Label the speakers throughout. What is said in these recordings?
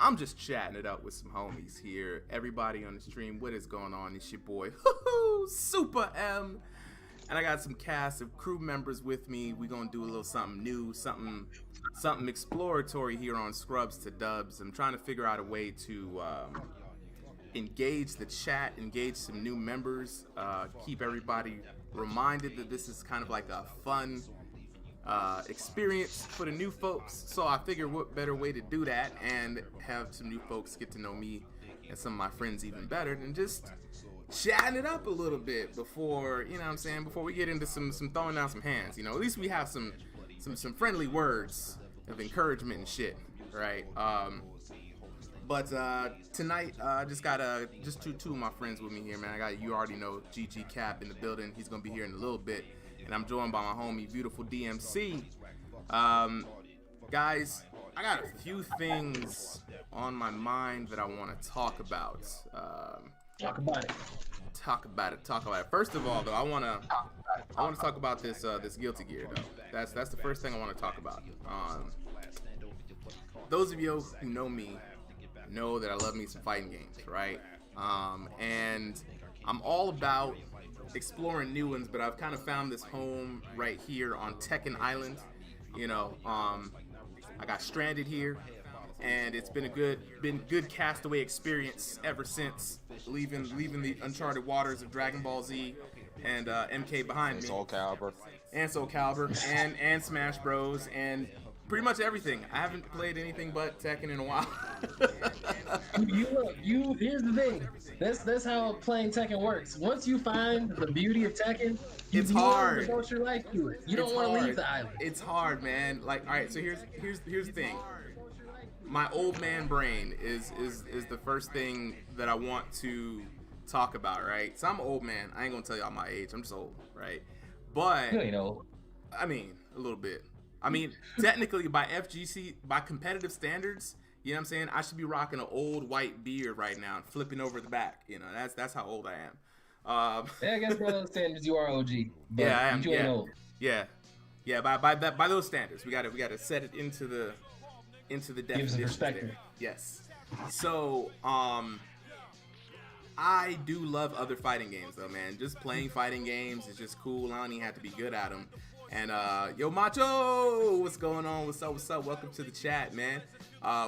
Speaker 1: I'm just chatting it up with some homies here. Everybody on the stream, what is going on? It's your boy, Super M. And I got some cast of crew members with me. We're gonna do a little something new, something exploratory here on Scrubs to Dubs. I'm trying to figure out a way to engage the chat, engage some new members, keep everybody reminded that this is kind of like a fun experience for the new folks. So I figured what better way to do that and have some new folks get to know me and some of my friends even better than just chatting it up a little bit before, you know what I'm saying, before we get into some throwing down some hands. You know, at least we have some friendly words of encouragement and shit, right? But tonight, just got just two of my friends with me here, man. I got, you already know, GG Cap in the building. He's gonna be here in a little bit, and I'm joined by my homie, beautiful DMC. Guys, I got a few things on my mind that I want to talk about.
Speaker 2: Talk about it.
Speaker 1: First of all, though, I want to talk about this Guilty Gear, though. That's the first thing I want to talk about. Those of you who know me know that I love me some fighting games, right? And I'm all about exploring new ones, but I've kind of found this home right here on Tekken Island. You know, I got stranded here, and it's been good castaway experience ever since leaving the uncharted waters of Dragon Ball Z and MK behind me.
Speaker 3: Soul Calibur.
Speaker 1: And Smash Bros. And pretty much everything. I haven't played anything but Tekken in a while.
Speaker 2: Here's the thing. That's how playing Tekken works. Once you find the beauty of Tekken,
Speaker 1: it's hard.
Speaker 2: You devote your life to it. You don't want to leave the island.
Speaker 1: It's hard, man. Like, all right. So here's the thing. My old man brain is the first thing that I want to talk about, right? So I'm an old man. I ain't gonna tell y'all my age. I'm just old, right? But
Speaker 2: you know,
Speaker 1: I mean, a little bit. I mean, technically, by by competitive standards, you know what I'm saying, I should be rocking an old white beard right now and flipping over the back. You know, that's how old I am.
Speaker 2: Yeah, I guess by those standards, you are OG. But
Speaker 1: yeah, I am.
Speaker 2: You ain't old.
Speaker 1: Yeah. By those standards, we gotta set it into the definition.
Speaker 2: Gives a perspective.
Speaker 1: There. Yes. So, I do love other fighting games, though, man. Just playing fighting games is just cool. I don't even have to be good at them. And yo, Macho, what's going on? What's up? Welcome to the chat, man.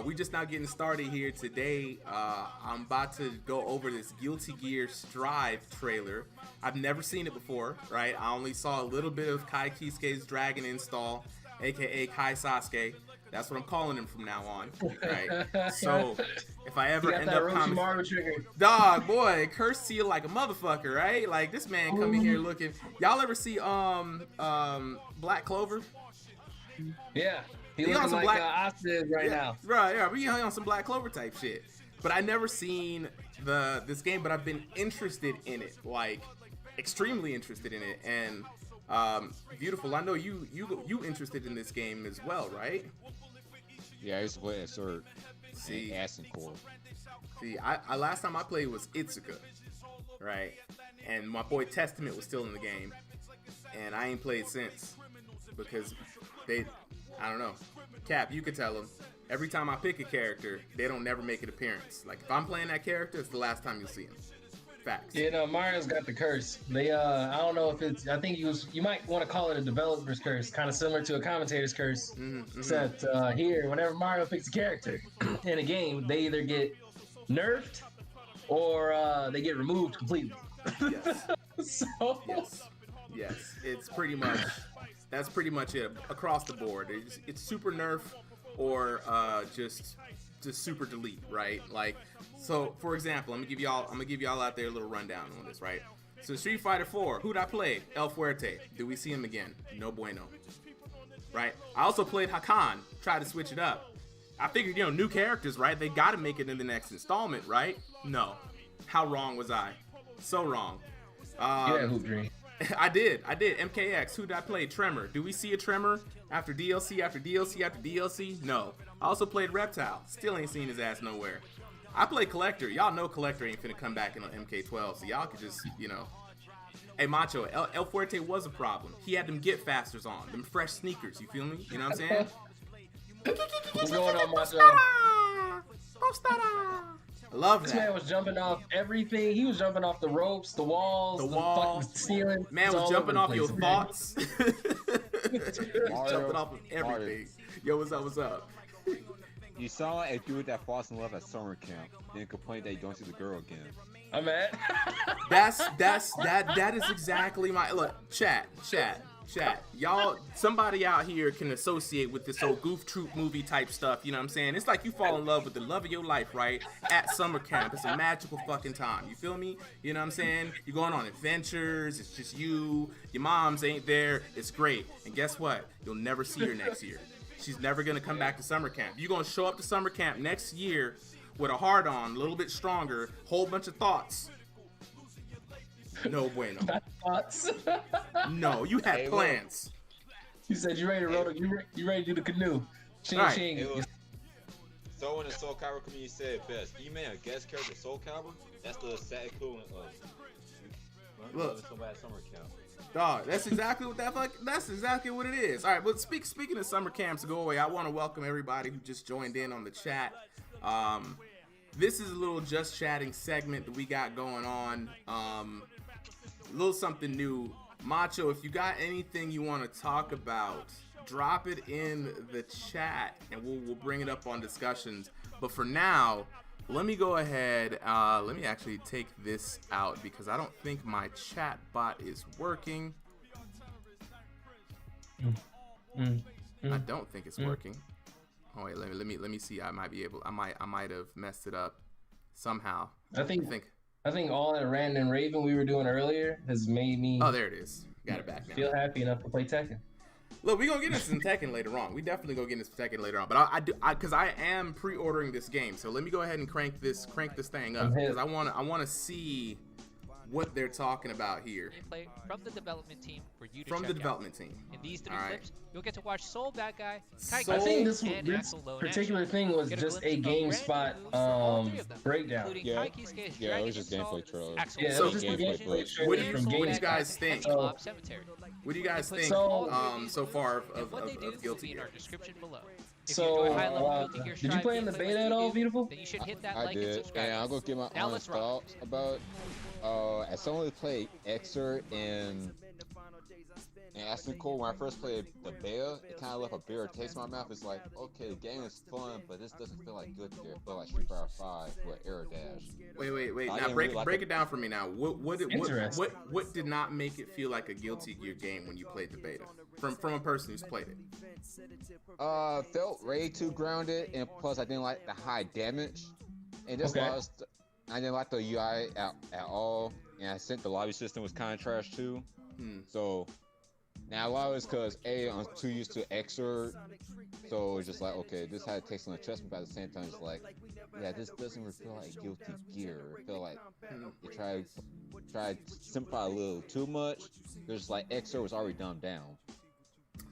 Speaker 1: We just now getting started here today. I'm about to go over this Guilty Gear Strive trailer. I've never seen it before, right? I only saw a little bit of Kai Kisuke's Dragon install, aka Kai Sasuke. That's what I'm calling him from now on, right? So if I ever end up dog, boy, curse to you like a motherfucker, right? Like, this man coming here looking. Y'all ever see Black Clover?
Speaker 2: Yeah, he looking like Austin right now.
Speaker 1: Right, yeah, we on some Black Clover type shit. But I never seen this game, but I've been interested in it, like extremely interested in it, and beautiful. I know you interested in this game as well, right?
Speaker 3: Yeah, I used to play at Sword.
Speaker 1: See,
Speaker 3: Aston Core.
Speaker 1: See, I last time I played was Itsuka, right? And my boy Testament was still in the game, and I ain't played since because I don't know. Cap, you could tell them. Every time I pick a character, they don't never make an appearance. Like, if I'm playing that character, it's the last time you'll see him. Facts.
Speaker 2: Yeah, no, Mario's got the curse. They, I don't know if it's. I think you might want to call it a developer's curse, kind of similar to a commentator's curse. Except here, whenever Mario picks a character in a game, they either get nerfed or they get removed completely.
Speaker 1: Yes. Yes. It's pretty much. That's pretty much it across the board. It's super nerf or just super delete, right? Like, so for example, I'm gonna give y'all out there a little rundown on this, right? So Street Fighter 4, who'd I play? El Fuerte. Do we see him again? No bueno. Right? I also played Hakan, tried to switch it up. I figured, you know, new characters, right? They gotta make it in the next installment, right? No. How wrong was I? So wrong.
Speaker 2: Yeah, Hoop Dream.
Speaker 1: I did. MKX. Who did I play? Tremor. Do we see a Tremor after DLC after DLC after DLC? No. I also played Reptile. Still ain't seen his ass nowhere. I play Collector. Y'all know Collector ain't finna come back in on MK12, so y'all could just, you know. Hey, Macho, El Fuerte was a problem. He had them get fasters on, them fresh sneakers, you feel me? You know what I'm saying?
Speaker 2: What's going on, Macho?
Speaker 1: I love
Speaker 2: This
Speaker 1: that.
Speaker 2: man was jumping off everything. He was jumping off the ropes, the walls,
Speaker 1: The
Speaker 2: the
Speaker 1: wall.
Speaker 2: fucking ceiling.
Speaker 1: Man
Speaker 2: It's
Speaker 1: was
Speaker 2: all
Speaker 1: jumping
Speaker 2: over
Speaker 1: off
Speaker 2: the
Speaker 1: your
Speaker 2: place.
Speaker 1: thoughts.
Speaker 3: Mario,
Speaker 1: Jumping off of everything. Yo, what's up? What's up?
Speaker 3: You saw a dude that falls in love at summer camp, then complained that you don't see the girl again.
Speaker 2: I'm mad.
Speaker 1: That is exactly my look. Chat. Y'all, somebody out here can associate with this old Goof Troop movie type stuff. You know what I'm saying? It's like you fall in love with the love of your life, right? At summer camp, it's a magical fucking time. You feel me? You know what I'm saying? You're going on adventures. It's just you. Your moms ain't there. It's great. And guess what? You'll never see her next year. She's never gonna come back to summer camp. You're gonna show up to summer camp next year with a heart on, a little bit stronger, whole bunch of thoughts. No bueno.
Speaker 2: Thoughts.
Speaker 1: No, you had
Speaker 3: Hey,
Speaker 1: plans.
Speaker 2: You said you ready to roll. You ready to do the canoe? She
Speaker 1: Right.
Speaker 2: ain't.
Speaker 3: It was someone in the Soul Calibur community said it best. You made a guest character Soul Calibur? That's the sad equivalent of
Speaker 1: Look.
Speaker 3: somebody at summer camp.
Speaker 1: Dog, that's exactly what that's exactly what it is. All right, but speaking of summer camps go away, I want to welcome everybody who just joined in on the chat. This is a little just chatting segment that we got going on. A little something new. Macho, if you got anything you want to talk about, drop it in the chat and we'll bring it up on discussions. But for now, let me go ahead. Let me actually take this out because I don't think my chat bot is working. I don't think it's working. Oh wait, let me see. I might have messed it up somehow.
Speaker 2: I think all that Rand and Raven we were doing earlier has made me
Speaker 1: Oh, there it is. Got it back now.
Speaker 2: feel happy enough to play Tekken.
Speaker 1: Look, we gonna get into some Tekken later on. We definitely gonna get into some Tekken later on. But because I am pre-ordering this game, so let me go ahead and crank this thing up because I wanna see what they're talking about here.
Speaker 4: Gameplay from the development team for you to
Speaker 1: From
Speaker 4: check
Speaker 1: the
Speaker 4: out.
Speaker 1: development team.
Speaker 4: In these three
Speaker 1: All right.
Speaker 4: clips, you'll get to watch Soul Bad Guy,
Speaker 1: Soul-
Speaker 4: Kaiki,
Speaker 2: I think this
Speaker 4: and Axel Low in
Speaker 2: particular
Speaker 4: action.
Speaker 2: thing was
Speaker 4: Get
Speaker 2: just
Speaker 4: glimpse
Speaker 2: a
Speaker 4: of
Speaker 2: GameSpot
Speaker 4: brand new moves from all three of them,
Speaker 2: breakdown.
Speaker 4: including
Speaker 3: Yeah.
Speaker 4: Kaiki's Cage,
Speaker 3: Yeah, it
Speaker 4: Dragon
Speaker 3: was just
Speaker 4: Assault,
Speaker 3: gameplay trailer.
Speaker 4: Axel
Speaker 2: Yeah, it
Speaker 1: So-
Speaker 2: was just a
Speaker 3: gameplay
Speaker 2: gameplay
Speaker 3: footage.
Speaker 1: What do
Speaker 2: trailer
Speaker 1: you-
Speaker 2: from
Speaker 1: what do you
Speaker 2: GameSpot.
Speaker 1: guys think?
Speaker 4: and Club Cemetery.
Speaker 1: What do you guys think so far
Speaker 4: And what they do
Speaker 1: of
Speaker 4: will
Speaker 1: Guilty
Speaker 4: be in
Speaker 1: Gear?
Speaker 4: our description below. If
Speaker 2: So,
Speaker 4: you enjoy high-level Guilty Gear
Speaker 2: did you
Speaker 4: Strive
Speaker 2: play in the
Speaker 4: gameplay
Speaker 2: beta
Speaker 4: like
Speaker 2: at
Speaker 4: we
Speaker 2: all,
Speaker 4: do,
Speaker 2: Beautiful?
Speaker 4: then you should hit that
Speaker 3: I
Speaker 4: like and
Speaker 3: did,
Speaker 4: subscribe.
Speaker 3: and I'll go get my
Speaker 4: Now
Speaker 3: honest
Speaker 4: let's rock.
Speaker 3: thoughts about as someone who played Xer and Aston Core. When I first played the beta, it kind of left a bitter taste in my mouth. It's like, okay, the game is fun, but this doesn't feel like Guilty Gear. It felt like Street Fighter 5 with Air Dash.
Speaker 1: Wait.
Speaker 3: I
Speaker 1: Now
Speaker 3: didn't
Speaker 1: break
Speaker 3: really like
Speaker 1: break
Speaker 3: it.
Speaker 1: it down for me now. What
Speaker 2: Interesting.
Speaker 1: did not make it feel like a Guilty Gear game when you played the beta? From a person who's played it.
Speaker 3: Felt way too grounded, and plus I didn't like the high damage, and just
Speaker 2: Okay.
Speaker 3: lost. I didn't like the UI at all, and I think the lobby system was kind of trash too. So now a lot of it's because I'm too used to Xer, so it's just like, okay, this had to take some adjustment, but at the same time it's like, yeah, this doesn't really feel like Guilty Gear. It felt like they tried to simplify a little too much. There's like Xer was already dumbed down.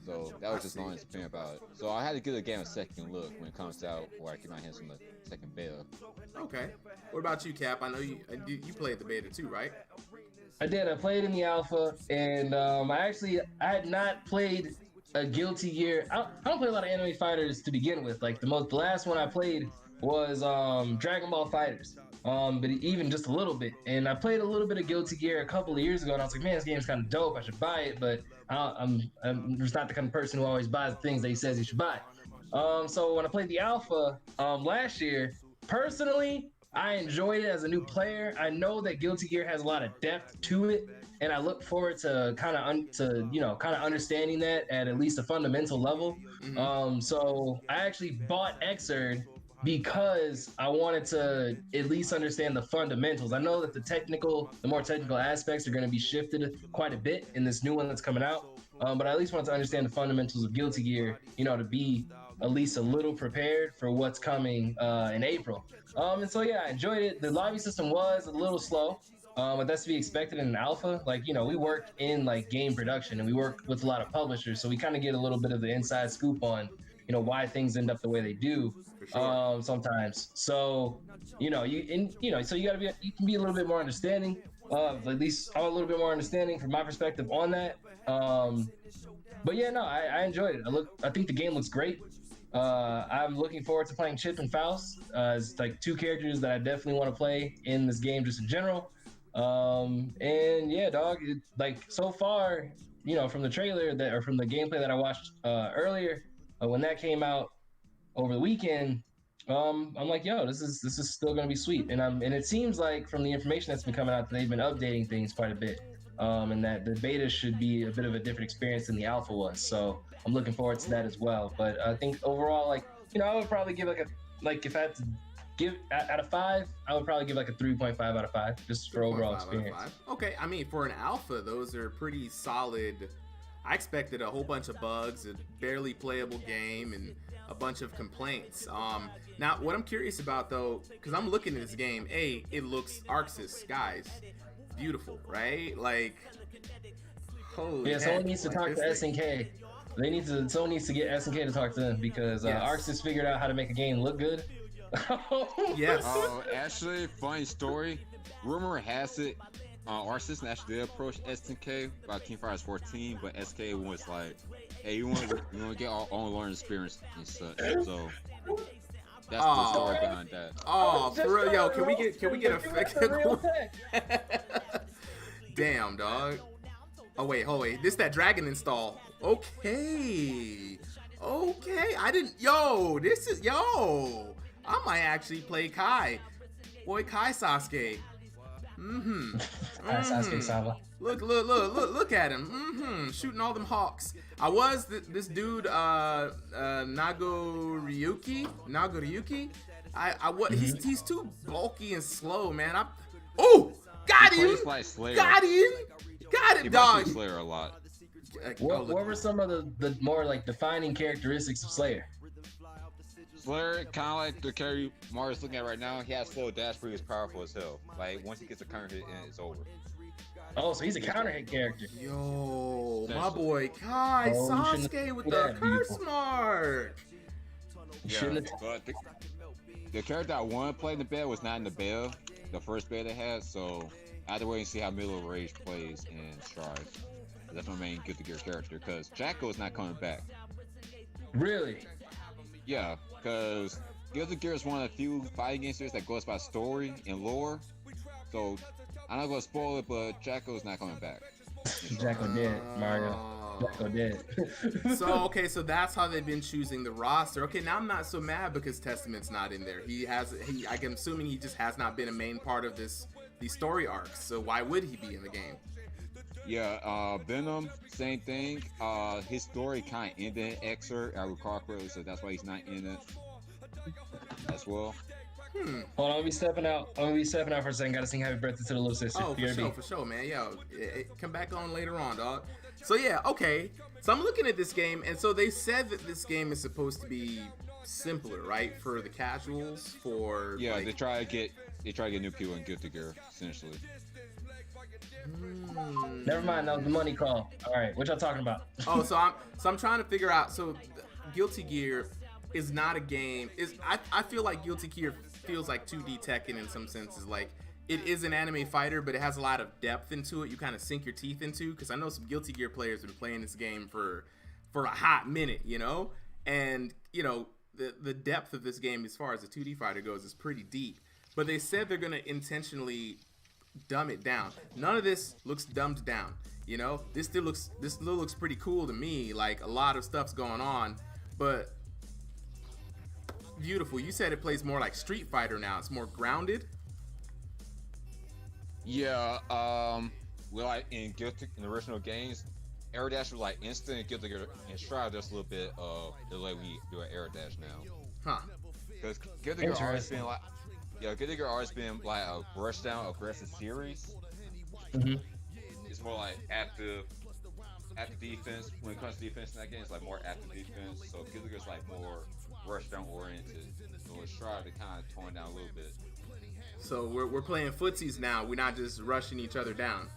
Speaker 3: So that was just my honest opinion about it. So I had to give the game a second look when it comes out, or I keep my hands on the second beta.
Speaker 1: Okay. What about you, Cap? I know you played the beta too, right?
Speaker 2: I did. I played in the alpha, and I had not played a Guilty Gear. I don't play a lot of anime fighters to begin with. Like the last one I played was Dragon Ball Fighters. But even just a little bit. And I played a little bit of Guilty Gear a couple of years ago, and I was like, man, this game's kind of dope. I should buy it. But I'm just not the kind of person who always buys the things that he says he should buy. So when I played the alpha last year, personally, I enjoyed it as a new player. I know that Guilty Gear has a lot of depth to it, and I look forward to kind of understanding that at least a fundamental level. So I actually bought Xrd because I wanted to at least understand the fundamentals. I know that the more technical aspects are going to be shifted quite a bit in this new one that's coming out, but I at least want to understand the fundamentals of Guilty Gear, to be at least a little prepared for what's coming in April. And so yeah, I enjoyed it. The lobby system was a little slow, but that's to be expected in an alpha. Like, we work in like game production, and we work with a lot of publishers, so we kind of get a little bit of the inside scoop on why things end up the way they do. Sometimes. So, so you can be a little bit more understanding. At least I'm a little bit more understanding from my perspective on that. But yeah, no, I enjoyed it. I think the game looks great. I'm looking forward to playing Chip and Faust. It's like two characters that I definitely want to play in this game just in general. And yeah, dog, like so far, you know, from the trailer that or from the gameplay that I watched earlier, when that came out over the weekend, I'm like, yo, this is still gonna be sweet. And it seems like from the information that's been coming out, that they've been updating things quite a bit. And that the beta should be a bit of a different experience than the alpha was. So I'm looking forward to that as well. But I think overall, like, you know, I would probably give if I had to give out of 5, I would probably give like a 3.5 out of 5 just for overall experience.
Speaker 1: Okay, I mean, for an alpha, those are pretty solid. I expected a whole bunch of bugs, a barely playable game, and a bunch of complaints. Now, what I'm curious about though, because I'm looking at this game, it looks Arxis, guys, beautiful, right? Like, holy heck,
Speaker 2: someone needs to
Speaker 1: like
Speaker 2: talk to SNK. Someone needs to get SNK to talk to them because
Speaker 1: Yes.
Speaker 2: Arxis figured out how to make a game look good.
Speaker 1: Yes.
Speaker 3: Actually, funny story. Rumor has it, Arxis actually did approach SNK about Team Fighters 14, but SK was like, "Hey, you want to get our own learning experience and such." So that's the story behind that.
Speaker 1: Oh, for real, yo, can we get a Damn, dog. Oh wait, this that dragon install. Okay. I didn't. I might actually play Kai. Boy, Kai Sasuke.
Speaker 2: Sasuke Saba.
Speaker 1: Look at him. Shooting all them hawks. I was this dude, Nagoriyuki. He's too bulky and slow, man. Got him. Got him, dog.
Speaker 3: Slayer a lot.
Speaker 2: What were some of the more like defining characteristics of Slayer?
Speaker 3: Slayer, kind of like the character Mario's looking at right now, he has slow dash, but he's powerful as hell. Like, once he gets a counter hit in, it's over.
Speaker 2: Oh, so he's a counter hit character.
Speaker 1: Yo, my boy Kai Sasuke with the curse mark.
Speaker 3: Yeah, but the character I wanted to play in the beta was not in the beta, the first beta they had, so I had to wait and see how Middle Rage plays in Strive. That's my main Guilty Gear character, because Jacko is not coming back.
Speaker 2: Really?
Speaker 3: Yeah, because Guilty Gear is one of the few fighting game series that goes by story and lore. So I'm not gonna spoil it, but Jacko is not coming back.
Speaker 2: Jacko dead, Mario. Jacko dead.
Speaker 1: So that's how they've been choosing the roster. Okay, now I'm not so mad because Testament's not in there. I'm assuming he just has not been a main part of these story arcs. So why would he be in the game?
Speaker 3: Yeah, Venom, same thing. His story kind of ended in Excerpt, I recall correctly, so that's why he's not in it as well.
Speaker 2: Hold on, I'm gonna be stepping out for a second. Gotta sing happy birthday to the little sister.
Speaker 1: Oh, for sure, man. Yo, come back on later on, dog. So yeah, okay. So I'm looking at this game, and so they said that this game is supposed to be simpler, right, for the casuals.
Speaker 3: They try to get new people in Guilty Gear, essentially.
Speaker 2: Never mind, that was the money call. All right, what y'all talking about?
Speaker 1: So I'm trying to figure out. So Guilty Gear is not a game. I feel like Guilty Gear feels like 2D Tekken in some senses. Like, it is an anime fighter, but it has a lot of depth into it. You kind of sink your teeth into, because I know some Guilty Gear players have been playing this game for a hot minute, you know? And, you know, the depth of this game as far as a 2D fighter goes is pretty deep. But they said they're going to intentionally dumb it down. None of this looks dumbed down, you know? This still looks pretty cool to me. Like, a lot of stuff's going on, but beautiful. You said it plays more like Street Fighter now. It's more grounded.
Speaker 3: Yeah, like in the original games, air dash was like instant. In Guilty Gear and Strive, there's a little bit of the way we do an air dash now.
Speaker 1: Huh?
Speaker 3: Because Guilty Gear always been like, Guilty Gear always been like a rush down aggressive series.
Speaker 2: Mm-hmm.
Speaker 3: It's more like active defense. When it comes to defense in that game, it's like more active defense. So Guilty Gear's like more rush down oriented. So with Strive, it kind of torn down a little bit.
Speaker 1: So we're playing footsies now. We're not just rushing each other down.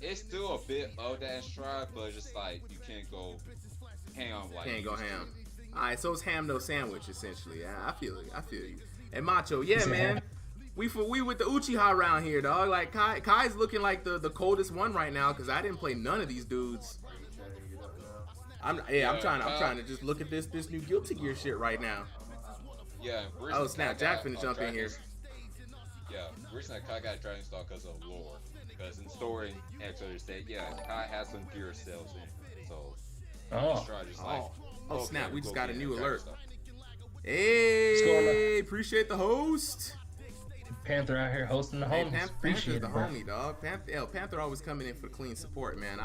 Speaker 3: It's still a bit of that in Strive, but just like you can't go ham like.
Speaker 1: Can't go ham. All right, so it's ham no sandwich essentially. Yeah, I feel you. And Macho, yeah, man. We with the Uchiha around here, dog. Like Kai's looking like the coldest one right now because I didn't play none of these dudes. I'm trying to just look at this new Guilty Gear shit right now.
Speaker 3: Yeah.
Speaker 1: Oh snap! Jack finna jump in here.
Speaker 3: Yeah, recently Kai got Dragon Star because of lore. Because in the story, Exodus said, yeah, Kai has some gear cells in it. So,
Speaker 1: oh snap! We just got a new alert.
Speaker 3: Stuff.
Speaker 1: Hey, appreciate the host.
Speaker 2: Panther out here hosting the homies.
Speaker 1: Hey,
Speaker 2: Appreciate
Speaker 1: Panther's
Speaker 2: it,
Speaker 1: the homie, dog. Panther always coming in for clean support, man.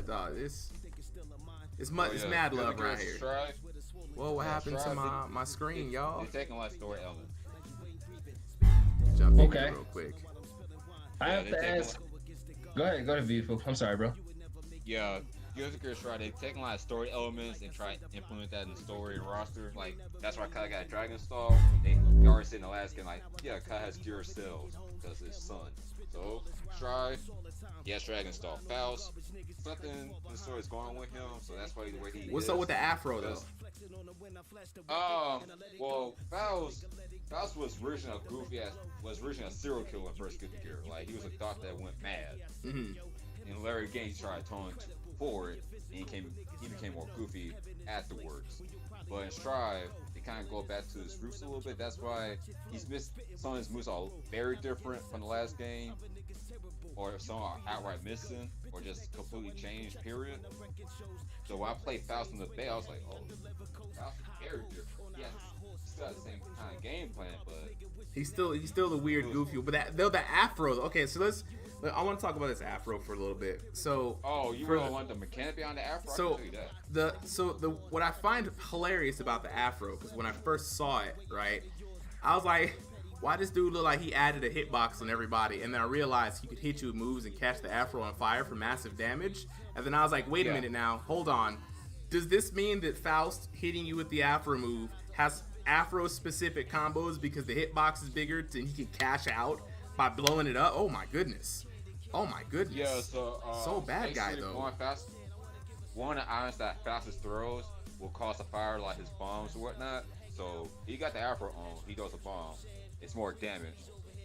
Speaker 1: Dog, it's mad love around here. Whoa, what happened to my screen, y'all?
Speaker 3: They're taking like story elements.
Speaker 1: Jump in here real quick.
Speaker 2: I have to ask. Go ahead, beautiful. I'm sorry, bro.
Speaker 3: Yeah, Guilty Gear Strive, they've taken a lot of story elements and try to implement that in the story and roster. Like, that's why Kai got Dragon Star. They already said in the last game, like, yeah, Kai has gear cells because his son. So, Strive, he has Dragon Star. Faust, something in the story is going on with him, so that's why the way he
Speaker 1: What's up with the afro, though?
Speaker 3: Well, Faust was originally a goofy ass, was originally a serial killer in first Guilty Gear. Like, he was a thought that went mad. And Larry Gaines tried to tone forward, and he became more goofy afterwards. But in Strive, they kind of go back to his roots a little bit. That's why he's missed some of his moves are very different from the last game, or some are outright missing, or just completely changed. Period. So when I played Faust in the Bay, I was like, oh, Faust is very different. Yeah, still got the same kind of game plan, but
Speaker 1: he's still the weird goofy. But the afro. Okay, so I want to talk about this afro for a little bit. So
Speaker 3: you really want the mechanic behind the afro?
Speaker 1: So
Speaker 3: I can tell you that.
Speaker 1: What I find hilarious about the afro, because when I first saw it, right, I was like, why does dude look like he added a hitbox on everybody? And then I realized he could hit you with moves and catch the afro on fire for massive damage. And then I was like, wait a minute now, hold on. Does this mean that Faust hitting you with the afro move has afro specific combos because the hitbox is bigger and he can cash out by blowing it up? Oh my goodness.
Speaker 3: Yeah, so
Speaker 1: bad guy though.
Speaker 3: One of the items that Faust throws will cause a fire like his bombs or whatnot. So he got the afro on, he throws a bomb. It's more damage.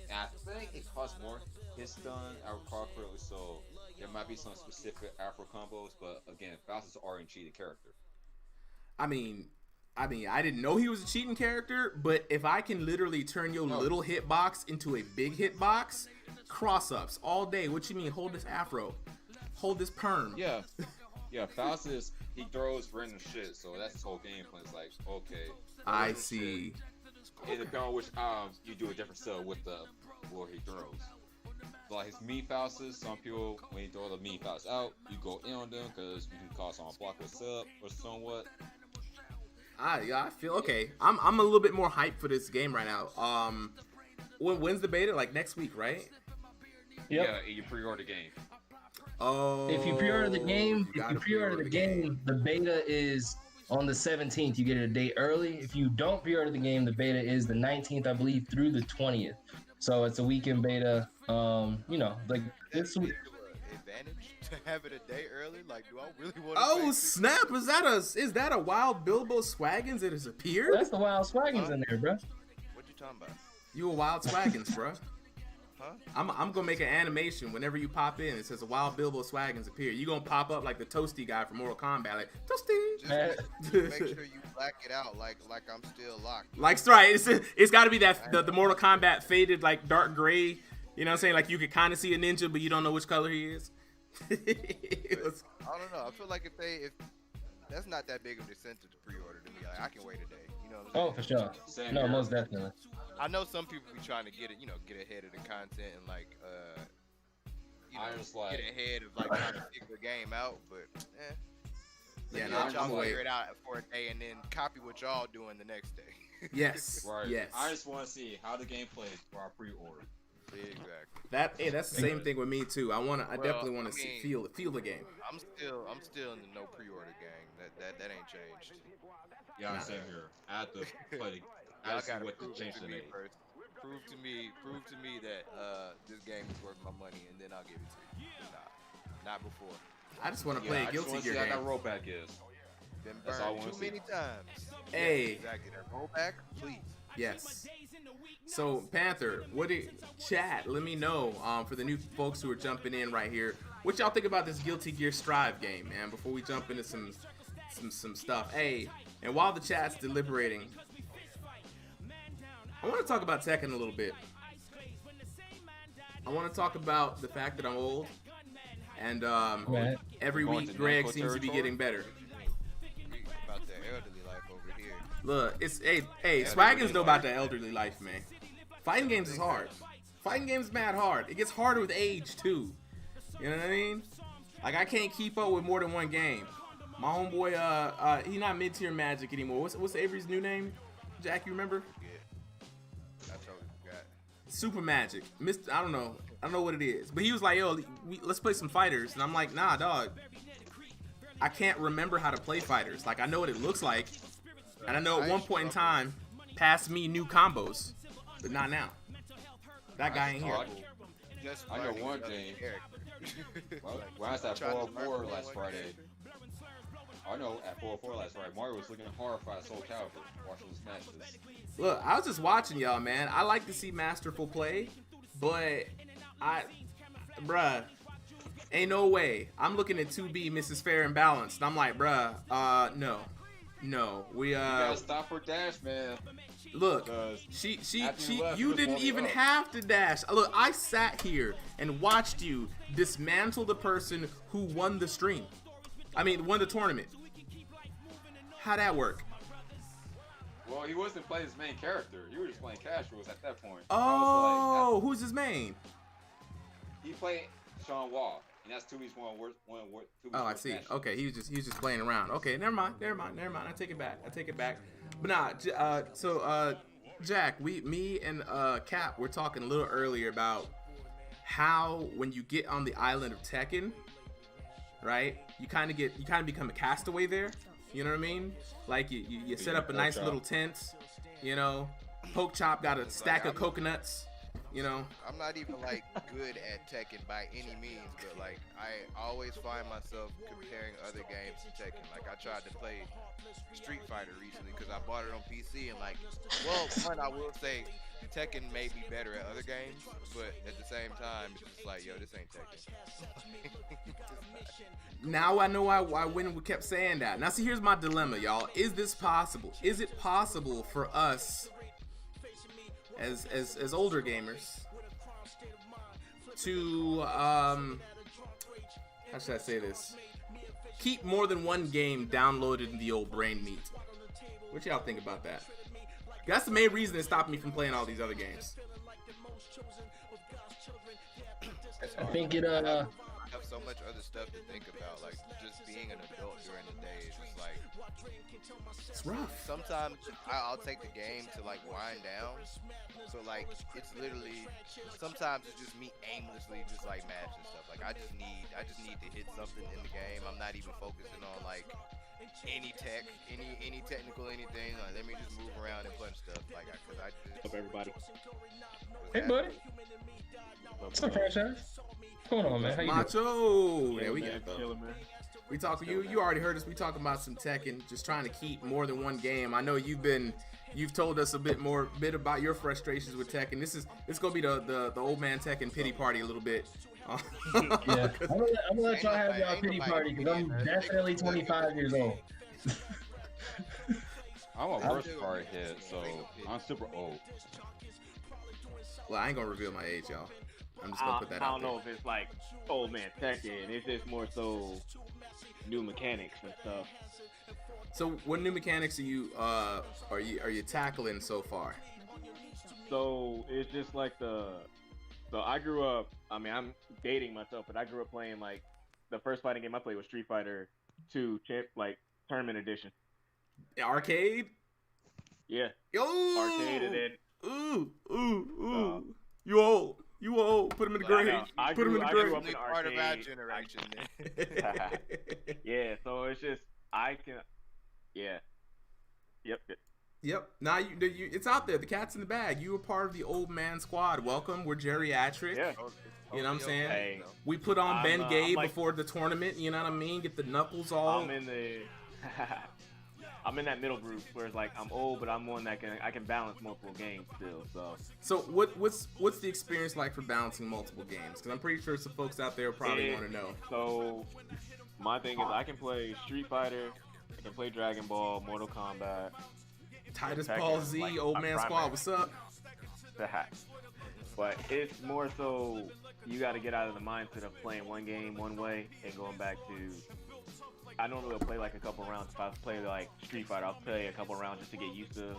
Speaker 3: And I think it costs more his stun, I recall correctly, so there might be some specific afro combos, but again, Faust is already a cheated character.
Speaker 1: I mean, I didn't know he was a cheating character, but if I can literally turn your little hitbox into a big hitbox, cross-ups all day. What you mean? Hold this afro. Hold this perm.
Speaker 3: Yeah. Yeah, Faust he throws random shit, so that's his whole game plan. It's like, okay.
Speaker 1: I see.
Speaker 3: It depends on which you do a different cell with where he throws. So like his mean Faustus, some people, when you throw the mean Faust out, you go in on them because you can cause someone block with sub or somewhat.
Speaker 1: I feel okay. I'm a little bit more hyped for this game right now. When's the beta? Like next week, right?
Speaker 2: Yep.
Speaker 3: Yeah, you pre-order the game.
Speaker 1: Oh.
Speaker 2: If you pre-order the game, the beta is on the 17th. You get it a day early. If you don't pre-order the game, the beta is the 19th, I believe, through the 20th. So it's a weekend beta. Like this week.
Speaker 5: Advantage to have it a day early? Like, do I really want to?
Speaker 1: Oh snap! Is that a wild Bilbo Swaggins that has appeared?
Speaker 2: That's the wild Swaggins in there, bro.
Speaker 5: What you talking about?
Speaker 1: You a wild Swaggins, bro.
Speaker 5: Huh?
Speaker 1: I'm gonna make an animation whenever you pop in. It says a wild Bilbo Swaggins appear. You gonna pop up like the Toasty guy from Mortal Kombat, like Toasty.
Speaker 5: Just make sure you black it out, like I'm still locked.
Speaker 1: Like right, it's got to be that the Mortal Kombat faded like dark gray. You know what I'm saying? Like you could kind of see a ninja, but you don't know which color he is.
Speaker 5: I don't know. I feel like if that's not that big of an incentive to pre-order to me. Like I can wait a day. You know what I'm saying?
Speaker 2: Oh, for sure. No, most definitely.
Speaker 5: I know some people be trying to get ahead of the content and like, get ahead of like trying to figure the game out, but
Speaker 1: yeah,
Speaker 5: y'all figure it out for a day and then copy what y'all doing the next day.
Speaker 1: Yes,
Speaker 3: right.
Speaker 1: Yes.
Speaker 3: I just want to see how the game plays for our pre-order.
Speaker 5: Exactly.
Speaker 1: That's the same thing with me too. I definitely want to feel the game.
Speaker 5: I'm still in the no pre-order gang. That ain't changed.
Speaker 3: Yeah, I'm same here. I have to play the. I just what to change the name.
Speaker 5: First. Prove to me that this game is worth my money, and then I'll give it to you. Not before.
Speaker 1: I just want to play a Guilty Gear game.
Speaker 3: How that rollback is.
Speaker 5: Been burned too many times.
Speaker 1: Hey.
Speaker 5: Yeah, exactly. That rollback, please.
Speaker 1: Yes. So Panther, chat? Let me know for the new folks who are jumping in right here. What y'all think about this Guilty Gear Strive game, man? Before we jump into some some stuff. Hey, and while the chat's deliberating, I want to talk about Tekken a little bit. I want to talk about the fact that I'm old, and every
Speaker 3: Going
Speaker 1: week
Speaker 3: to
Speaker 1: Greg
Speaker 3: Namco
Speaker 1: seems to be
Speaker 3: territory?
Speaker 1: getting better.
Speaker 5: About the elderly life over here.
Speaker 1: Look, it's hey, Swaggins know about the elderly life, man. Fighting games is hard. Fighting games is mad hard. It gets harder with age too. You know what I mean? Like I can't keep up with more than one game. My homeboy, he not mid-tier Magic anymore. What's Avery's new name? Jack, you remember?
Speaker 5: I totally forgot.
Speaker 1: Super Magic. I don't know what it is. But he was like, yo, let's play some fighters. And I'm like, nah, dog. I can't remember how to play fighters. Like, I know what it looks like. And I know at one point in time, past me new combos. But not now. That guy ain't here.
Speaker 5: Just
Speaker 3: I know
Speaker 5: learning
Speaker 3: one
Speaker 5: another
Speaker 3: thing.
Speaker 5: character.
Speaker 3: Well, when I was at
Speaker 5: Trying to
Speaker 3: 404
Speaker 5: learn
Speaker 3: last Friday, I know at 404 last Friday, Mario was looking horrified at Soul Calibur watching his matches.
Speaker 1: Look, I was just watching y'all, man. I like to see masterful play, but bruh, ain't no way. I'm looking at 2B Mrs. Fair and Balanced, and I'm like, bruh, no, we
Speaker 3: You gotta stop her dash, man.
Speaker 1: Look,
Speaker 3: Because
Speaker 1: she
Speaker 3: after you left,
Speaker 1: you
Speaker 3: you just
Speaker 1: didn't
Speaker 3: warmed
Speaker 1: even
Speaker 3: up.
Speaker 1: have to dash. Look, I sat here and watched you dismantle the person who won the stream. I mean, won the tournament. How'd that work?
Speaker 3: Well, he wasn't playing his main character. You were just playing casuals at that point.
Speaker 1: Oh, who's his main?
Speaker 3: He played Sean Wall, and that's 2B's one.
Speaker 1: Oh, I see. Okay, he was just playing around. Okay, never mind. I take it back. But nah, Jack, me and Cap were talking a little earlier about how when you get on the island of Tekken, right? You kind of become a castaway there. You know what I mean? Like you set up a nice little tent. You know, Poke Chop got a stack of coconuts. You know.
Speaker 5: I'm not even like good at Tekken by any means, but like I always find myself comparing other games to Tekken. Like I tried to play Street Fighter recently because I bought it on PC and like, well, one I will say Tekken may be better at other games, but at the same time it's just like, yo, this ain't Tekken.
Speaker 1: Now I know why when we kept saying that. Now see, here's my dilemma, y'all. Is this possible? Is it possible for us as older gamers to how should I say this? Keep more than one game downloaded in the old brain meat. What y'all think about that? That's the main reason that stopped me from playing all these other games.
Speaker 2: I think it
Speaker 5: I have so much other stuff to think about, like just being an adult during the day is just like
Speaker 1: It's rough.
Speaker 5: sometimes I'll take the game to like wind down. So like it's literally sometimes it's just me aimlessly just like mashing stuff. Like I just need to hit something in the game. I'm not even focusing on like any tech, any technical anything. Like let me just move around and punch stuff. Like cause I just
Speaker 6: Up, everybody.
Speaker 2: Hey, buddy. What's up, franchise? What's going on, man? How you doing?
Speaker 1: Macho. Yeah, we
Speaker 6: man,
Speaker 1: got though.
Speaker 6: chilling, man.
Speaker 1: We talk. You already heard us. We talking about some Tekken, just trying to keep more than one game. I know you've told us a bit about your frustrations with Tekken. It's gonna be the old man Tekken pity party a little bit.
Speaker 2: Yeah, I'm gonna let y'all have y'all pity party because I'm definitely 25 years old.
Speaker 3: I'm a worst card hit, so I'm super old.
Speaker 1: Well, I ain't gonna reveal my age, y'all. I'm just gonna put that
Speaker 6: I
Speaker 1: out
Speaker 6: don't
Speaker 1: there.
Speaker 6: know if it's like old man Tekken. It's just more so new mechanics and stuff.
Speaker 1: So, what new mechanics are you tackling so far?
Speaker 6: So it's just like so I grew up. I mean, I'm dating myself, but I grew up playing like the first fighting game I played was Street Fighter 2 Tournament Edition.
Speaker 1: Arcade?
Speaker 6: Yeah,
Speaker 1: Yo!
Speaker 6: arcade, and then
Speaker 1: Ooh. You old. Put him in the
Speaker 6: I
Speaker 1: grave.
Speaker 6: know. I
Speaker 1: Put him in
Speaker 6: grew-
Speaker 1: the
Speaker 6: I
Speaker 1: grave.
Speaker 6: grew up in
Speaker 5: part of our
Speaker 6: arcade.
Speaker 5: generation.
Speaker 6: Yeah, so it's just yep.
Speaker 1: Yep. Now you, it's out there. The cat's in the bag. You were part of the old man squad. Welcome. We're geriatric.
Speaker 6: Yeah.
Speaker 1: You know what I'm saying?
Speaker 6: Hey,
Speaker 1: We put on
Speaker 6: I'm,
Speaker 1: Ben Gay
Speaker 6: I'm like-
Speaker 1: before the tournament. You know what I mean? Get the knuckles all.
Speaker 6: I'm in the I'm in that middle group where it's like I'm old, but I'm one that I can balance multiple games still. So
Speaker 1: So what's the experience like for balancing multiple games? Because I'm pretty sure some folks out there probably want to know.
Speaker 6: So my thing is I can play Street Fighter, I can play Dragon Ball, Mortal Kombat,
Speaker 1: Titus
Speaker 6: Tekken,
Speaker 1: Paul Z,
Speaker 6: like,
Speaker 1: Old
Speaker 6: a
Speaker 1: Man
Speaker 6: primary.
Speaker 1: Squad, what's up?
Speaker 6: that. But it's more so you got to get out of the mindset of playing one game one way and going back to. I normally will play like a couple rounds. If I play like Street Fighter, I'll play a couple rounds just to get used to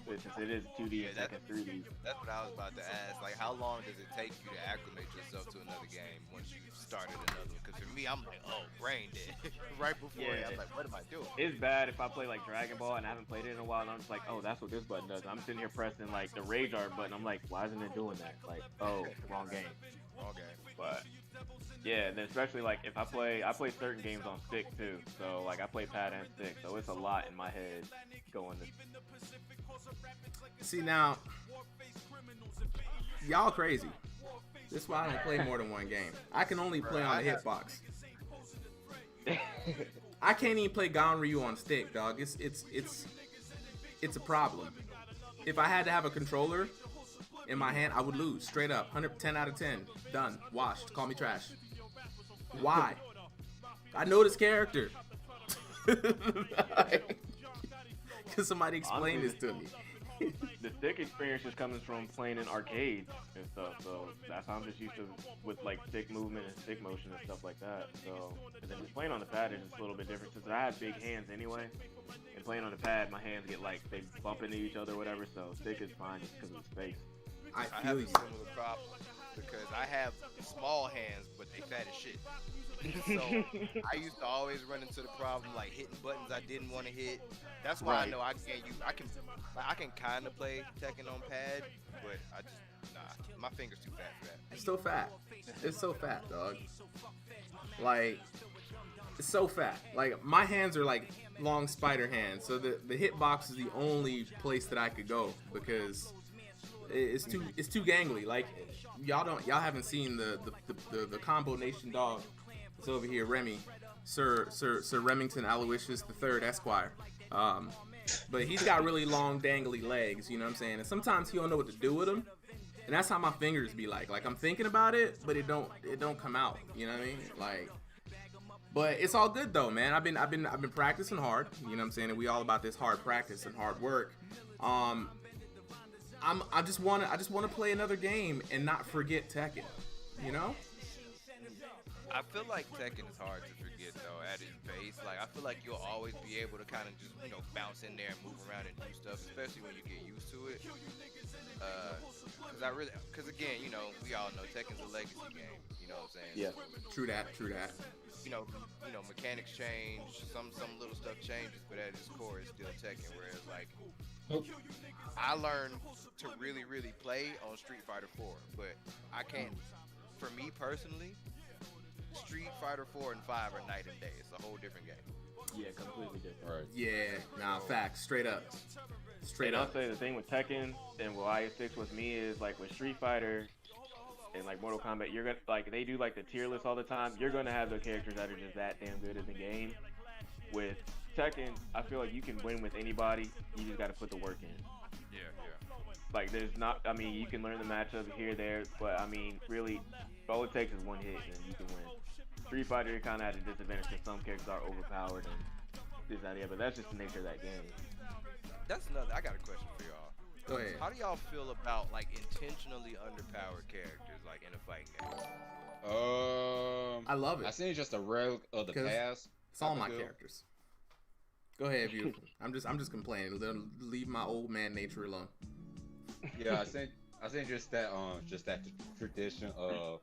Speaker 6: it, since it is 2D and Tekken 3D.
Speaker 5: That's what I was about to ask. Like, how long does it take you to acclimate yourself to another game once you started another one? Because for me, I'm like, oh, brain dead. Right before it, I'm like, what am I doing?
Speaker 6: It's bad if I play like Dragon Ball and I haven't played it in a while, and I'm just like, oh, that's what this button does. I'm sitting here pressing like the Rage Art button. I'm like, why isn't it doing that? Like, oh, wrong game.
Speaker 5: Okay.
Speaker 6: But yeah, and then especially like if I play certain games on stick too. So like I play pad and stick, so it's a lot in my head going.
Speaker 1: See, now, y'all crazy. This is why I don't play more than one game. I can only play on the hitbox. I can't even play Ganryu on stick, dog. It's a problem. If I had to have a controller in my hand, I would lose straight up. 110 out of 10. Done. Washed. Call me trash. Why? I know this character. Can somebody explain this to me?
Speaker 6: The stick experience is coming from playing in arcades and stuff, so that's how I'm just used to with like stick movement and stick motion and stuff like that. So, and then just playing on the pad is just a little bit different since I have big hands anyway. And playing on the pad, my hands get like they bump into each other or whatever. So stick is fine just because of the space.
Speaker 5: I
Speaker 1: I
Speaker 5: have
Speaker 1: feel
Speaker 5: a
Speaker 1: you.
Speaker 5: similar problem because I have small hands, but they fat as shit. So I used to always run into the problem like hitting buttons I didn't want to hit. That's why
Speaker 6: Right.
Speaker 5: I know I can't use. I can kind of play Tekken on pad, but I just my fingers too fat for that.
Speaker 1: It's so fat. It's so fat, dog. Like, it's so fat. Like, my hands are like long spider hands, so the hitbox is the only place that I could go because it's too gangly. Like, y'all haven't seen the the Combo Nation dog. It's over here, Remy, Sir Remington Aloysius III Esquire. But he's got really long, dangly legs, you know what I'm saying? And sometimes he don't know what to do with them. And that's how my fingers be like. Like, I'm thinking about it, but it don't come out, you know what I mean? Like, but it's all good though, man. I've been practicing hard, you know what I'm saying? And we all about this hard practice and hard work. I just want to play another game and not forget Tekken, you know?
Speaker 5: I feel like Tekken is hard to forget though at its base. Like I feel like you'll always be able to kind of just bounce in there and move around and do stuff, especially when you get used to it. Because again, we all know Tekken's a legacy game. You know what I'm saying?
Speaker 6: Yeah.
Speaker 1: True that.
Speaker 5: Mechanics change, some little stuff changes, but at its core, it's still Tekken. Whereas like, I learned to really, really play on Street Fighter 4, but I can't. For me personally, Street Fighter 4 and 5 are night and day. It's a whole different game.
Speaker 6: Yeah, completely different.
Speaker 3: Right.
Speaker 1: Yeah, nah, facts, straight up. Straight
Speaker 6: And I'll
Speaker 1: up.
Speaker 6: say the thing with Tekken and why it sticks with me is like with Street Fighter and like Mortal Kombat, you're gonna like they do like the tier list all the time. You're gonna have the characters that are just that damn good in the game. With Tekken, I feel like you can win with anybody. You just got to put the work in.
Speaker 5: Yeah.
Speaker 6: Like there's not, I mean, you can learn the matchup here, there, but I mean, really, all it takes is one hit and you can win. Street Fighter, you're kind of at a disadvantage because some characters are overpowered and this, that, yeah, but that's just the nature of that game.
Speaker 5: That's another. I got a question for y'all.
Speaker 1: Go ahead.
Speaker 5: How do y'all feel about like intentionally underpowered characters like in a fighting game?
Speaker 1: I love
Speaker 3: I
Speaker 1: it.
Speaker 3: think it's just a relic of the
Speaker 1: 'Cause
Speaker 3: past.
Speaker 1: It's all my
Speaker 3: Feel.
Speaker 1: characters. Go ahead, beautiful. I'm just complaining. Leave my old man nature alone.
Speaker 3: Yeah, I think just that tradition of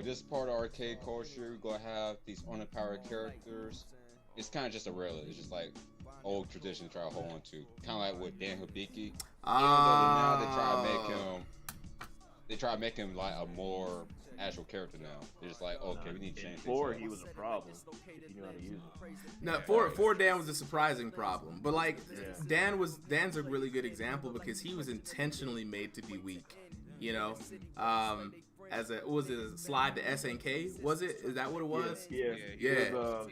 Speaker 3: this is part of arcade culture. We're gonna have these underpowered characters. It's kind of just a relic. It's just like old tradition to try to hold on to. Kind of like with Dan Hibiki. Even though now they try to make him like a more actual character now. They're just like, okay, we need to change things
Speaker 6: Before
Speaker 3: up.
Speaker 6: he was a problem if you knew how to use it.
Speaker 1: No, for Dan was a surprising problem, but like Dan's a really good example because he was intentionally made to be weak. You know, as a what was it, a slide to SNK? Was it? Is that what it was?
Speaker 6: Yeah.
Speaker 1: Yeah.
Speaker 6: It was,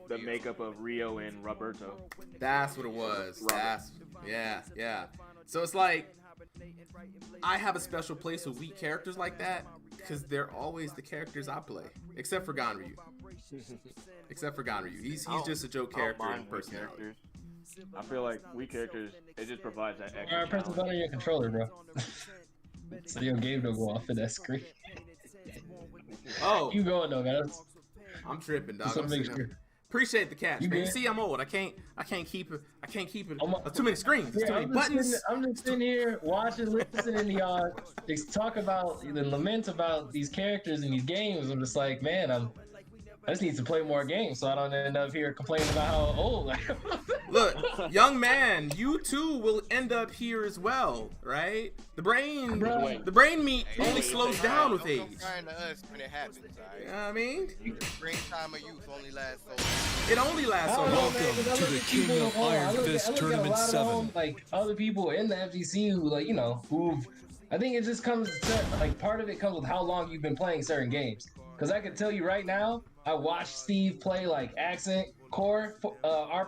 Speaker 6: the makeup of Rio and Roberto.
Speaker 1: That's what it was.
Speaker 6: Robert.
Speaker 1: Yeah. So it's like I have a special place with weak characters like that because they're always the characters I play, except for Ganryu. Except for Ganryu, he's just a joke character in personality.
Speaker 6: I feel like weak characters, it just provides that extra.
Speaker 2: Alright, press the button on your controller, bro. So your game don't go off in that screen.
Speaker 1: Oh,
Speaker 2: You going though, man?
Speaker 1: I'm tripping, dog.
Speaker 2: Just wanna
Speaker 1: I'm
Speaker 2: make
Speaker 1: sitting up.
Speaker 2: sure.
Speaker 1: Appreciate the catch,
Speaker 2: You
Speaker 1: man. You
Speaker 2: good?
Speaker 1: see, I'm old. I can't keep it.
Speaker 2: I'm
Speaker 1: Too many screens. Too many buttons.
Speaker 2: I'm just sitting here watching, listening to y'all talk about the lament about these characters in these games. I'm just like, man, I just need to play more games so I don't end up here complaining about how old I am.
Speaker 1: Look, young man, you too will end up here as well, right? The brain meat only slows down with age.
Speaker 5: Don't cry to us when it happens, alright?
Speaker 1: You know what I mean?
Speaker 5: Springtime of youth only lasts so long.
Speaker 1: It only lasts so long.
Speaker 7: Welcome to the King of Iron Fist Tournament 7.
Speaker 2: Like other people in the FGC who, like, you know, who've. I think it just comes to, like, part of it comes with how long you've been playing certain games. Because I can tell you right now, I watched Steve play like Accent Core R+,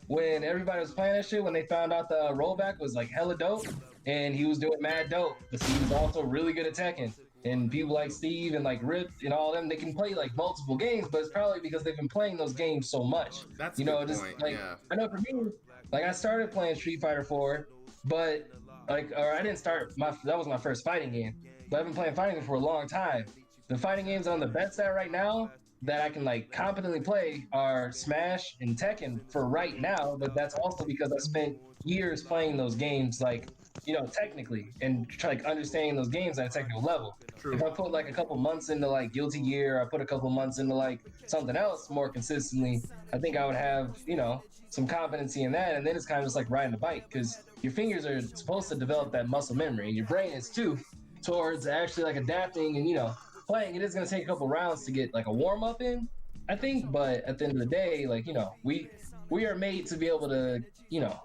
Speaker 2: when everybody was playing that shit, when they found out the rollback was like hella dope, and he was doing mad dope. But Steve was also really good at Tekken. And people like Steve and like Rip and all them, they can play like multiple games, but it's probably because they've been playing those games so much.
Speaker 1: That's
Speaker 2: you know,
Speaker 1: a good
Speaker 2: just
Speaker 1: point,
Speaker 2: like
Speaker 1: yeah.
Speaker 2: I know for me, like I started playing Street Fighter 4, but like, or I didn't start that was my first fighting game, but I've been playing fighting games for a long time. The fighting games on the best at right now that I can like competently play are Smash and Tekken for right now, but that's also because I spent years playing those games, like, you know, technically, and try like understanding those games at a technical level.
Speaker 1: True.
Speaker 2: If I put like a couple months into like Guilty Gear, I put a couple months into like something else more consistently, I think I would have, you know, some competency in that. And then it's kind of just like riding a bike, because your fingers are supposed to develop that muscle memory, and your brain is too, towards actually like adapting and, you know, playing. It is going to take a couple rounds to get like a warm up in, I think, but at the end of the day, like, you know, we are made to be able to, you know,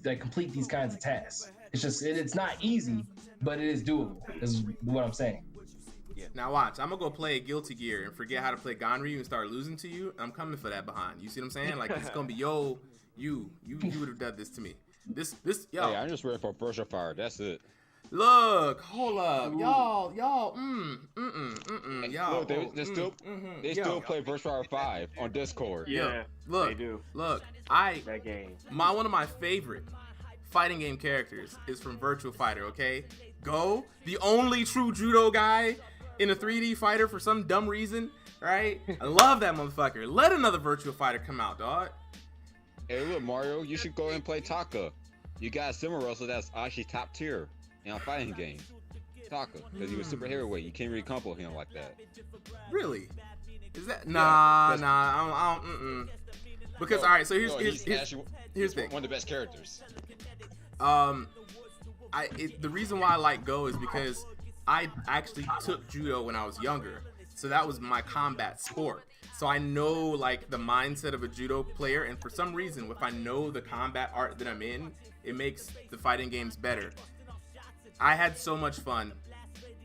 Speaker 2: complete these kinds of tasks. It's just, it's not easy, but it is doable, is what I'm saying.
Speaker 1: Now watch, I'm gonna go play Guilty Gear and forget how to play Ganryu and start losing to you. I'm coming for that behind. You see what I'm saying? Like, it's gonna be, yo, you would have done this to me. This, yo.
Speaker 3: Hey, I'm just ready for Virtual Fire. That's it.
Speaker 1: Look, hold up, y'all, y'all.
Speaker 3: Look, they still play Virtual Fire 5 on Discord.
Speaker 6: Yeah,
Speaker 1: look,
Speaker 6: they do.
Speaker 1: Look,
Speaker 6: That game.
Speaker 1: one of my favorite fighting game characters is from Virtua Fighter. Okay, Go, the only true judo guy in a 3D fighter for some dumb reason, right? I love that motherfucker. Let another Virtua Fighter come out, dog.
Speaker 3: Hey, look, Mario, you should go and play Taka. You got a similar wrestler that's actually top tier in a fighting game. Taka, because he was super heavyweight. You can't really combo him like that.
Speaker 1: Really? Is that
Speaker 3: Yeah,
Speaker 1: I don't. Because all right, so here's the thing.
Speaker 3: One of the best characters.
Speaker 1: The reason why I like Go is because I actually took judo when I was younger, so that was my combat sport. So I know like the mindset of a judo player, and for some reason, if I know the combat art that I'm in, it makes the fighting games better. I had so much fun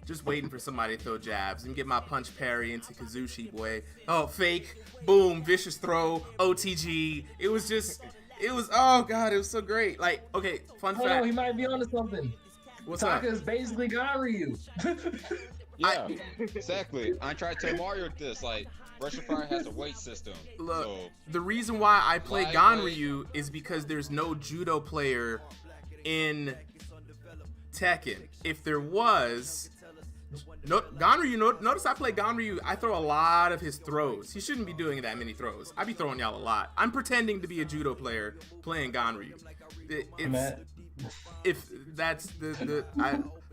Speaker 1: just waiting for somebody to throw jabs and get my punch parry into Kazushi, boy. Oh, fake, boom, vicious throw, OTG. It was, oh god, it was so great. Like, okay, fun fact.
Speaker 2: Oh, he might be onto something.
Speaker 1: What's up?
Speaker 2: Taka's basically Ganryu.
Speaker 3: Yeah, exactly. I tried to tell Mario this, like, Virtual Fire has a weight system.
Speaker 1: Look,
Speaker 3: so
Speaker 1: the reason why I play
Speaker 3: lightweight.
Speaker 1: Ganryu is because there's no judo player in Tekken. If there was, Ganryu, notice I play Ganryu, I throw a lot of his throws. He shouldn't be doing that many throws. I be throwing y'all a lot. I'm pretending to be a judo player playing Ganryu. If that's the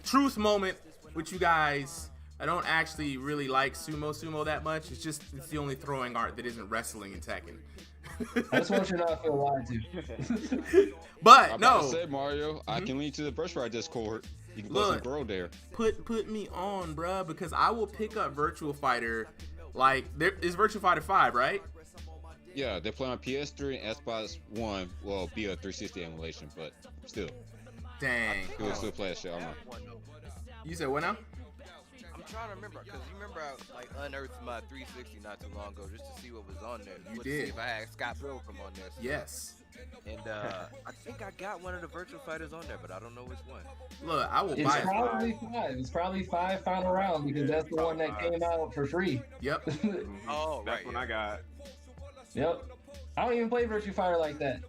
Speaker 1: truth moment with you guys, I don't actually really like sumo that much. It's the only throwing art that isn't wrestling in Tekken.
Speaker 2: I just want you to not feel lied to.
Speaker 1: But
Speaker 3: I'm
Speaker 1: no,
Speaker 3: about to say, Mario, I can lead to the Virtual Fire Discord. You can put some girl there.
Speaker 1: put me on, bruh, because I will pick up Virtua Fighter. Like, there is Virtua Fighter 5, right?
Speaker 3: Yeah, they play on PS3 and Xbox One. Well, be a 360 emulation, but still,
Speaker 1: Dang.
Speaker 3: you will still play that shit. I don't know.
Speaker 1: You said what now?
Speaker 5: I'm trying to remember, because you remember I like unearthed my 360 not too long ago just to see what was on there.
Speaker 1: You
Speaker 5: To
Speaker 1: did.
Speaker 5: see if I had Scott Pilgrim on there. So
Speaker 1: Yes.
Speaker 5: And I think I got one of the virtual fighters on there, but I don't know which one.
Speaker 1: Look, I will
Speaker 2: It's
Speaker 1: buy it.
Speaker 2: probably five. It's probably five final round because that's the one that came out for free.
Speaker 1: Yep.
Speaker 5: Oh,
Speaker 6: That's
Speaker 5: right.
Speaker 6: what I got.
Speaker 2: Yep. I don't even play Virtua Fighter like that.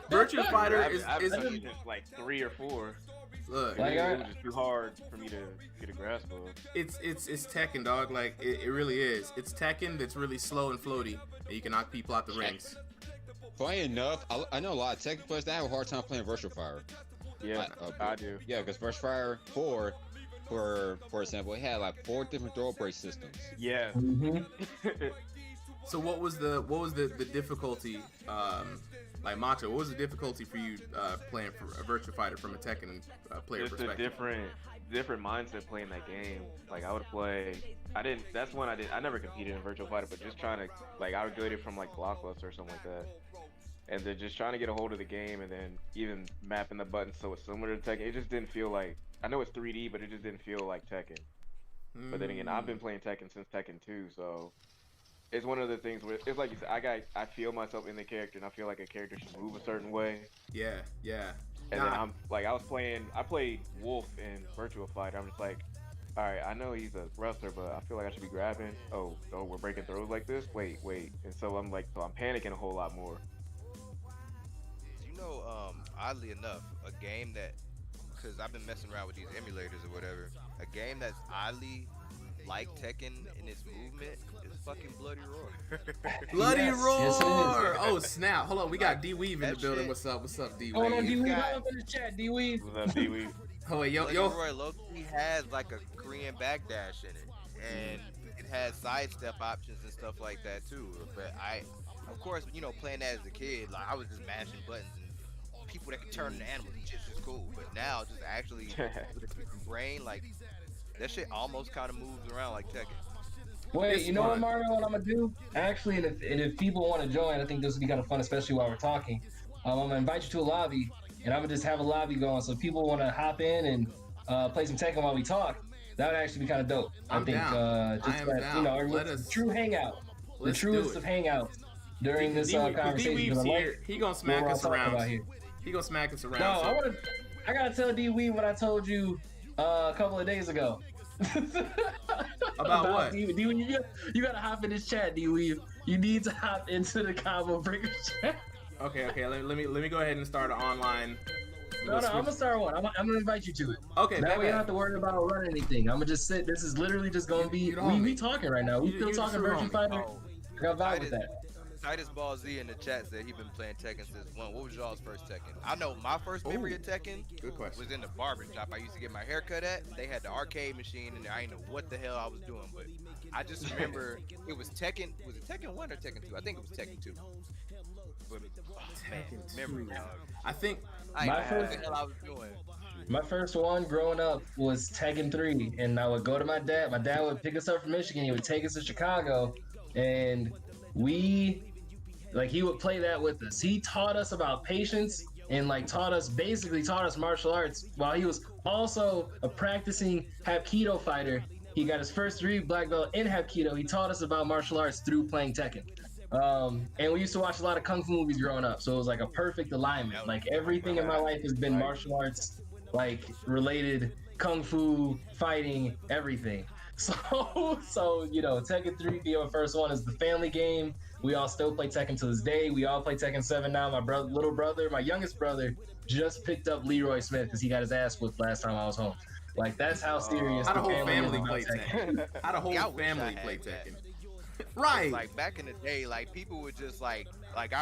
Speaker 1: Virtua Fighter is
Speaker 6: I've done just like 3 or 4.
Speaker 1: look.
Speaker 2: Like,
Speaker 6: It was just too hard for me to get a grasp of.
Speaker 1: It's Tekken, dog. Like it really is. It's Tekken that's really slow and floaty, and you can knock people out the rings.
Speaker 3: Funny enough, I know a lot of Tekken players that have a hard time playing Virtual Fire.
Speaker 6: Yeah, I do.
Speaker 3: Yeah, because Virtual Fire 4, for example, it had like 4 different throw break systems.
Speaker 6: Yeah.
Speaker 1: So what was the difficulty? Like Macho, what was the difficulty for you playing for a Virtua Fighter from a Tekken player
Speaker 6: Just
Speaker 1: perspective?
Speaker 6: a different mindset playing that game. Like I would play. That's one I didn't. I never competed in Virtual Fighter, but just trying to I would get it from like Blockbuster or something like that. And then just trying to get a hold of the game, and then even mapping the buttons so it's similar to Tekken. It just didn't feel like. I know it's 3D, but it just didn't feel like Tekken. But then again, I've been playing Tekken since Tekken 2, so it's one of the things where it's like you said. I feel myself in the character, and I feel like a character should move a certain way.
Speaker 1: Yeah.
Speaker 6: And then I played Wolf in Virtua Fighter. I'm just like, all right, I know he's a wrestler, but I feel like I should be grabbing. Oh, we're breaking throws like this. Wait. And so I'm panicking a whole lot more.
Speaker 5: You know, oddly enough, a game that, because I've been messing around with these emulators or whatever, a game that's oddly like Tekken in its movement is fucking Bloody Roar.
Speaker 1: Bloody Roar!
Speaker 2: Yes, it is.
Speaker 1: Oh snap! Hold on, we got D Weave in the
Speaker 5: That
Speaker 1: building.
Speaker 5: shit-
Speaker 1: What's up, D
Speaker 2: Hold on,
Speaker 1: Weave?
Speaker 2: D-Weave.
Speaker 5: got-
Speaker 2: Hop up in the chat, D-Weave.
Speaker 6: What's up, D-Weave?
Speaker 1: Oh wait,
Speaker 5: Bloody
Speaker 1: yo.
Speaker 5: Roar low-key has like a Korean backdash in it, and it has sidestep options and stuff like that too. But of course, playing that as a kid, like I was just mashing buttons and people that can turn into animals, it's just cool. But now, just actually with a brain, like that shit almost kind of moves around like Tekken.
Speaker 2: Wait,
Speaker 1: It's
Speaker 2: you know what,
Speaker 1: fun.
Speaker 2: Mario? What I'm gonna do? Actually, and if people want to join, I think this would be kind of fun, especially while we're talking. I'm gonna invite you to a lobby, and I'm gonna just have a lobby going. So if people want to hop in and play some Tekken while we talk, that would actually be kind of dope.
Speaker 1: I'm
Speaker 2: I think
Speaker 1: down.
Speaker 2: just
Speaker 1: I am
Speaker 2: that,
Speaker 1: down. Let us-
Speaker 2: true hangout, the
Speaker 1: Let's do
Speaker 2: truest
Speaker 1: it.
Speaker 2: of hangouts during this conversation.
Speaker 1: D-Weave's
Speaker 2: because I like
Speaker 1: here. He gonna
Speaker 2: what
Speaker 1: smack
Speaker 2: we're all
Speaker 1: us
Speaker 2: talking
Speaker 1: around.
Speaker 2: about here.
Speaker 1: He gonna smack us around.
Speaker 2: No,
Speaker 1: so-
Speaker 2: I gotta tell D-Weave what I told you a couple of days ago.
Speaker 1: About what?
Speaker 2: D-Weave, you gotta hop in this chat, D-Weave. You need to hop into the combo breaker chat.
Speaker 1: Okay. Let me go ahead and start an online.
Speaker 2: No, I'm gonna start one. I'm gonna invite you to it.
Speaker 1: Okay,
Speaker 2: That way you don't
Speaker 1: bet.
Speaker 2: have to worry about running anything. I'm gonna just sit. This is literally just gonna be
Speaker 1: You know
Speaker 2: we
Speaker 1: me.
Speaker 2: talking right now. We
Speaker 1: You-
Speaker 2: still
Speaker 1: you
Speaker 2: talking
Speaker 1: true
Speaker 2: Virtua
Speaker 1: homie.
Speaker 2: Fighter.
Speaker 5: Oh,
Speaker 2: I got vibe with that.
Speaker 5: Titus Ball Z in the chat said he been playing Tekken since 1. What was y'all's first Tekken? I know my first memory of Tekken
Speaker 1: Good question.
Speaker 5: was in the barber shop I used to get my hair cut at. They had the arcade machine in there. I didn't know what the hell I was doing, but I just remember it was Tekken. Was it Tekken 1 or Tekken 2? I think it was Tekken 2. But, man,
Speaker 1: Tekken
Speaker 5: memory
Speaker 1: 2.
Speaker 5: dog.
Speaker 1: I think
Speaker 5: I
Speaker 2: My
Speaker 5: didn't know what
Speaker 2: first-
Speaker 5: the hell I was doing.
Speaker 2: My first one growing up was Tekken 3, and I would go to my dad. My dad would pick us up from Michigan. He would take us to Chicago, and he would play that with us. He taught us about patience and taught us martial arts while he was also a practicing Hapkido fighter. He got his first 3 black belt in Hapkido. He taught us about martial arts through playing Tekken. And we used to watch a lot of kung fu movies growing up, so it was like a perfect alignment. Like everything in my life has been martial arts, related kung fu, fighting, everything. So Tekken 3 being my first one is the family game. We all still play Tekken to this day. We all play Tekken 7 now. My youngest brother, just picked up Leroy Smith because he got his ass whipped last time I was home. That's how serious
Speaker 1: how the whole
Speaker 2: family
Speaker 1: family
Speaker 2: is
Speaker 1: played
Speaker 2: about
Speaker 1: Tekken. How the whole
Speaker 5: Yeah, I wish I
Speaker 1: family
Speaker 5: had
Speaker 1: played
Speaker 5: that.
Speaker 1: Tekken. Right.
Speaker 5: Like back in the day, people would just I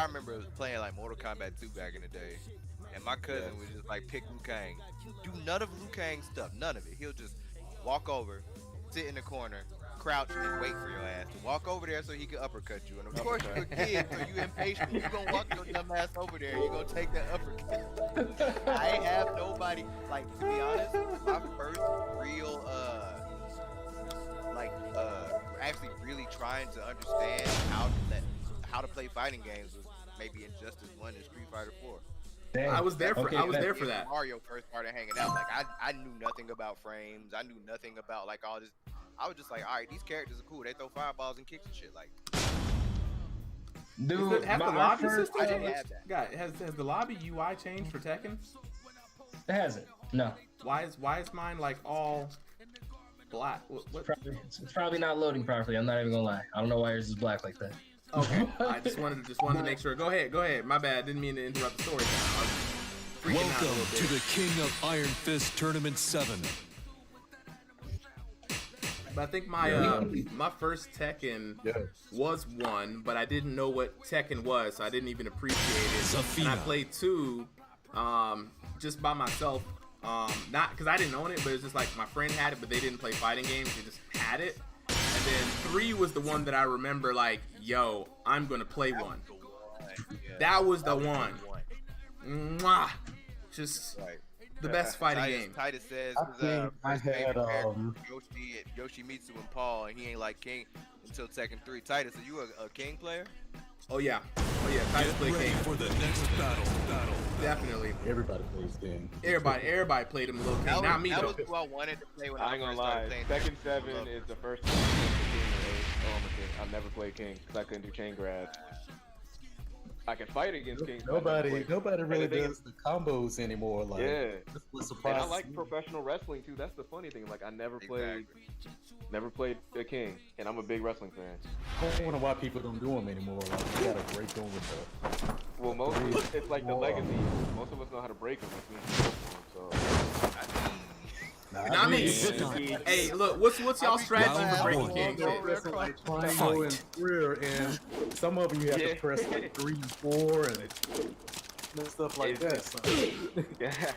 Speaker 5: remember playing Mortal Kombat 2 back in the day, and my cousin would just pick Liu Kang, do none of Liu Kang's stuff, none of it. He'll just walk over, sit in the corner, crouch, and wait for your ass to walk over there so he can uppercut you. And of course you're a kid, so you impatient. You gonna walk your dumb ass over there. You gonna take that uppercut. I ain't have nobody. To be honest, my first real actually really trying to understand how to play fighting games was maybe Injustice 1 and Street Fighter 4.
Speaker 2: Damn.
Speaker 1: I was there for
Speaker 2: Okay,
Speaker 1: for that.
Speaker 5: Mario first started hanging out. I knew nothing about frames. I knew nothing about all this. I was just all right, these characters are cool. They throw fireballs and kicks and shit.
Speaker 2: Dude,
Speaker 1: Has the
Speaker 2: my
Speaker 1: lobby
Speaker 2: first,
Speaker 1: system changed? Has the lobby UI changed for Tekken?
Speaker 2: It hasn't. No.
Speaker 1: Why is mine like all black? What?
Speaker 2: It's probably not loading properly. I'm not even gonna lie. I don't know why yours is black like that.
Speaker 1: Okay, I just wanted to make sure. Go ahead. My bad. Didn't mean to interrupt the story.
Speaker 7: Welcome to the King of Iron Fist Tournament 7.
Speaker 1: But I think my first Tekken was 1, but I didn't know what Tekken was, so I didn't even appreciate it.
Speaker 7: Zafina.
Speaker 1: And I played 2 just by myself. Not because I didn't own it, but it's just like my friend had it, but they didn't play fighting games. They just had it. And then 3 was the one that I remember like, yo, I'm gonna play 1. That was the one. Mwah! Just the best fighting game.
Speaker 5: Titus says
Speaker 8: I had
Speaker 5: Yoshimitsu and Paul, and he ain't like King until Tekken 3. Titus, are you a King player?
Speaker 1: Oh yeah. Titus played
Speaker 7: Ready
Speaker 1: King.
Speaker 7: for the next battle.
Speaker 1: Definitely.
Speaker 8: everybody plays King.
Speaker 1: Everybody played him a little King. Not me
Speaker 5: That
Speaker 1: though.
Speaker 5: was who I wanted to play when
Speaker 6: I
Speaker 5: I
Speaker 6: ain't
Speaker 5: first
Speaker 6: gonna lie.
Speaker 5: started playing.
Speaker 6: Tekken 7 is the first time I played King. Oh my god, I've never played King because I couldn't do chain grabs. I can fight against King.
Speaker 8: Nobody really
Speaker 6: the thing
Speaker 8: does the combos anymore. Like,
Speaker 6: Yeah.
Speaker 8: this was
Speaker 6: And
Speaker 8: surprising.
Speaker 6: I like professional wrestling too. That's the funny thing. Like I never played a King, and I'm a big wrestling fan.
Speaker 8: I don't know why people don't do them anymore. Like, you gotta break them with the.
Speaker 6: Well, it's like the legacy. Most of us know how to break them. So
Speaker 1: I mean, hey, look, what's y'all strategy for breaking
Speaker 7: Round
Speaker 1: King?
Speaker 8: Don't wrestle like triangle and square, and some of them you have to press like 3 and 4 and stuff like that. So,
Speaker 6: yeah.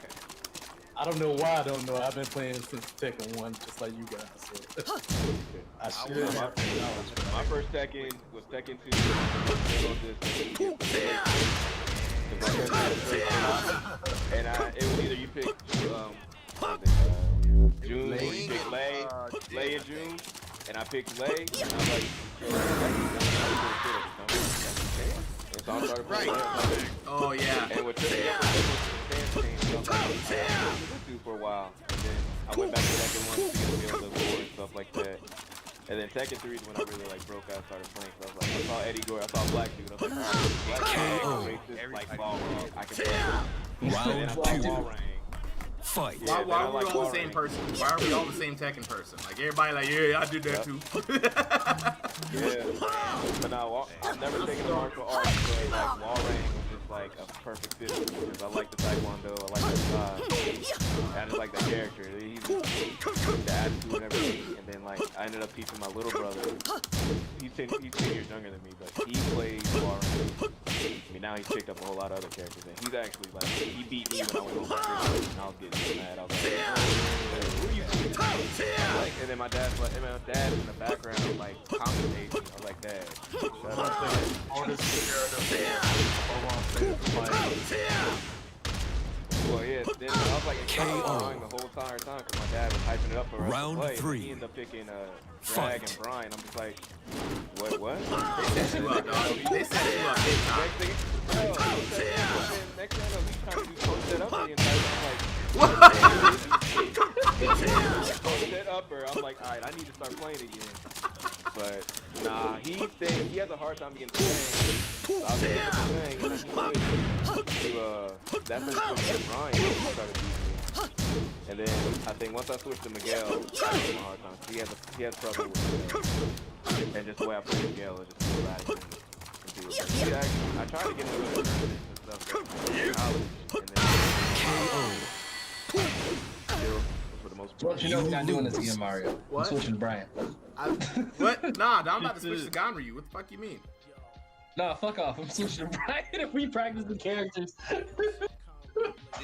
Speaker 8: I don't know why I don't know. I've been playing since Tekken 1, just like you guys. So. I should have knowledge.
Speaker 6: My first Tekken was Tekken 2. And it was either you pick June or you pick Lei and June, and I picked Lei, and I was like, and so I started playing Lei.
Speaker 1: Oh yeah.
Speaker 6: And with Tekken, I was like, for a while, and then I went back to Tekken 1 to get a feel of the lore and stuff like that. And then Tekken 3 is when I really like broke out and started playing. So I was like, I saw Eddie Gore, I saw Black Dude, I was like, Black Dude, racist, like ball ring, I can play. And then I saw Wall Ring.
Speaker 7: Fight.
Speaker 1: Why are we all the same person? Why are we all the same Tekken person? Like everybody, like yeah, I did that too.
Speaker 6: Yeah, but no, I've never taken martial arts, but like Wall Ring was just like a perfect fit for me because I like the Taekwondo, I like the style, I just like that character. He's the attitude and everything. And then like I ended up teaching my little brother. He's 10 years younger than me, but he plays Wall Ring. I mean, now he's picked up a whole lot of other characters, and he's actually like he beat me when I went over and I was getting mad. I was like, who are you? Like, and then my dad's like, and my dad in the background like commentating. I was like, Dad, shut up. Well, yeah, then I was like excited the whole entire time because my dad was hyping it up for us
Speaker 7: Round
Speaker 6: to play.
Speaker 7: 3.
Speaker 6: He ended up picking Drag and Brian. I'm just like, what?
Speaker 1: They set you up, dog. They set you up big time.
Speaker 6: Next thing I know, he's trying to do coach set upper the entire time. I'm like, coach set upper. I'm like, all right, I need to start playing again. But nah, he has a hard time getting to Fang. So I was getting to Fang, and that's when he switched to Brian. He started beating me. And then I think once I switched to Miguel, I had a hard time. He has trouble with Miguel. And just the way I play Miguel is just erratic. I tried to get him to tournaments and stuff in college, and then still for the most part.
Speaker 2: Well, you know we're not doing this again, Mario.
Speaker 1: What?
Speaker 2: I'm switching to Brian.
Speaker 1: What? Nah, I'm about to switch to Ganryu. What the fuck you mean?
Speaker 2: Nah, fuck off. I'm switching to Brian if we practice the characters.
Speaker 5: Did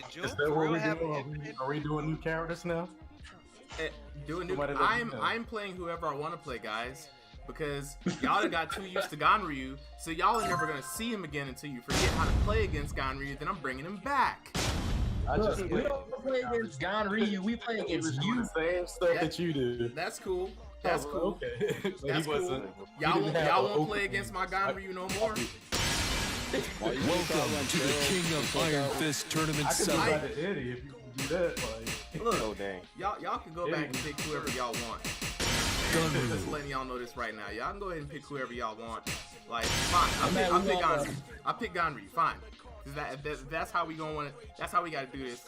Speaker 5: June
Speaker 8: Is that
Speaker 5: for
Speaker 8: what
Speaker 5: real
Speaker 8: we're
Speaker 5: have
Speaker 8: doing? Are we doing new characters now?
Speaker 1: I'm playing whoever I want to play, guys. Because y'all done got too used to Ganryu, so y'all are never gonna see him again until you forget how to play against Ganryu. Then I'm bringing him back.
Speaker 2: We don't play against Ganryu. We play against you.
Speaker 8: The same stuff that you do.
Speaker 1: That's cool. That's cool.
Speaker 8: Okay. So
Speaker 1: That's cool. Y'all won't play against my Ganryu no more.
Speaker 7: Welcome to the King of Iron Fist Tournament
Speaker 8: I could
Speaker 7: 7.
Speaker 8: go back to Eddie if you can do that. Like,
Speaker 1: Look,
Speaker 6: Oh dang.
Speaker 1: y'all can go back and pick whoever y'all want. Just letting y'all know this right now. Y'all can go ahead and pick whoever y'all want. Like, fine. I'll pick Ganryu. Fine. That's how we gonna want it. That's how we gotta do this.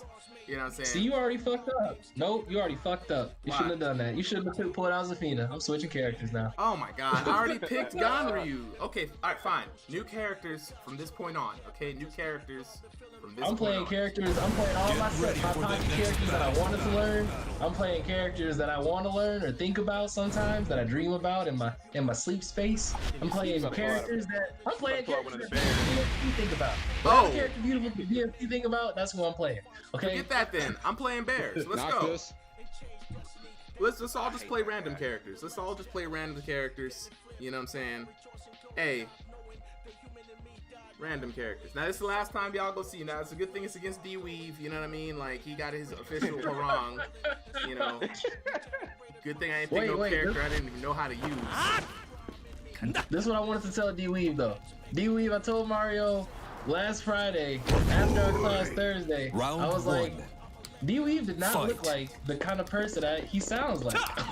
Speaker 1: You know what I'm saying?
Speaker 2: See, you already fucked up. Nope, you already fucked up. You shouldn't have done that. You should have pulled out Zafina. I'm switching characters now.
Speaker 1: Oh my god, I already picked Ganryu. Okay, alright, fine. New characters from this point on. Okay, new characters from this
Speaker 2: I'm playing characters. I'm playing all my pocket characters that I wanted to learn. I'm playing characters that I want to learn or think about sometimes, that I dream about in my sleep space. I'm playing characters that you think about.
Speaker 1: Oh,
Speaker 2: character beautiful you think about. That's who I'm playing. Okay.
Speaker 1: Forget that then. I'm playing bears. Let's go. Let's all just play random characters. Let's all just play random characters. You know what I'm saying? Hey. Random characters. Now this is the last time y'all go see. Now it's a good thing it's against D-Weave. You know what I mean? Like he got his official harang. You know. Good thing I ain't pick no character I didn't even know how to use.
Speaker 2: This is what I wanted to tell D-Weave though. D-Weave, I told Mario last Friday after our class Thursday. I was like, D-Weave did not look like the kind of person that he sounds like. I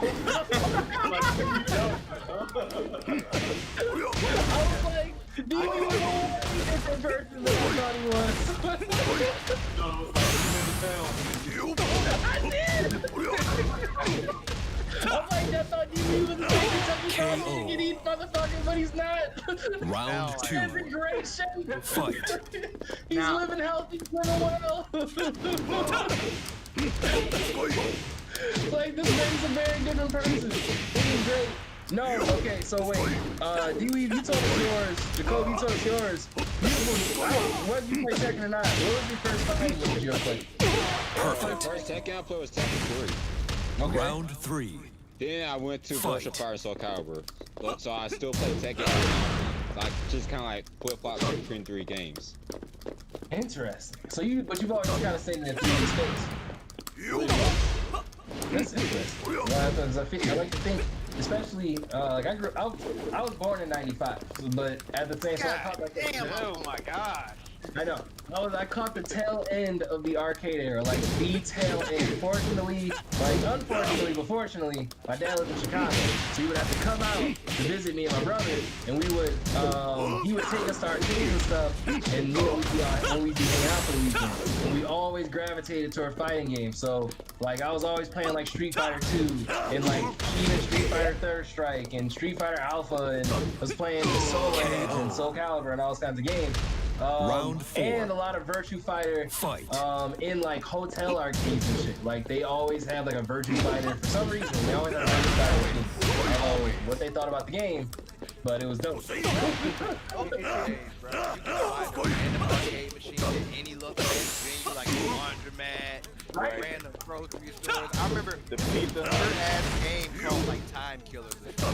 Speaker 2: was like, D-Weave was a whole different person than I thought he was. I did! I'm like, I thought D-Weave was the same you motherfucker, but he's not.
Speaker 7: Round 2.
Speaker 2: He's in great shape.
Speaker 7: Fight.
Speaker 2: He's living healthy, living well. Like, this man's a very different person. He's great. No, okay, so wait. D-Weave, you told us yours. Jacoby, you told us yours. Whether you play Tekken or not, what was your first fighting game you ever played?
Speaker 3: Perfect. First Tekken I played was Tekken 3.
Speaker 7: Okay. Round 3.
Speaker 3: Then I went to Virtual Fire Soul Calibur. So I still play Tekken. Like just kind of like flip-flop between 3 games.
Speaker 2: Interesting. So but you've always kind of stayed in that 3D space. That's interesting. I like to think, especially like I was born in '95, but at the same time,
Speaker 5: oh my god.
Speaker 2: I know. I caught the tail end of the arcade era, like the tail end. Fortunately, unfortunately, but fortunately, my dad lived in Chicago, so he would have to come out to visit me and my brother, and he would take us to arcades and stuff, and we'd be hanging out for the weekend. And we always gravitated toward fighting games. So like I was always playing like Street Fighter 2 and like even Street Fighter Third Strike and Street Fighter Alpha, and I was playing Soul Edge and Soul Calibur and all those kinds of games.
Speaker 7: Round 4.
Speaker 2: And a lot of Virtua Fighter in like hotel arcades and shit. Like they always have like a Virtua Fighter for some reason. They always have a Virtua Fighter. I don't know what they thought about the game, but it was dope.
Speaker 5: Okay, bro. You can buy random arcade machines at any local venue, like a laundromat, random grocery stores. I remember the first ass game called like Time Killers. I just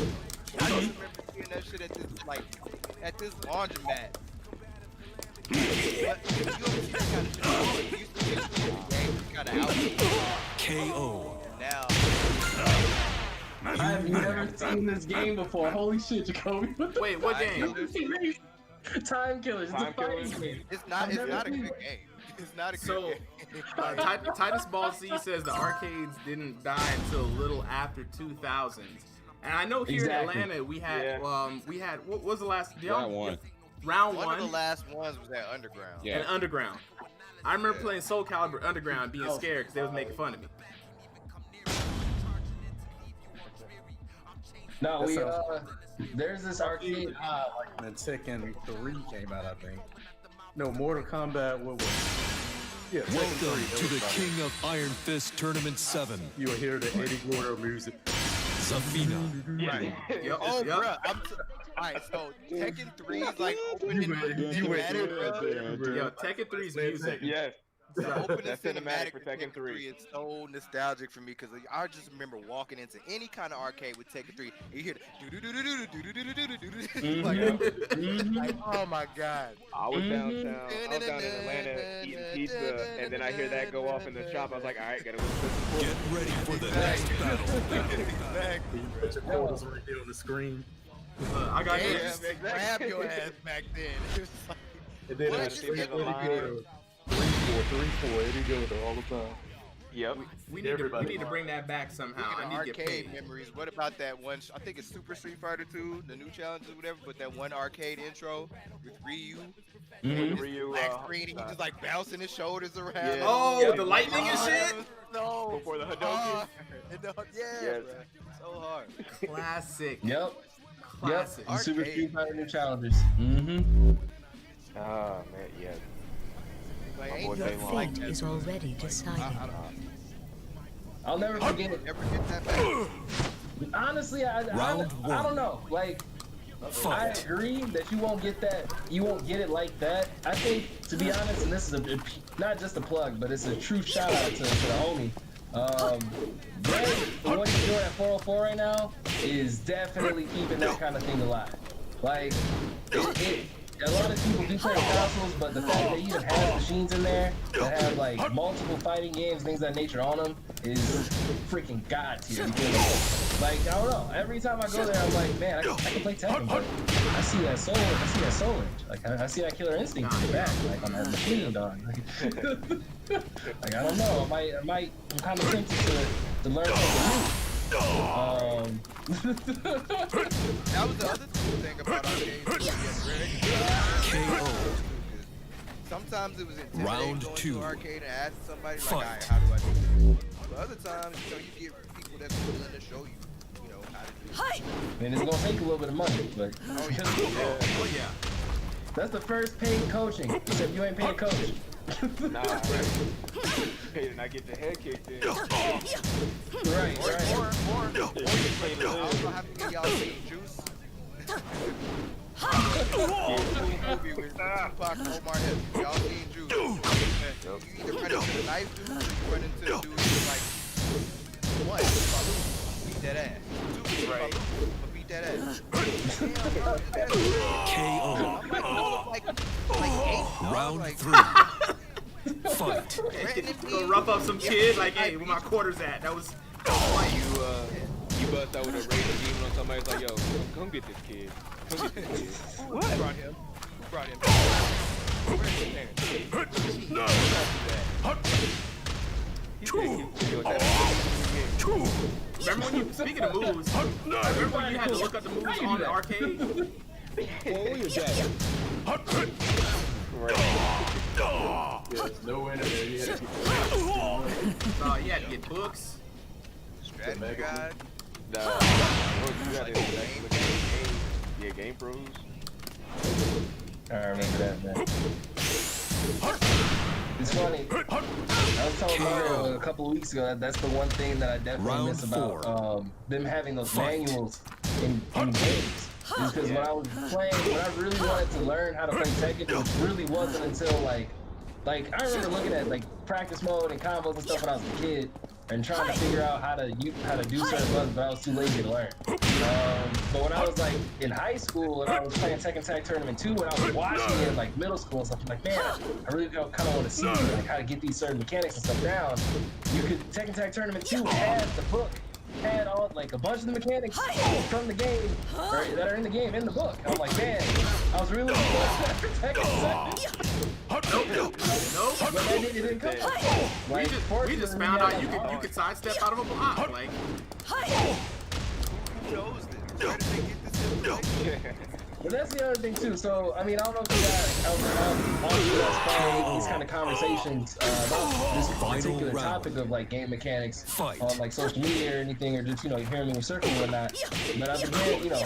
Speaker 5: remember seeing that shit at this laundromat. But you don't see that kind of shit. You used to get the game kind of out.
Speaker 7: KO.
Speaker 5: Now.
Speaker 2: I've never seen this game before. Holy shit, Jacoby.
Speaker 1: Wait, what game?
Speaker 2: Time Killers. It's a fighting game.
Speaker 5: It's not a good game. It's not a good game.
Speaker 1: Titus Ball Z says the arcades didn't die until a little after 2000s. And I know here in Atlanta we had what was the last
Speaker 3: Round 1.
Speaker 1: Round 1.
Speaker 5: One of the last ones was at Underground.
Speaker 1: Yeah. And Underground. I remember playing Soul Calibur Underground, being scared because they was making fun of me.
Speaker 2: No, there's this arcade.
Speaker 8: Like when Tekken 3 came out, I think. No, Mortal Kombat. What was it? Yeah,
Speaker 7: Welcome to the King of Iron Fist Tournament 7.
Speaker 8: You will hear the Eddie Gordo music.
Speaker 7: Zafina.
Speaker 1: Right. Yep.
Speaker 5: Bruh. Alright, so Tekken 3 is like opening
Speaker 1: Tekken 3's music.
Speaker 6: Yes.
Speaker 5: The opening
Speaker 6: That's
Speaker 5: cinematic
Speaker 6: for Tekken 3.
Speaker 5: is so nostalgic for me because I just remember walking into any kind of arcade with Tekken 3 and you hear the like, oh my god.
Speaker 6: I was downtown. I was down in Atlanta eating pizza, and then I hear that go off in the shop. I was like, all right, gotta go.
Speaker 7: Get ready for the next battle.
Speaker 5: Exactly.
Speaker 8: You put your quotas right there on the screen.
Speaker 1: I got hit.
Speaker 5: Grab your ass back then. It was like,
Speaker 8: And then I see Eddie Gordo. 3-4, Eddie Gordo all the time.
Speaker 6: Yep.
Speaker 1: We need to bring that back somehow. I need to get
Speaker 5: arcade
Speaker 1: paid.
Speaker 5: memories. What about that one? I think it's Super Street Fighter 2, the new challenges, or whatever. But that one arcade intro with Ryu.
Speaker 6: Ryu,
Speaker 5: Black screen, and he just like bouncing his shoulders around.
Speaker 6: Yeah.
Speaker 1: Oh, the lightning and shit.
Speaker 5: No.
Speaker 6: Before the Hadouken.
Speaker 5: Yeah,
Speaker 6: Yes.
Speaker 5: bro. So hard.
Speaker 1: Classic.
Speaker 2: Yep.
Speaker 1: Classic.
Speaker 2: Yep. Super
Speaker 5: Arcade.
Speaker 2: Street Fighter new challengers.
Speaker 6: Ah, man, yeah.
Speaker 5: Like,
Speaker 6: My
Speaker 5: ain't
Speaker 6: boy
Speaker 5: nothing
Speaker 6: Daylon.
Speaker 5: like
Speaker 9: Fate
Speaker 5: that.
Speaker 9: is already decided.
Speaker 2: I'll never forget it.
Speaker 5: Ever get that back?
Speaker 2: Honestly, I don't know. Like, I
Speaker 7: Fight.
Speaker 2: agree that you won't get that. You won't get it like that. I think, to be honest, and this is not just a plug, but it's a true shout out to the homie. Greg, what he's doing at 404 right now is definitely keeping that kind of thing alive. Like, a lot of people do play on consoles, but the fact that you even have machines in there that have like multiple fighting games, things of that nature on them, is freaking god tier. Because, like, I don't know. Every time I go there, I'm like, man, I can play Tekken, but I see that soul edge. Like, I see that Killer Instinct in the back, like on that machine, dog. Like, I don't know. I'm kind of tempted to learn something new.
Speaker 5: That was the other cool thing about arcades.
Speaker 7: KO.
Speaker 5: Sometimes it was intimidating
Speaker 7: Round
Speaker 5: going
Speaker 7: two.
Speaker 5: to an arcade and asking somebody like,
Speaker 7: Fight.
Speaker 5: "Alright, how do I do this?" But other times, you get people that's willing to show you, how to do it.
Speaker 2: I mean, it's gonna take a little bit of money, but
Speaker 5: Oh yeah.
Speaker 1: Oh yeah.
Speaker 2: that's the first paid coaching. Except you ain't paid a coach.
Speaker 6: Nah, hey, and I get the head kicked in.
Speaker 2: Right.
Speaker 5: Or you play the I also have to get y'all seen Juice. Movie with Tupac and Omar Epps. Y'all seen Juice. You either run into the knife dude or you run into the dude who's like, one, beat that ass. Two,
Speaker 6: Right.
Speaker 5: beat that ass.
Speaker 7: KO.
Speaker 5: I'm like 8.
Speaker 7: Round
Speaker 5: like,
Speaker 7: 3. Fight.
Speaker 1: Go rough up some kid. Like, hey, where my quarters at? That was.
Speaker 6: You bust out with a razor demon on somebody. It's like, yo, come get this kid. Come get this kid.
Speaker 5: What? Who brought him? Who brought him? Where's his parents?
Speaker 6: No.
Speaker 1: Remember when you, speaking of moves, remember when you had to look up the moves on the arcade?
Speaker 3: What was your dad?
Speaker 8: There's no internet. You had to
Speaker 1: You had to get books.
Speaker 5: Strategy guide.
Speaker 6: Nah, you got it. Game Pros.
Speaker 2: I remember that, man. It's funny. I was telling Mario a couple of weeks ago that that's the one thing that I definitely miss about them having those manuals in games. Is because when I was playing, when I really wanted to learn how to play Tekken, which really wasn't until like I remember looking at like practice mode and combos and stuff when I was a kid and trying to figure out how to do certain buttons, but I was too lazy to learn. But when I was like in high school and I was playing Tekken Tag Tournament 2 and I was watching it in like middle school and stuff, I'm like, man, I really kind of want to see like how to get these certain mechanics and stuff down. You could Tekken Tag Tournament 2 had the book. Had all like a bunch of the mechanics from the game or that are in the game in the book. I'm like, man, I was really looking for Tekken.
Speaker 1: Nope.
Speaker 2: But that didn't come. Like,
Speaker 1: We just found out you could sidestep out of a block. Like,
Speaker 5: Who knows this? Where did they get this information?
Speaker 2: But that's the other thing too. So I mean, I don't know if you guys following these kind of conversations about this particular topic of like game mechanics on like social media or anything, or just hearing me in circle and whatnot. But I've been hearing,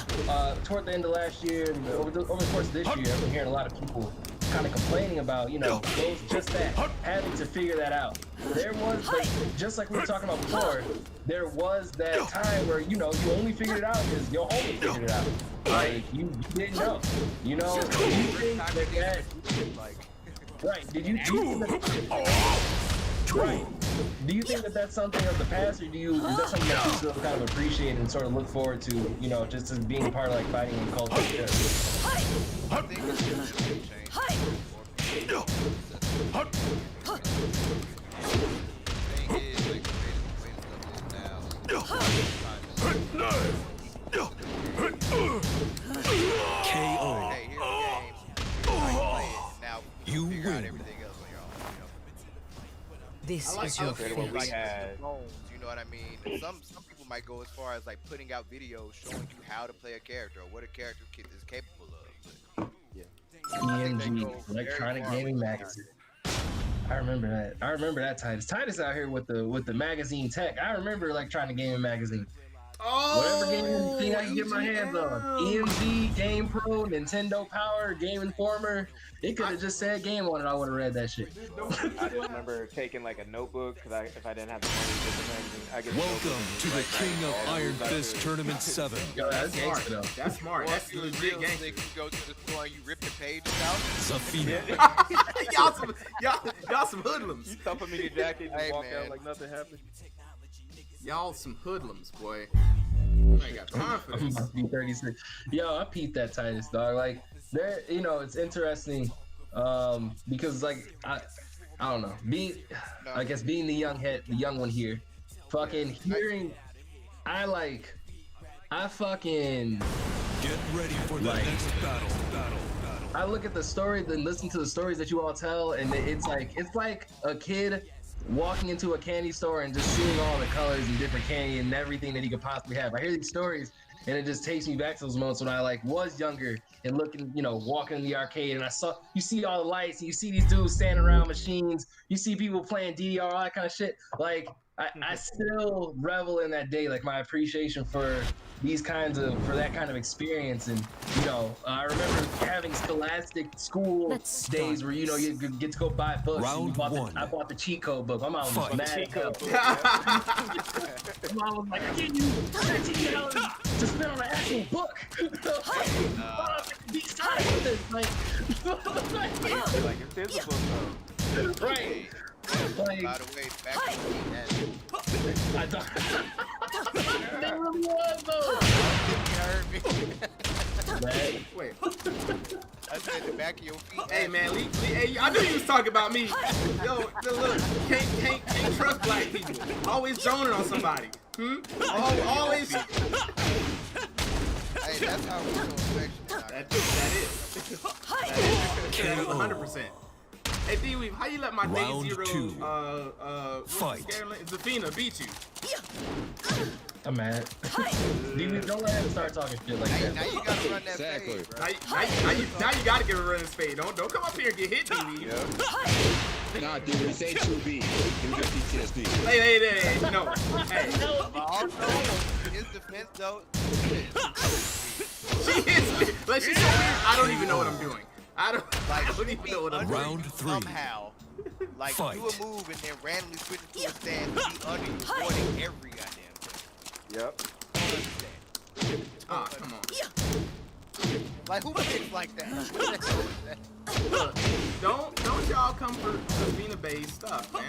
Speaker 2: toward the end of last year, and over the course of this year, I've been hearing a lot of people kind of complaining about, those just that, having to figure that out. There was, just like we were talking about before, there was that time where, you only figured it out because your homie figured it out. Like, you didn't know. Do you think that right, did you think that, right. Do you think that that's something of the past, or is that something that you still kind of appreciate and sort of look forward to, just as being part of like fighting and culture?
Speaker 5: I think it's just a change. Thing is, like, the way stuff is now.
Speaker 7: KO.
Speaker 5: Hey, here's the game. How you play it. Now
Speaker 7: You
Speaker 5: figure out
Speaker 7: win.
Speaker 5: everything else on your own.
Speaker 9: This
Speaker 6: compared to what we
Speaker 5: like
Speaker 6: had.
Speaker 5: phones, you know what I mean? And some people might go as far as like putting out videos showing you how to play a character or what a character is capable of.
Speaker 2: EMG, Electronic Gaming Magazine. I remember that. I remember that Titus. Titus out here with the magazine tech. I remember Electronic Gaming Magazine.
Speaker 1: Oh,
Speaker 2: Whatever game thing I can get my hands on. EMG, Game Pro, Nintendo Power, Game Informer. It could have just said game on it. I would have read that shit.
Speaker 6: I just remember taking like a notebook because if I didn't have the money to get the magazine, I get.
Speaker 7: Welcome to the King of Iron Fist Tournament 7.
Speaker 2: Yo, that's
Speaker 1: smart.
Speaker 2: gangster though.
Speaker 1: That's smart. That's legit gangster.
Speaker 5: You go to the store and you rip the pages out.
Speaker 7: Zafina.
Speaker 1: y'all some hoodlums.
Speaker 6: You tough me your jacket and
Speaker 5: Hey,
Speaker 6: walk
Speaker 5: man.
Speaker 6: out like nothing happened.
Speaker 1: Y'all some hoodlums, boy. I ain't got time for
Speaker 2: I'm
Speaker 1: this.
Speaker 2: about to be 36. Yo, I peeped that Titus, dog. Like, there, you know, it's interesting, because like I don't know, I guess being the young one here, fucking hearing, I fucking
Speaker 7: Get ready for the
Speaker 2: Like-
Speaker 7: next battle.
Speaker 2: I look at the story, then listen to the stories that you all tell, and it's like a kid walking into a candy store and just seeing all the colors and different candy and everything that he could possibly have. I hear these stories and it just takes me back to those moments when I like was younger and looking, you know, walking in the arcade and you see all the lights and you see these dudes standing around machines, you see people playing DDR, all that kind of shit. Like I still revel in that day, like my appreciation for that kind of experience. And you know, I remember having scholastic school days where, you know, you get to go buy books.
Speaker 7: Round one.
Speaker 2: I bought the cheat code book. My mom was
Speaker 7: Fight.
Speaker 2: mad as hell. My mom was like, I gave you $13 to spend on an actual book. Be signed with this, like,
Speaker 6: Like it's physical though.
Speaker 2: right. Like,
Speaker 5: By the way, back to that.
Speaker 2: I thought that really was though. Man.
Speaker 1: Wait.
Speaker 5: I said the back of your feet.
Speaker 1: Hey man, hey, I knew you was talking about me. Yo, look, can't trust black people. Always droning on somebody. Always.
Speaker 5: Hey, that's how we show affection.
Speaker 1: That is 100%. Hey D-Weave, how you let my
Speaker 7: Round
Speaker 1: Day Zero
Speaker 7: two.
Speaker 1: Fight. Zafina beat you?
Speaker 2: I'm mad. Dude, don't let him start talking shit like
Speaker 5: Now
Speaker 2: that.
Speaker 5: you gotta run that
Speaker 3: Exactly.
Speaker 5: fade, bro.
Speaker 1: Now you gotta give a running spade. Don't come up here and get hit, D-Weave.
Speaker 3: Nah, dude, this ain't 2B. You get PTSD.
Speaker 1: Hey, no. Hey,
Speaker 5: But also, his defense though,
Speaker 1: she hits me. Like she's so weird. I don't even know what I'm doing. I don't even know what I'm doing.
Speaker 7: Round three.
Speaker 5: somehow, like
Speaker 7: Fight.
Speaker 5: do a move and then randomly switch to a stand to be under you, avoiding every goddamn thing.
Speaker 6: Yep.
Speaker 5: Don't understand.
Speaker 1: Ah, come on.
Speaker 5: Like who thinks like that?
Speaker 1: Don't y'all come for Zafina-based stuff, man.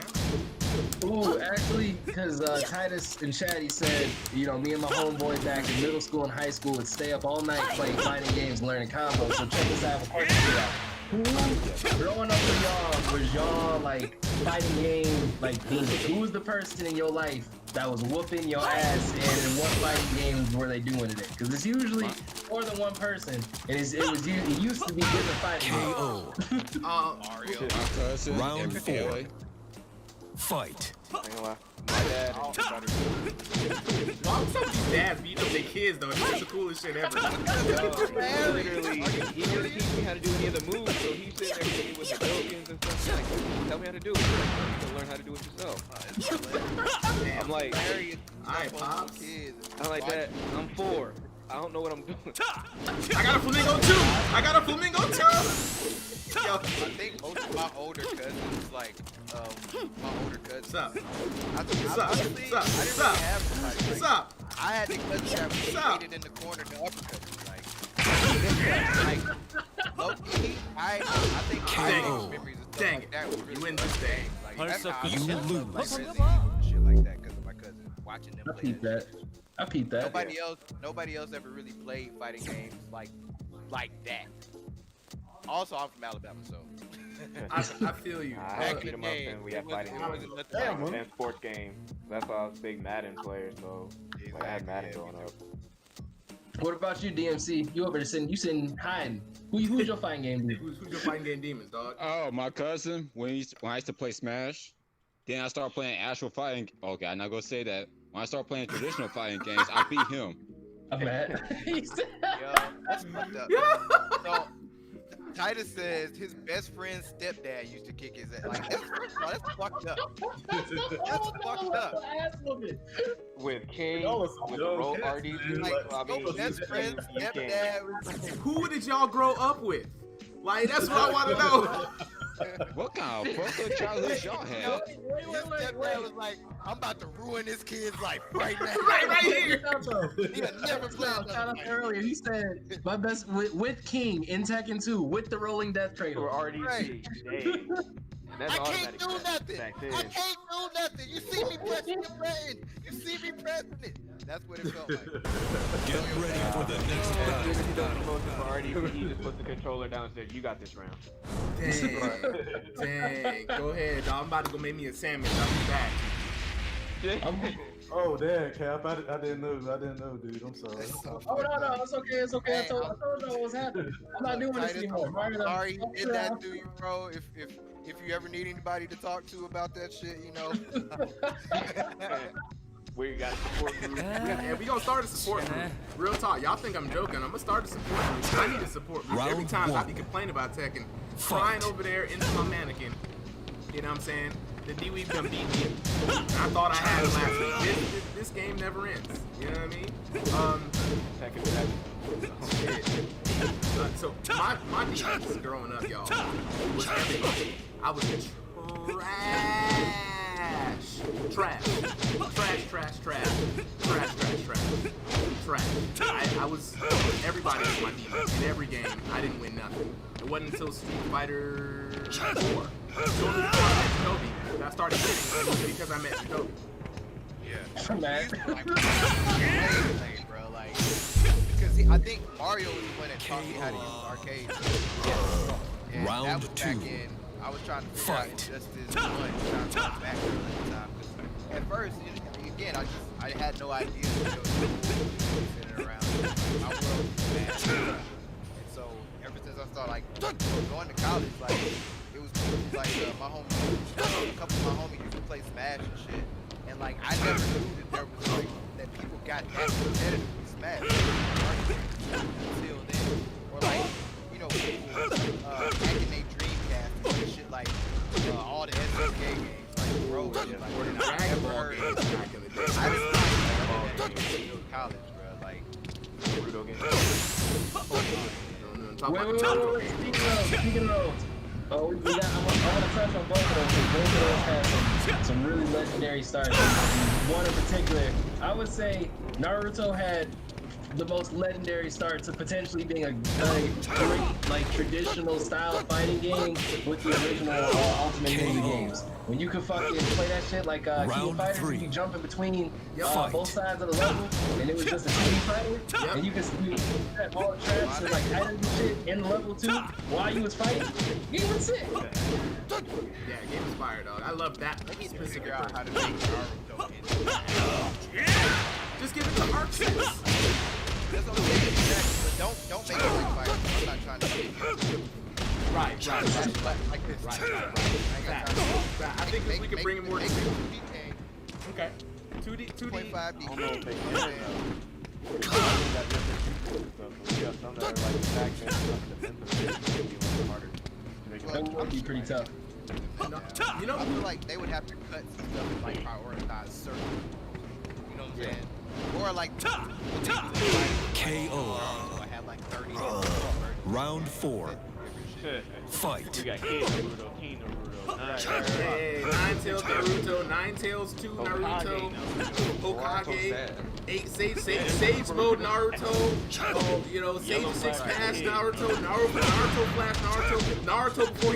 Speaker 2: Ooh, actually, because Titus and Shaddy said, you know, me and my homeboy back in middle school and high school would stay up all night playing fighting games, learning combos. So check this out. I have a question for y'all. Who, growing up with y'all, was y'all like fighting game like demons? Who was the person in your life that was whooping your ass, and in what fighting games were they doing it in? Because it's usually more than one person, and it used to be different fighting games.
Speaker 7: KO.
Speaker 5: Mario.
Speaker 3: My cousin
Speaker 7: Round
Speaker 3: and
Speaker 7: four.
Speaker 3: boy.
Speaker 7: Fight.
Speaker 6: I ain't gonna lie. My dad.
Speaker 1: Well, some of these dads beating up their kids though. This is the coolest shit ever.
Speaker 6: Literally, he didn't teach me how to do any of the moves, so he's sitting there hitting me with the tokens and stuff. He's like, tell me how to do it. He's like, you can learn how to do it yourself. I'm like,
Speaker 1: Alright, Pops.
Speaker 6: I'm like that. I'm 4. I don't know what I'm doing.
Speaker 1: I got a flamingo too. Yo,
Speaker 5: I think most of my older cousins, like, my older cousins.
Speaker 1: what's up?
Speaker 5: Honestly, I didn't really have somebody.
Speaker 1: What's
Speaker 5: Like,
Speaker 1: up?
Speaker 5: I had the cousins that
Speaker 1: What's up?
Speaker 5: waited in the corner to uppercut me. Like low-key, I think
Speaker 1: Dang
Speaker 5: my
Speaker 1: it.
Speaker 5: memories and stuff
Speaker 1: Dang
Speaker 5: like
Speaker 1: it.
Speaker 5: that was really
Speaker 1: You win
Speaker 5: fun
Speaker 1: this day.
Speaker 5: games. Like, that's how I
Speaker 7: You
Speaker 5: felt
Speaker 7: lose.
Speaker 5: like Resident Evil and shit like that because of my cousin watching them
Speaker 2: I
Speaker 5: play
Speaker 2: peeped that. I peeped that.
Speaker 5: Nobody else ever really played fighting games like that. Also, I'm from Alabama, so
Speaker 1: I feel you.
Speaker 6: I had
Speaker 5: Back
Speaker 6: beat
Speaker 5: in
Speaker 6: him
Speaker 5: the
Speaker 6: up
Speaker 5: day,
Speaker 6: and we
Speaker 5: it
Speaker 6: had fighting
Speaker 5: wasn't
Speaker 6: games.
Speaker 5: nothing
Speaker 2: Damn,
Speaker 5: like
Speaker 6: And sports games. That's why I was a big Madden player, so like, I had Madden growing up.
Speaker 2: What about you, DMC? You over there sitting hiding. Who's your fighting game dude?
Speaker 1: Who's your fighting game demons, dog?
Speaker 3: Oh, my cousin. When I used to play Smash, Then I started playing actual fighting. Okay, I'm not gonna say that. When I started playing traditional fighting games, I beat him.
Speaker 2: I'm mad.
Speaker 5: Yo, that's fucked up. So, Titus says his best friend's stepdad used to kick his ass. Like, that's fucked up. That's fucked up.
Speaker 6: With King,
Speaker 8: Y'all are some
Speaker 6: with the
Speaker 8: dumb
Speaker 6: roll
Speaker 8: cats,
Speaker 6: RD,
Speaker 8: dude.
Speaker 5: Like,
Speaker 6: I mean,
Speaker 5: your best friend's stepdad was
Speaker 1: Who did y'all grow up with? Like, that's what I want to know.
Speaker 3: What kind of fucked up childhood y'all had?
Speaker 5: his stepdad was like, I'm about to ruin this kid's life right now.
Speaker 1: right here.
Speaker 5: He had never played
Speaker 2: Shout
Speaker 5: another
Speaker 2: out
Speaker 5: fight.
Speaker 2: earlier. He said my best with King in Tekken 2 with the rolling death
Speaker 6: for
Speaker 2: cradle.
Speaker 6: RDT.
Speaker 5: Right.
Speaker 6: Dang. And that's
Speaker 5: I can't
Speaker 6: automatic
Speaker 5: do nothing.
Speaker 6: back
Speaker 5: I
Speaker 6: then.
Speaker 5: can't do nothing. You see me pressing the button. You see me pressing it. That's what it felt like.
Speaker 7: Get ready for the next
Speaker 6: As soon
Speaker 7: battle.
Speaker 6: as he does promotion for RDT, he just puts the controller down and said, "You got this round."
Speaker 1: Dang. Go ahead, dog. I'm about to go make me a sandwich. I'll be back.
Speaker 8: Oh damn, Cap! I didn't know, dude. I'm sorry.
Speaker 5: That's so
Speaker 2: Oh
Speaker 5: fucked
Speaker 2: no,
Speaker 5: up.
Speaker 2: it's okay, it's okay. I
Speaker 5: Hey,
Speaker 2: told you what was happening. I'm not doing this
Speaker 5: Titus,
Speaker 2: anymore.
Speaker 5: I'm sorry he did that to you, bro. If you ever need anybody to talk to about that shit, you know.
Speaker 6: We got support group.
Speaker 1: Yeah, we gonna start a support group. Real talk. Y'all think I'm joking. I'm gonna start a support group. I need a support group. Every
Speaker 7: Round
Speaker 1: time I
Speaker 7: one.
Speaker 1: be complaining about Tekken,
Speaker 7: Fight.
Speaker 1: crying over there into my mannequin. You know what I'm saying? The D-Weeb done beat me. I thought I had it last week. This game never ends. You know what I mean? Shit. So my defense growing up, y'all, was everybody. I was trash. I was everybody was my defense in every game. I didn't win nothing. It wasn't until Street Fighter 4. Shortly before I met Jacoby, that I started winning because I met Jacoby.
Speaker 5: Yeah.
Speaker 2: I'm mad.
Speaker 5: Like, bro, like, because I think Mario was the one that taught me how to use arcades. And
Speaker 7: Round
Speaker 5: that was back
Speaker 7: two.
Speaker 5: in, I was trying to figure out
Speaker 7: Fight.
Speaker 5: Injustice 1, trying to go back there at the time. 'Cause at first, again, I had no idea what was centered around. My world was bad. And so, ever since I started, like, going to college, like, it was like, my homies, a couple of my homies used to play Smash and shit. And like I never knew that there was like that people got that competitive with Smash until then. Or like, you know, people hacking their Dreamcast and shit like all the SNK games, like bro, and shit like that. I never heard of it. I didn't like that until college, bro. Like
Speaker 6: Naruto game.
Speaker 2: Wait. Speaking of those. Oh, I want to touch on both of those. 'Cause both of those had some really legendary starts. One in particular, I would say Naruto had the most legendary start to potentially being a great, like, traditional style fighting game with the original Ultimate Ninja games. When you could fucking play that shit like King of
Speaker 7: Round
Speaker 2: Fighters,
Speaker 7: three.
Speaker 2: you jump in between
Speaker 7: Fight.
Speaker 2: both sides of the level, and it was just a 2D fighter, and you could set all the traps and like items and shit in level 2 while you was fighting. Game was sick.
Speaker 1: Yeah, game was fire, dog. I love that
Speaker 5: they need to
Speaker 1: specific
Speaker 5: figure out
Speaker 1: version.
Speaker 5: how to make Naruto
Speaker 1: Just give it to Arc 6.
Speaker 5: That's what I'm saying, exactly. But don't make it like fighting. I'm not trying to make it.
Speaker 1: Right.
Speaker 5: Like this.
Speaker 1: Right.
Speaker 5: I ain't got time to
Speaker 1: Fact. I think we can bring it more to
Speaker 5: make it 2D game,
Speaker 1: Okay. 2D.
Speaker 5: 2.5D.
Speaker 6: I don't know if they
Speaker 5: You
Speaker 6: can
Speaker 5: know what I'm
Speaker 6: though.
Speaker 5: saying?
Speaker 6: We got different people and stuff, but we got some that are like attack and some defensive. It'd be a little harder to make it.
Speaker 2: That would be pretty tough.
Speaker 1: You know
Speaker 5: I feel like they would have to cut some stuff and like prioritize certain. You know what I'm saying? Or like
Speaker 7: KO.
Speaker 5: I had like 30.
Speaker 7: Round 4. Fight.
Speaker 6: We got King Naruto,
Speaker 1: Hey, Nine Tails Naruto, Nine Tails 2 Naruto, Hokage, 8 Sage Mode Naruto, you know, Sage 6 Pass Naruto, Naruto Flash Naruto before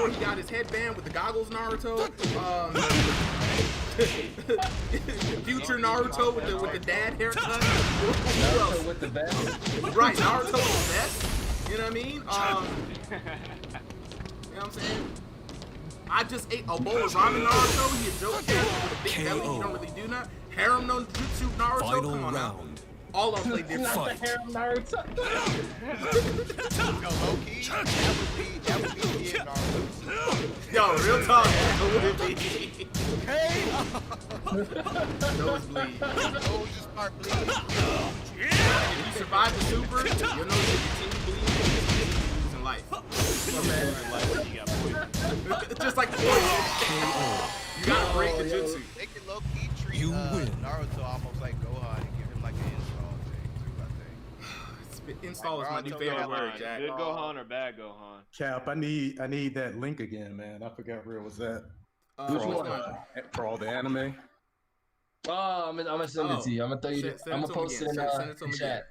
Speaker 1: he got his headband with the goggles Naruto, Future Naruto with the dad haircut.
Speaker 2: Naruto with the best.
Speaker 1: Right, Naruto with the best. You know what I mean? You know what I'm saying? I just ate a bowl of ramen Naruto. He a joke character with a big belly. He don't really do nothing. Harem no Jutsu Naruto.
Speaker 7: Final
Speaker 1: Come on now.
Speaker 7: round.
Speaker 1: All of them play different.
Speaker 2: Not the harem Naruto.
Speaker 5: No, low key, that would be the Naruto.
Speaker 1: Yo, real talk. That would be.
Speaker 5: Hey!
Speaker 1: Nosebleed.
Speaker 5: Oh, you start bleeding.
Speaker 1: If you survive the super, you'll know you continue bleeding and losing life. Just like poison. You gotta break the jutsu.
Speaker 5: They can low key treat
Speaker 7: You win.
Speaker 5: Naruto almost like Gohan and give him like an install thing too, I think.
Speaker 1: Install is my new
Speaker 5: Naruto
Speaker 1: favorite
Speaker 5: got
Speaker 1: word,
Speaker 5: mine.
Speaker 1: Jack.
Speaker 6: Good Gohan or bad Gohan?
Speaker 8: Cap, I need that link again, man. I forgot where it was at.
Speaker 1: Which
Speaker 8: for, all
Speaker 1: one?
Speaker 8: for all the anime.
Speaker 2: Oh, I'm gonna send it to you. I'm gonna throw you.
Speaker 1: Send
Speaker 2: I'm
Speaker 1: it
Speaker 2: gonna
Speaker 1: to him
Speaker 2: post it
Speaker 1: again.
Speaker 2: in
Speaker 1: Send it to him
Speaker 2: chat.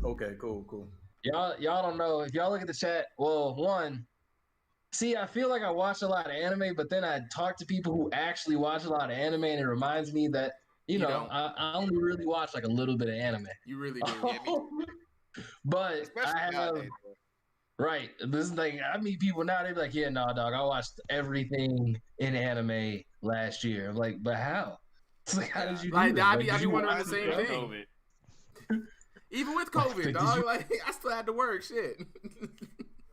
Speaker 8: Okay, cool.
Speaker 2: Y'all don't know. If y'all look at the chat, well, one, see, I feel like I watch a lot of anime, but then I talk to people who actually watch a lot of anime, and it reminds me that you know
Speaker 1: don't.
Speaker 2: I only really watch like a little bit of anime.
Speaker 1: You really do.
Speaker 2: But
Speaker 5: Especially
Speaker 2: I have
Speaker 5: nowadays, bro.
Speaker 2: right. This is like I meet people now. They be like, "Yeah, nah, dog. I watched everything in anime last year." I'm like, "But how?" It's like, how did you do
Speaker 1: Like,
Speaker 2: that?
Speaker 1: I
Speaker 2: Like,
Speaker 1: be
Speaker 2: did you
Speaker 1: wondering
Speaker 2: watch
Speaker 1: the same
Speaker 2: it?
Speaker 1: thing.
Speaker 6: COVID.
Speaker 1: Even with COVID,
Speaker 2: Did
Speaker 1: dog.
Speaker 2: you-
Speaker 1: Like, I still had to work. Shit.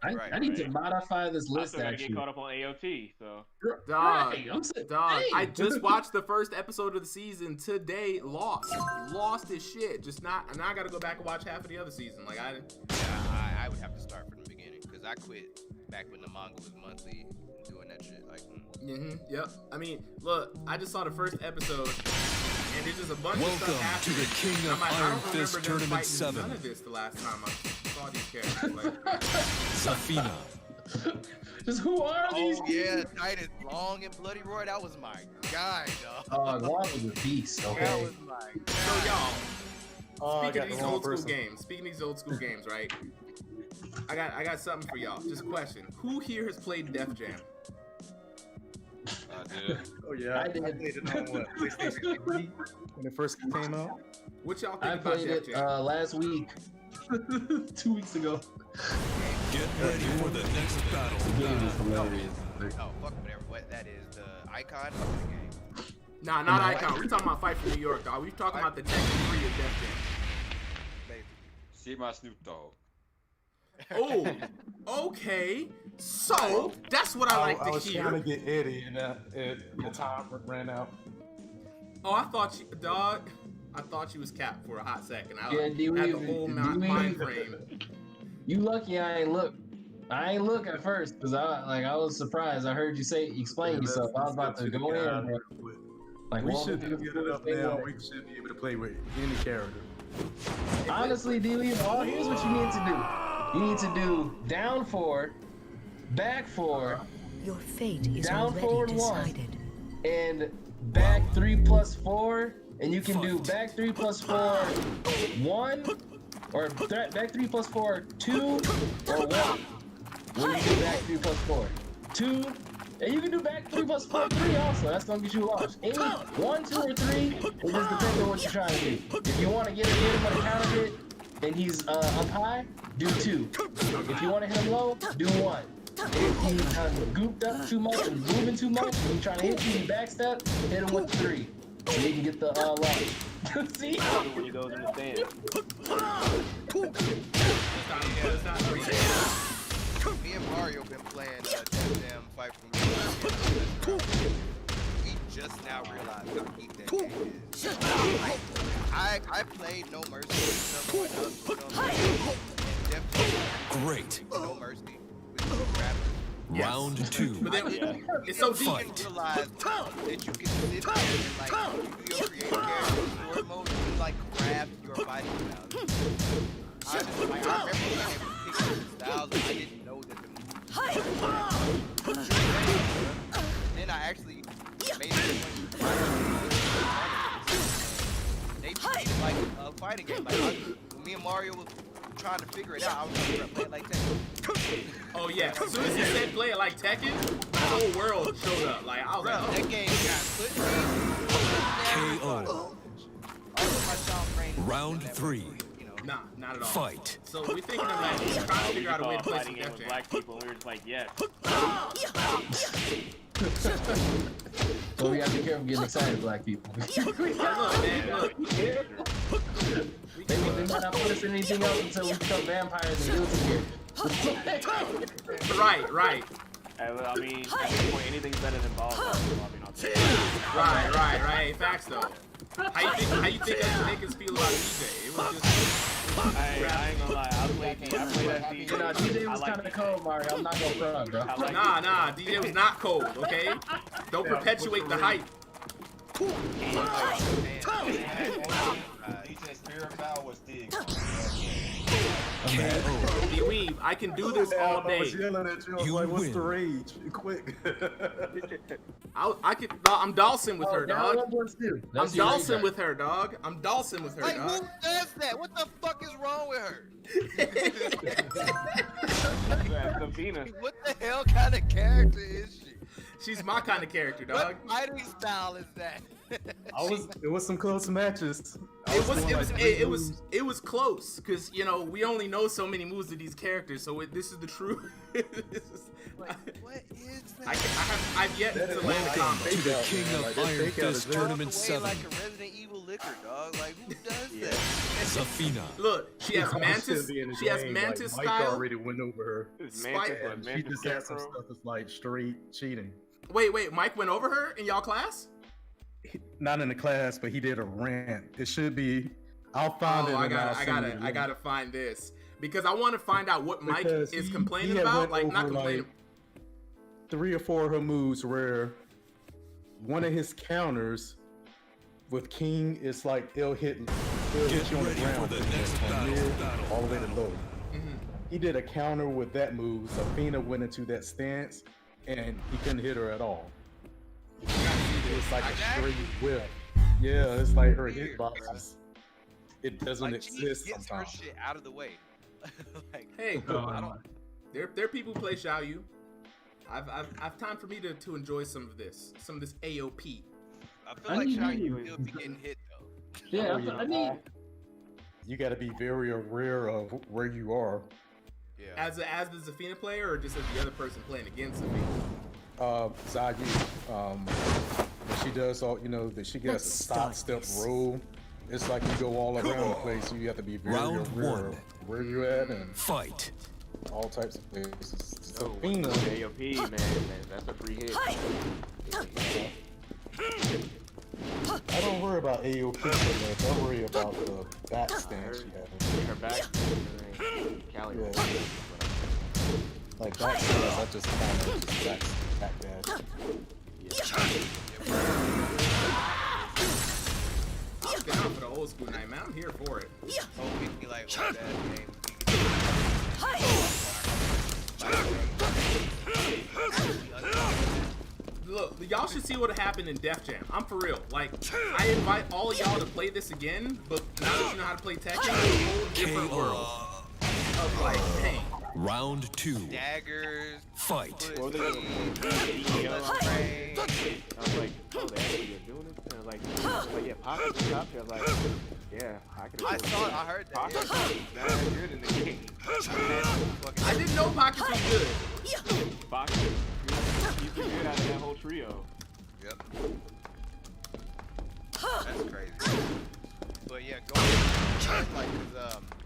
Speaker 2: I need to modify this
Speaker 6: I
Speaker 2: list
Speaker 6: still gotta
Speaker 2: actually.
Speaker 6: get caught up on AOT, so.
Speaker 1: Dog,
Speaker 2: Right, I'm saying,
Speaker 1: Dog,
Speaker 2: hey.
Speaker 1: I just watched the first episode of the season today. Lost his shit. Just not. Now I gotta go back and watch half of the other season. Like I
Speaker 5: I would have to start from the beginning because I quit back when the manga was monthly and doing that shit. Like,
Speaker 1: Yep. I mean, look, I just saw the first episode, and there's just a bunch of
Speaker 7: Welcome
Speaker 1: stuff happening.
Speaker 7: to the King of
Speaker 1: I'm like, I
Speaker 7: Iron
Speaker 1: don't
Speaker 7: Fist
Speaker 1: remember them
Speaker 7: Tournament
Speaker 1: fighting
Speaker 7: 7.
Speaker 1: none of this the last time I saw these characters. Like,
Speaker 7: Zafina.
Speaker 2: Just who are these?
Speaker 5: oh yeah, Titus, Long and Bloody Roar, that was my guy, dog.
Speaker 2: Long was a beast.
Speaker 5: That
Speaker 2: Okay.
Speaker 5: was my guy.
Speaker 1: so y'all,
Speaker 8: Oh, I
Speaker 1: speaking
Speaker 8: got
Speaker 1: of
Speaker 8: the
Speaker 1: these
Speaker 8: wrong
Speaker 1: old school
Speaker 8: person.
Speaker 1: games, right? I got something for y'all. Just a question: who here has played Def Jam?
Speaker 3: I did.
Speaker 8: Oh yeah,
Speaker 2: I did.
Speaker 8: played it on what, PlayStation 3 when it first came out.
Speaker 1: What y'all think
Speaker 2: I
Speaker 1: about
Speaker 2: played
Speaker 1: Def
Speaker 2: it
Speaker 1: Jam?
Speaker 2: last week, 2 weeks ago.
Speaker 7: Get ready for the next battle.
Speaker 2: Hilarious.
Speaker 5: Oh, fuck whatever. What that is, the icon of the game.
Speaker 1: Nah, not Icon. We talking about Fight for New York, dog. We talking about the Tekken 3 of Def
Speaker 3: See my Snoop Dogg.
Speaker 1: Jam. Oh, okay. So that's what I like
Speaker 8: I
Speaker 1: to
Speaker 8: was
Speaker 1: hear.
Speaker 8: trying to get Eddie, and the time ran out.
Speaker 1: Oh, I thought you, dog. I thought you was capped for a hot second. I
Speaker 2: Yeah,
Speaker 1: had
Speaker 2: Dewey,
Speaker 1: the whole mind frame.
Speaker 2: You lucky I ain't look. I ain't look at first because I was surprised. I heard you explain yourself. I was about to go in. But, like,
Speaker 8: We
Speaker 2: welcome
Speaker 8: should
Speaker 2: to the
Speaker 8: get it up
Speaker 2: thing
Speaker 8: now.
Speaker 2: where-
Speaker 8: We should be able to play with any character.
Speaker 2: Honestly, Dewey, here's what you need to do. You need to do down 4, back 4,
Speaker 9: Your fate is
Speaker 2: down
Speaker 9: already
Speaker 2: forward 1,
Speaker 9: decided.
Speaker 2: and back 3 plus 4, and you can do back 3 plus 4 1, or back 3 plus 4 2, or 1. When you do back 3 plus 4 2, and you can do back 3 plus 4 3 also. That's gonna get you launched. Any 1, 2, or 3. It just depends on what you're trying to do. If you want to get him on a counter hit and he's up high, do 2. If you want to hit him low, do 1. If he's gooped up too much and moving too much, and he's trying to hit you, you backstep, hit him with 3. So you can get the launch. See?
Speaker 6: When he goes in the stand.
Speaker 5: Me and Mario been playing Def Jam Fight for New York. We just now realized how deep that game is. I played No Mercy number 1 up, and Def Jam
Speaker 7: Great.
Speaker 5: No Mercy with the rappers.
Speaker 7: Round 2.
Speaker 1: But then, it's so deep.
Speaker 5: You didn't realize that you can sit there and like do your creative character story mode and like craft your fighting styles. I remember being able to pick different styles and I didn't know that the then I actually made it they treated it like a fighting game. Like when me and Mario was trying to figure it out, I was like, play it like that.
Speaker 1: Oh yeah. As soon as he said play it like Tekken, the whole world showed up. Like I was like, oh.
Speaker 5: That game got put
Speaker 7: KO. Round 3.
Speaker 1: Nah, not at all.
Speaker 7: Fight.
Speaker 1: So we're thinking of like trying to figure out a way to play some
Speaker 6: fighting game
Speaker 1: Def
Speaker 6: with
Speaker 1: Jam.
Speaker 6: black people, and we were just like, yes.
Speaker 2: So we have to be careful getting excited, black people.
Speaker 1: Look, man, look.
Speaker 2: They might not put us in anything else until we become vampires and do it again.
Speaker 1: Right.
Speaker 6: I mean, at this point, anything's better than balls. I mean, I'll take it.
Speaker 1: Right. Facts though. How you think that make us feel about DJ? It was just.
Speaker 6: I ain't gonna lie. I played that DJ.
Speaker 2: You know, DJ was kind of cold, Mario. I'm not gonna front, bro.
Speaker 1: Nah. DJ was not cold. Okay. Don't perpetuate the hype. D-Weave, I can do this all day.
Speaker 8: I was yelling at you. I was like, what's the rage? Quick.
Speaker 1: I'm Dawson with her, dog. I'm Dawson with her, dog.
Speaker 5: Like, who does that? What the fuck is wrong with her? What the hell kind of character is she?
Speaker 1: She's my kind of character, dog.
Speaker 5: What fighting style is that?
Speaker 8: It was some close matches.
Speaker 1: It was close because we only know so many moves of these characters, so this is the truth.
Speaker 5: What is that?
Speaker 1: I've yet to land a
Speaker 7: Welcome
Speaker 1: combo.
Speaker 7: to the King of Iron Fist Tournament 7.
Speaker 5: Like a Resident Evil liquor, dog. Like, who does that?
Speaker 7: Zafina.
Speaker 1: Look, she has Mantis. She has Mantis
Speaker 8: Mike
Speaker 1: style.
Speaker 8: already went over her. She just had some stuff that's like straight cheating.
Speaker 1: Wait, Mike went over her in y'all class?
Speaker 8: Not in the class, but he did a rant. It should be. I'll find it.
Speaker 1: I gotta find this because I want to find out what Mike is complaining
Speaker 8: had
Speaker 1: about.
Speaker 8: went
Speaker 1: Like not
Speaker 8: over,
Speaker 1: complaining.
Speaker 8: like, 3 or 4 of her moves where one of his counters with King is like it'll hit you on the ground from mid all the way to low. He did a counter with that move. Zafina went into that stance and he couldn't hit her at all. It's like a straight whip. Yeah, it's like her hitboxes. It doesn't exist
Speaker 5: She gets
Speaker 8: sometimes.
Speaker 5: her shit out of the way. Like,
Speaker 1: Hey, there are people who play Xiaoyu. I've time for me to enjoy some of this AOP.
Speaker 5: I feel like Xiaoyu will be getting hit though.
Speaker 2: Yeah, I need.
Speaker 8: You got to be very aware of where you are.
Speaker 5: Yeah.
Speaker 1: As the Zafina player, or just as the other person playing against Zafina?
Speaker 8: Zayu, she does all, that she gets a step roll. It's like you go all around the place. So you have to be very
Speaker 7: Round
Speaker 8: aware
Speaker 7: one.
Speaker 8: of where you're at and
Speaker 7: Fight.
Speaker 8: all types of places.
Speaker 6: AOP, man, that's a free hit.
Speaker 8: I don't worry about AOP so much. I worry about the back stance she has.
Speaker 6: Her back, Cali.
Speaker 8: Yeah. Like back stance, I just kind of back dash.
Speaker 1: I'm down for the old school night, man. I'm here for it.
Speaker 5: Oh, we be like old ass games.
Speaker 1: Look, y'all should see what happened in Def Jam. I'm for real. Like, I invite all of y'all to play this again, but now that you know how to play Tekken, it's a whole different world of like pain.
Speaker 7: Round 2.
Speaker 5: Daggers.
Speaker 7: Fight.
Speaker 6: What were they doing?
Speaker 5: Brain.
Speaker 6: I was like, oh, they actually are doing this? And I was like, yeah, Pocket was top there. I was like, yeah,
Speaker 5: I heard that.
Speaker 6: Pocket
Speaker 5: Yeah.
Speaker 6: was very good in the game.
Speaker 1: I didn't know Pockets was good.
Speaker 6: Pocket, he's the good out of that whole trio.
Speaker 5: Yep. That's crazy. But yeah, going like, cause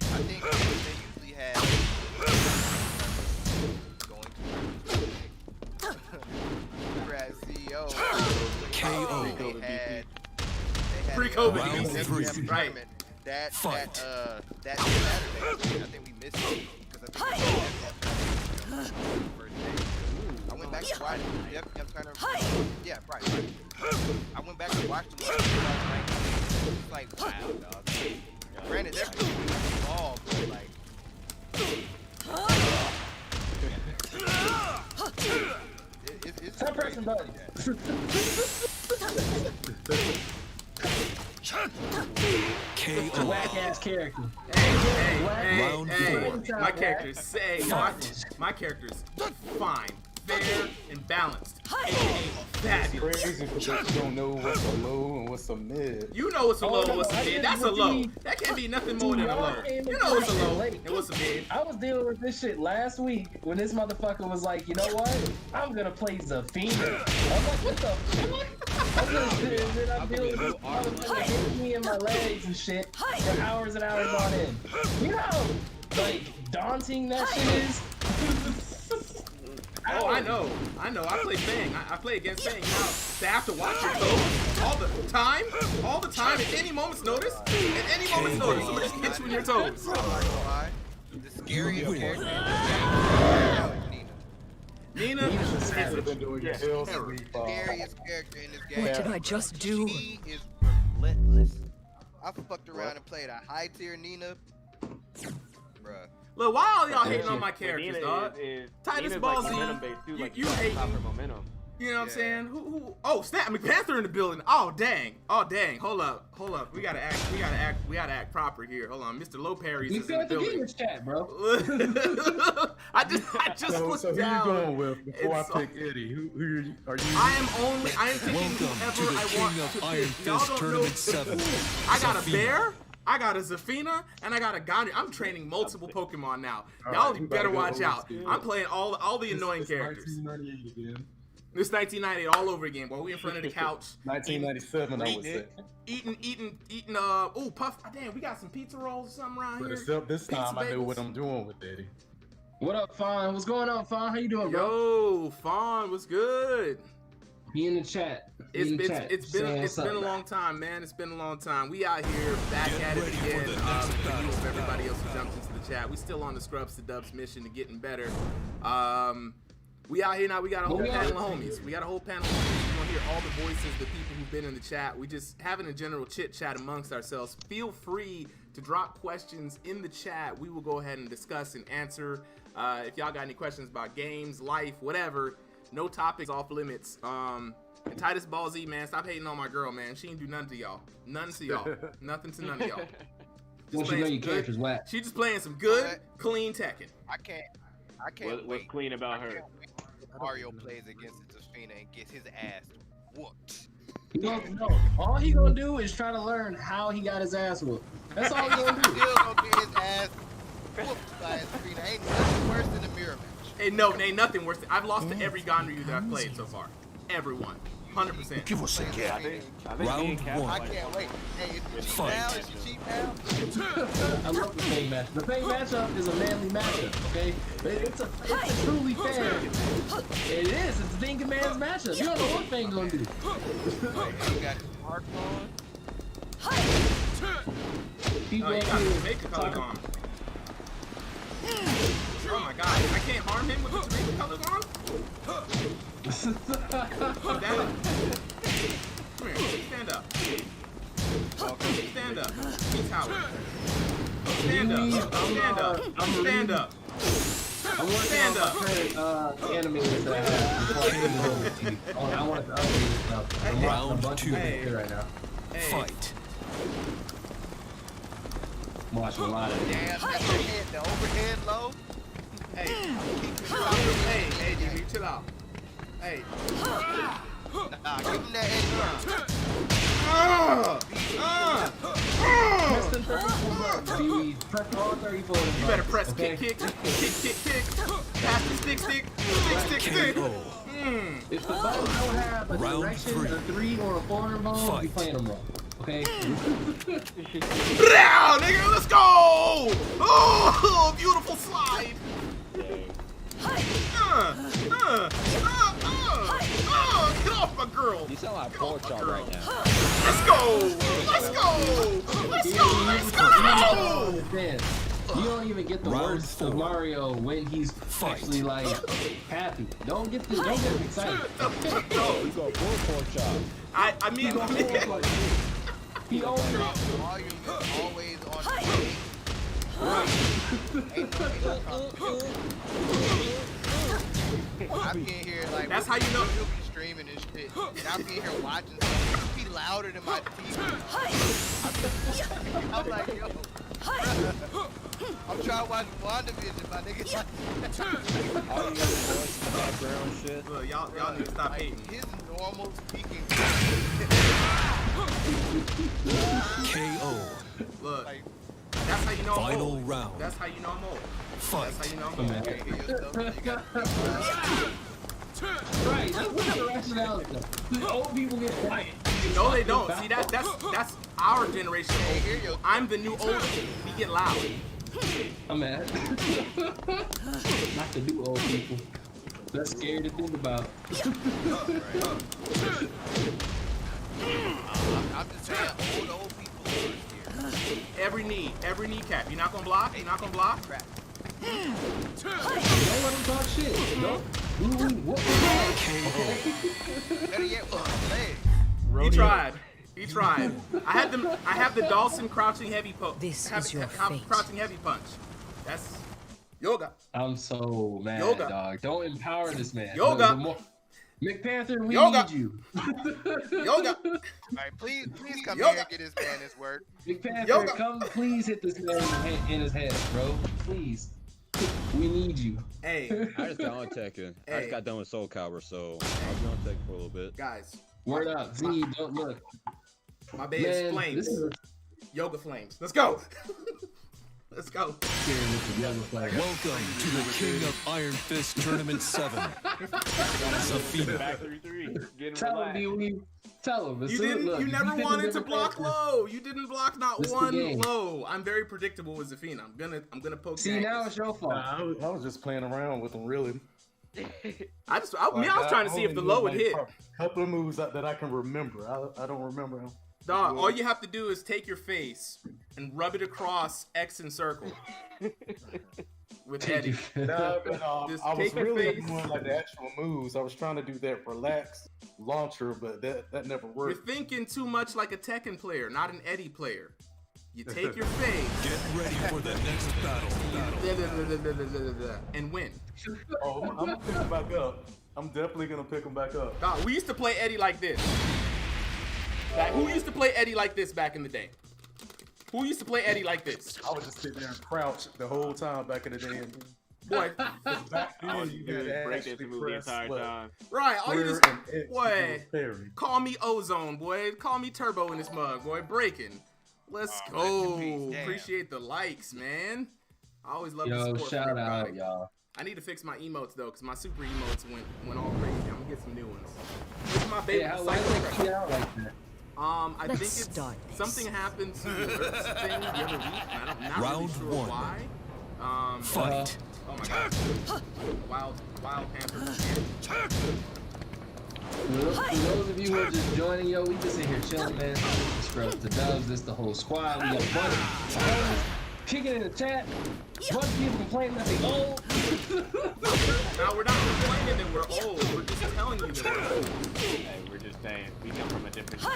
Speaker 5: I think they usually had we were at CEO.
Speaker 7: KO.
Speaker 5: They had
Speaker 1: Pre-COVID,
Speaker 7: Round
Speaker 1: BC.
Speaker 7: three.
Speaker 1: Right.
Speaker 5: That
Speaker 7: Fight.
Speaker 5: that Saturday, I think we missed it because I think we had that first day. I went back to watch. Yep, kind of. Yeah, right. I went back to watch the it's like wow, dog. Granted, they're pretty small, but like. It's
Speaker 2: Stop pressing
Speaker 5: crazy.
Speaker 7: KO.
Speaker 2: Whack ass character.
Speaker 7: Round
Speaker 1: My character's fine, fair, and balanced.
Speaker 8: It's crazy because you don't know what's a low and what's a mid.
Speaker 1: You know what's a low and what's a mid. That's a low. That can't be nothing more than a low. You know what's a low and what's a mid.
Speaker 2: I was dealing with this shit last week when this motherfucker was like, you know what? I'm gonna play Zafina. I'm like, what the fuck? I'm dealing with motherfucker hitting me in my legs and shit for hours and hours on end. You know, like daunting that shit is.
Speaker 1: Oh, I know. I play Fang. I play against Fang. Now, they have to watch your toes all the time, at any moment's notice. At any moment's notice, somebody just hits you in your toes.
Speaker 5: The scariest character in
Speaker 1: Nina.
Speaker 5: scariest character in this game.
Speaker 9: What did I just do?
Speaker 5: She is relentless. I fucked around and played a high tier Nina. Bruh.
Speaker 1: Look, why all y'all hating on my characters, dog? Titus Ballsy,
Speaker 6: Like,
Speaker 1: you hating.
Speaker 6: momentum.
Speaker 1: You know what I'm saying? Who? Oh, snap! McPanther in the building. Oh, dang. Hold up. We gotta act proper here. Hold on, Mr. Low Parries is in the building.
Speaker 2: This chat, bro.
Speaker 1: I just looked
Speaker 8: so
Speaker 1: down.
Speaker 8: who you going with before I pick Eddie? Who are you?
Speaker 1: I am picking
Speaker 7: Welcome
Speaker 1: whoever
Speaker 7: to the
Speaker 1: I
Speaker 7: King
Speaker 1: want
Speaker 7: of
Speaker 1: to
Speaker 7: Iron
Speaker 1: pick. Y'all
Speaker 7: Fist
Speaker 1: don't
Speaker 7: Tournament
Speaker 1: know.
Speaker 7: 7.
Speaker 1: I got a bear. I got a Zafina, and I got a Gandhi. I'm training multiple Pokemon now. Y'all better watch out. I'm playing all the annoying characters.
Speaker 8: 1998 again.
Speaker 1: This 1998 all over again, boy. We in front of the couch.
Speaker 8: 1997, I would say.
Speaker 1: Eating, oh, Puff. Damn, we got some pizza rolls or something around
Speaker 8: But
Speaker 1: here.
Speaker 8: except this time, I know
Speaker 1: bagels.
Speaker 8: what I'm doing with Eddie.
Speaker 2: What up, Fawn? What's going on, Fawn? How you doing, bro?
Speaker 1: Yo, Fawn, what's good?
Speaker 2: Be in the chat.
Speaker 1: It's been a long time, man. It's been a long time. We out here back at it again. For everybody else who jumped into the chat, we still on the Scrubs to Dubs mission to getting better. We out here now. We got a whole panel of homies. We're gonna hear all the voices, the people who've been in the chat. We just having a general chit chat amongst ourselves. Feel free to drop questions in the chat. We will go ahead and discuss and answer. If y'all got any questions about games, life, whatever. No topics off limits. And Titus Ballsy, man, stop hating on my girl, man. She ain't do nothing to y'all. Nothing to y'all. Nothing to none of y'all.
Speaker 2: Once you know your character's whack.
Speaker 1: She just playing some good, clean Tekken.
Speaker 5: I can't
Speaker 6: What's
Speaker 5: wait.
Speaker 6: clean about her?
Speaker 5: Mario plays against Zafina and gets his ass whooped.
Speaker 2: No. All he gonna do is try to learn how he got his ass whooped. That's all he gonna do.
Speaker 5: Still gonna get his ass whooped by Zafina. Ain't nothing worse than a mirror match.
Speaker 1: Hey, no, ain't nothing worse. I've lost to every Ganryu that I've played so far. Everyone. 100%.
Speaker 7: Give us a gap.
Speaker 6: Round
Speaker 5: I
Speaker 7: 1.
Speaker 5: can't wait. Hey, is she cheap
Speaker 7: Fight.
Speaker 5: now? Is she cheap now?
Speaker 2: I love the Fang match. The Fang matchup is a manly matchup, okay? It's a truly fair. It is. It's a thinking man's matchup. You don't know what Fang gonna do.
Speaker 5: You got his mark on.
Speaker 2: People
Speaker 1: Oh, you
Speaker 2: up
Speaker 1: got
Speaker 2: here
Speaker 1: the Maker color
Speaker 2: talking-
Speaker 1: on. Oh my god, I can't harm him with the Maker colors on? Stand up. Come here, stand up. Stand up. He's Howard. Stand up. Stand up. Stand up.
Speaker 2: I'm working
Speaker 1: Stand
Speaker 2: on
Speaker 1: up.
Speaker 2: my current animators that I have before I get it over to you. I want to update stuff. I'm rocking a
Speaker 7: Round
Speaker 2: bunch of
Speaker 7: 2.
Speaker 2: shit right now.
Speaker 1: Hey.
Speaker 7: Fight.
Speaker 2: I'm watching a lot of it.
Speaker 5: Damn, the overhead low.
Speaker 1: Hey, hey, DB, chill out. Hey.
Speaker 5: Nah, give him that head.
Speaker 2: Press them 34 buttons, Pee-wee. Press all 34 buttons.
Speaker 1: You better press
Speaker 2: okay?
Speaker 1: kick. Pass the stick. Stick.
Speaker 2: If the buttons don't have a
Speaker 7: Round
Speaker 2: direction,
Speaker 7: 3.
Speaker 2: a 3 or a 4 involved,
Speaker 7: Fight.
Speaker 2: you playing them wrong. Okay?
Speaker 1: Now, nigga, let's go! Oh, beautiful slide. Get off my girl.
Speaker 3: You sound like pork chop right now.
Speaker 1: Let's go.
Speaker 2: Understand. You don't even get the
Speaker 7: Round
Speaker 2: worst of
Speaker 7: 4.
Speaker 2: Mario when he's actually like happy. Don't get excited.
Speaker 3: You go full pork chop.
Speaker 1: I mean,
Speaker 2: He owns it.
Speaker 5: Volume is always on the way. I'm in here like
Speaker 1: That's how you know.
Speaker 5: You'll be streaming and shit, and I'm in here watching something. It'll be louder than my TV. I'm like, yo. I'm trying to watch WandaVision, my nigga.
Speaker 3: All you gotta do is background shit.
Speaker 1: Look, y'all need to stop hating.
Speaker 5: His normal speaking.
Speaker 7: KO.
Speaker 1: Look,
Speaker 5: Like,
Speaker 1: that's how you know I'm
Speaker 7: Final
Speaker 1: old.
Speaker 7: round.
Speaker 1: That's how you know I'm old.
Speaker 7: Fight.
Speaker 1: That's how you know I'm old.
Speaker 5: you hear yourself, you gotta
Speaker 2: Right, what's the rationality though? Old people get quiet.
Speaker 1: No, they don't. See, that's our generation.
Speaker 5: Hey, hear your
Speaker 1: I'm the new old kid. We get loud.
Speaker 2: I'm mad. Not the new old people. That's scary to think about.
Speaker 5: I'm just saying, old people first here.
Speaker 1: Every kneecap. You're not gonna block. You're not gonna block.
Speaker 5: Crap.
Speaker 2: Don't let them talk shit. Don't. What was that?
Speaker 5: Better yet, with my leg.
Speaker 1: He tried. He tried. I have the Dawson crouching heavy punch. Crouching heavy punch. That's yoga.
Speaker 2: I'm so mad,
Speaker 1: Yoga.
Speaker 2: dog. Don't empower this man.
Speaker 1: Yoga.
Speaker 2: McPanther, we
Speaker 1: Yoga.
Speaker 2: need you.
Speaker 1: Yoga.
Speaker 5: All right, please come
Speaker 1: Yoga.
Speaker 5: here and get this man his word.
Speaker 2: McPanther,
Speaker 1: Yoga.
Speaker 2: come please hit this man in his head, bro. Please. We need you.
Speaker 1: Hey,
Speaker 3: I just got on Tekken. I
Speaker 1: Hey.
Speaker 3: just got done with Soul Calibur, so I'll be on Tekken for a little bit.
Speaker 1: guys.
Speaker 2: Word up. Z, don't look.
Speaker 1: My bed is
Speaker 2: Man,
Speaker 1: flames.
Speaker 2: this is
Speaker 1: Yoga flames. Let's go. Let's go.
Speaker 7: Welcome to the King of Iron Fist Tournament 7. Zafina.
Speaker 6: Back 3-3. Getting
Speaker 2: Tell him,
Speaker 6: relaxed.
Speaker 2: B-Wee. Tell him.
Speaker 1: You never wanted to block low. You didn't block not
Speaker 2: This the
Speaker 1: one
Speaker 2: game.
Speaker 1: low. I'm very predictable with Zafina. I'm gonna poke.
Speaker 2: See,
Speaker 1: your
Speaker 2: now
Speaker 1: ankles.
Speaker 2: it's your fault.
Speaker 8: I was just playing around with them, really.
Speaker 1: I was trying to see if the low would hit.
Speaker 8: A couple of moves that I can remember. I don't remember them.
Speaker 1: Dog, all you have to do is take your face and rub it across X and circle with Eddie.
Speaker 8: No, but,
Speaker 1: Just
Speaker 8: I was
Speaker 1: take your
Speaker 8: really
Speaker 1: face.
Speaker 8: doing like the actual moves. I was trying to do that relaxed launcher, but that never
Speaker 1: You're
Speaker 8: worked.
Speaker 1: thinking too much like a Tekken player, not an Eddie player. You take your face
Speaker 7: Get ready for the next battle.
Speaker 1: and win.
Speaker 8: Oh, I'm gonna pick him back up. I'm definitely gonna pick him back up.
Speaker 1: Dog, we used to play Eddie like this. Like, who used to play Eddie like this back in the day? Who used to play Eddie like this?
Speaker 8: I would just sit there and crouch the whole time back in the day. And
Speaker 1: Boy,
Speaker 8: back
Speaker 6: All
Speaker 8: then,
Speaker 6: you
Speaker 8: you
Speaker 6: do
Speaker 8: had
Speaker 6: is
Speaker 8: to
Speaker 6: break this
Speaker 8: actually
Speaker 6: move the
Speaker 8: press
Speaker 6: entire
Speaker 8: what,
Speaker 6: time.
Speaker 1: right, all you
Speaker 8: square
Speaker 1: just,
Speaker 8: and X to
Speaker 1: boy,
Speaker 8: do a parry.
Speaker 1: call me Ozone, boy. Call me Turbo in this mug, boy. Breaking. Let's
Speaker 5: Oh,
Speaker 1: go.
Speaker 5: rest in peace, damn.
Speaker 1: Appreciate the likes, man. I always love the
Speaker 2: Yo,
Speaker 1: support
Speaker 2: shout
Speaker 1: from
Speaker 2: out,
Speaker 1: everybody.
Speaker 2: y'all.
Speaker 1: I need to fix my emotes though, cause my super emotes went all crazy. I'm gonna get some new ones. This is my baby.
Speaker 2: Hey, how
Speaker 1: Cycle
Speaker 2: they
Speaker 1: Crash.
Speaker 2: key out like that?
Speaker 1: I
Speaker 9: Let's
Speaker 1: think it's
Speaker 9: start this.
Speaker 1: something happened to the alerts thing the other week. And I'm not
Speaker 7: Round
Speaker 1: really sure
Speaker 7: one.
Speaker 1: why.
Speaker 7: Fight.
Speaker 1: Oh my god. Wild Panther.
Speaker 2: For those of you who are just joining, yo, we just in here chilling, man. Scrubs to Dubs, this the whole squad. We got a bunch of kicking in the chat. Bunch of people complaining that they old.
Speaker 1: Now we're not complaining that we're old. We're just telling you that we're old.
Speaker 6: Hey, we're just saying we come from a different era.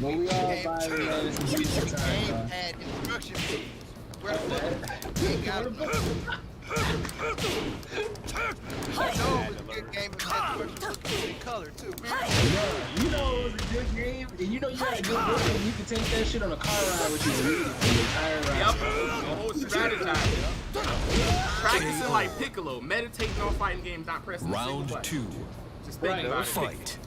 Speaker 2: When we all buy the man, it's a beautiful time, dog.
Speaker 5: Gamepad instruction sheets. Where the fuck? We ain't got them. You know it was a good game and that instruction looked good in color too.
Speaker 2: You know it was a good game, and you know you had a good book, and you can take that shit on a car ride with you the entire ride.
Speaker 1: Yep. The whole strategizing. Practicing like Piccolo. Meditating on fighting games, not pressing a single
Speaker 7: Round
Speaker 1: button.
Speaker 7: 2.
Speaker 1: Just thinking about it.
Speaker 7: Fight.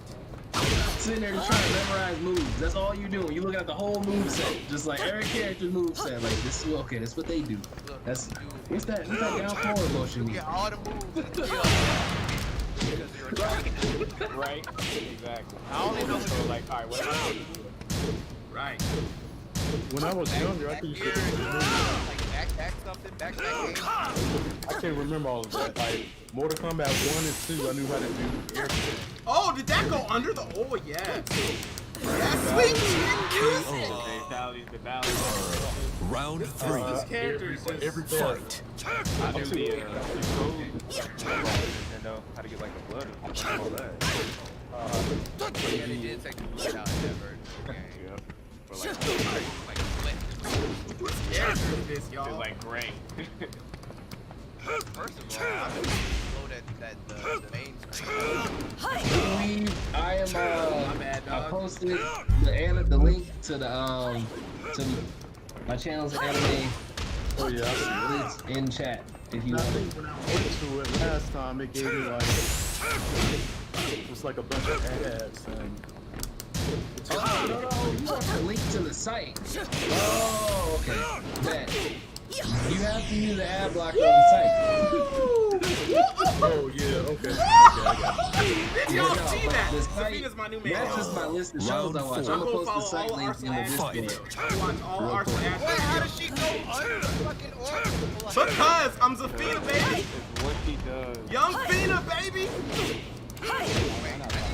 Speaker 2: Sitting there just trying to memorize moves. That's all you doing. You look at the whole move set, just like every character's move set. Like this is okay. That's what they do. That's what's that down forward motion?
Speaker 5: We get all the moves and the
Speaker 6: Right? Exactly.
Speaker 5: I only know
Speaker 6: So like, all right, what am I supposed to do?
Speaker 1: Right.
Speaker 8: When I was younger, I
Speaker 5: back
Speaker 8: could
Speaker 5: here,
Speaker 8: use it.
Speaker 5: like back something, back game.
Speaker 8: I can't remember all of that. Like Mortal Kombat 1 and 2, I knew how to do everything.
Speaker 1: Oh, did that go under the? Oh yeah. That's sweet music.
Speaker 6: Fatalities, the balance.
Speaker 7: Round
Speaker 1: This
Speaker 7: 3.
Speaker 1: character is just.
Speaker 8: Every battle.
Speaker 7: Fight.
Speaker 6: I knew the code. And know how to get like the blood and all that.
Speaker 5: Yeah, they did take the blood out in that version of the game.
Speaker 6: Yep. But
Speaker 5: Like,
Speaker 6: like,
Speaker 1: What character is this,
Speaker 6: it's
Speaker 1: y'all?
Speaker 6: like gray.
Speaker 5: first of all, I'm gonna load the main screen.
Speaker 2: I am
Speaker 1: My bad,
Speaker 2: I
Speaker 1: dog.
Speaker 2: posted the link to the My channel's anime.
Speaker 8: Oh yeah, I see.
Speaker 2: It's in chat if you
Speaker 8: I
Speaker 2: want.
Speaker 8: think when I went to it last time, it gave me like it was like a bunch of ads and.
Speaker 2: Oh no, you want the link to the site? Oh, okay. That. You have to use the ad blocker on the site.
Speaker 8: Oh yeah, okay.
Speaker 1: Did y'all see that?
Speaker 2: The site,
Speaker 1: Safina's my new man.
Speaker 2: that's just my list of shows I watch. I'm
Speaker 1: Go
Speaker 2: gonna post the
Speaker 1: follow
Speaker 2: site
Speaker 1: all
Speaker 2: link
Speaker 1: Arsenal
Speaker 2: in the
Speaker 1: Ash
Speaker 7: Fight.
Speaker 2: Discord.
Speaker 1: videos. Watch all Arsenal Ash
Speaker 5: Wait, how does
Speaker 1: videos.
Speaker 5: she go under the fucking order?
Speaker 1: Because I'm Zafina, baby.
Speaker 6: It's what she does.
Speaker 1: Young Fina, baby.
Speaker 5: Wait, I need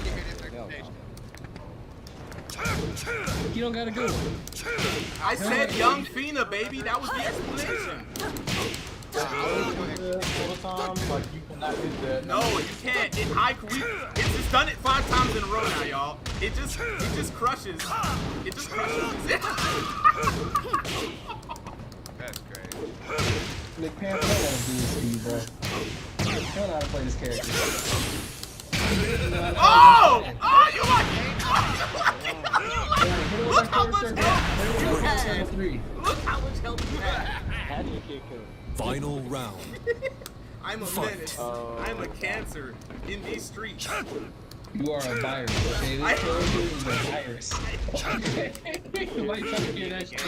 Speaker 5: to hear this explanation.
Speaker 2: You don't gotta go.
Speaker 1: I said Young Fina, baby. That was the explanation.
Speaker 8: All the time, like you cannot do that.
Speaker 1: No, you can't. It's just done it 5 times in a row now, y'all. It just crushes. It just crushes.
Speaker 5: That's crazy.
Speaker 2: Nick Panther, I don't wanna do this to you, bro. I don't know how to play this character.
Speaker 1: Oh! Oh, you like Look how much health you had. Look how much health you had.
Speaker 6: How do you kick him?
Speaker 7: Final round.
Speaker 1: I'm a menace. I'm a cancer in these streets.
Speaker 2: You are a virus, okay? This character is a virus. Okay? Nobody trying to hear that shit.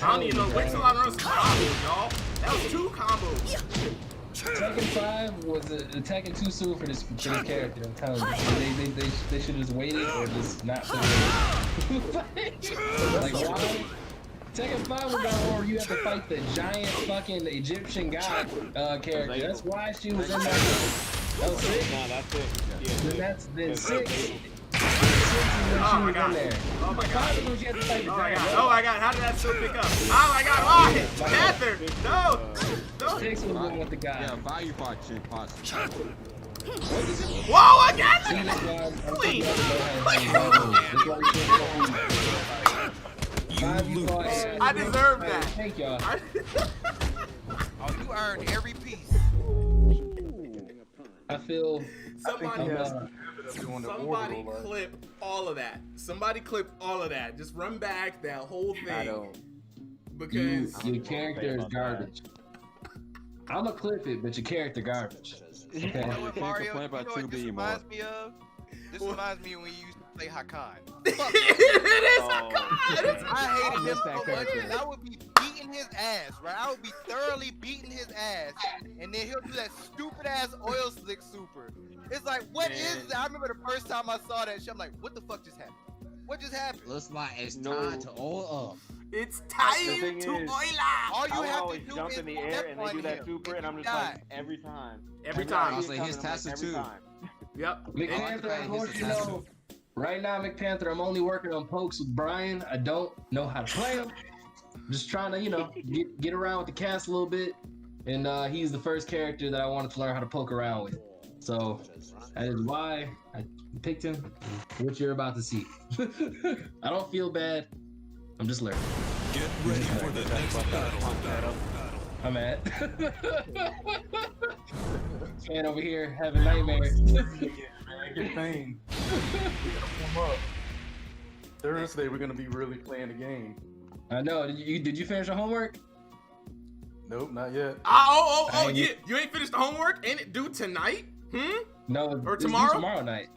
Speaker 1: I don't even know. Wait till I run some combos, y'all. That was 2 combos.
Speaker 2: Tekken 5 was attacking too soon for this character. I'm telling you, they should have just waited or just not put it. Like why? Tekken 5 was that where you have to fight the giant fucking Egyptian god character. That's why she was in that. That was 6.
Speaker 6: Nah, that's it. Yeah,
Speaker 2: Then 6. 6 is when
Speaker 1: Oh
Speaker 2: she
Speaker 1: my
Speaker 2: was
Speaker 1: god.
Speaker 2: in there.
Speaker 1: Oh my
Speaker 2: 5
Speaker 1: god.
Speaker 2: is when she had to fight the
Speaker 1: Oh my
Speaker 2: giant.
Speaker 1: god. Oh my god. How did that still pick up? Oh my god. Oh, Panther. No. No.
Speaker 2: 6 was one with the guy.
Speaker 3: Yeah, value pot shit pots.
Speaker 1: Whoa, I got you. Clean.
Speaker 7: You lose.
Speaker 1: I deserve that.
Speaker 2: Thank y'all.
Speaker 5: Oh, you earned every piece.
Speaker 2: I feel.
Speaker 1: Somebody,
Speaker 8: He has the habit of doing the
Speaker 1: somebody
Speaker 8: orbital, like-
Speaker 1: clip all of that. Somebody clip all of that. Just run back that whole thing.
Speaker 6: I don't.
Speaker 1: Because
Speaker 2: Your character is garbage. I'ma clip it, but your character garbage.
Speaker 5: You
Speaker 2: Okay.
Speaker 5: know what, Mario?
Speaker 3: complain
Speaker 5: You
Speaker 3: about
Speaker 5: know what this
Speaker 3: 2B
Speaker 5: reminds me of? This reminds me when you used to play Hakan.
Speaker 1: it is
Speaker 6: Oh.
Speaker 1: Hakan.
Speaker 5: I hated him
Speaker 6: miss
Speaker 5: so
Speaker 6: that
Speaker 5: much
Speaker 6: character.
Speaker 5: because I would be beating his ass, right? I would be thoroughly beating his ass, and then he'll do that stupid ass oil slick super. It's like, what is that? I remember the first time I saw that shit, I'm like, what the fuck just happened? What just happened?
Speaker 3: Looks like it's
Speaker 6: No.
Speaker 3: time to oil up.
Speaker 1: It's
Speaker 6: The
Speaker 1: time
Speaker 6: thing
Speaker 1: to
Speaker 6: is-
Speaker 1: oil up.
Speaker 5: All you
Speaker 6: I would
Speaker 5: have to
Speaker 6: always
Speaker 5: do
Speaker 6: jump
Speaker 5: is
Speaker 6: in the air
Speaker 5: step
Speaker 6: and they
Speaker 5: on
Speaker 6: do that
Speaker 5: him,
Speaker 6: super, and I'm
Speaker 5: you
Speaker 6: just
Speaker 5: die.
Speaker 6: like, every time.
Speaker 1: Every
Speaker 6: I
Speaker 1: time.
Speaker 3: Also,
Speaker 6: see it
Speaker 3: his
Speaker 6: coming, I'm
Speaker 3: Tesla
Speaker 6: like, every
Speaker 3: too.
Speaker 6: time.
Speaker 1: Yep.
Speaker 2: McPanther, I
Speaker 3: his
Speaker 2: want you to
Speaker 3: assassin.
Speaker 2: know, right now, McPanther, I'm only working on pokes with Brian. I don't know how to play him. Just trying to, get around with the cast a little bit. And he's the first character that I wanted to learn how to poke around with. So that is why I picked him. What you're about to see. I don't feel bad. I'm just learning.
Speaker 7: Get ready for the next battle.
Speaker 2: I'm at. Man over here having nightmares.
Speaker 8: Yeah, man, get pain. Come up. Thursday, we're gonna be really playing the game.
Speaker 2: I know. Did you finish your homework?
Speaker 8: Nope, not yet.
Speaker 1: Oh,
Speaker 2: I-
Speaker 1: yeah. You ain't finished the homework? Ain't it due tonight?
Speaker 2: No.
Speaker 1: Or
Speaker 2: it's due
Speaker 1: tomorrow?
Speaker 2: Tomorrow night.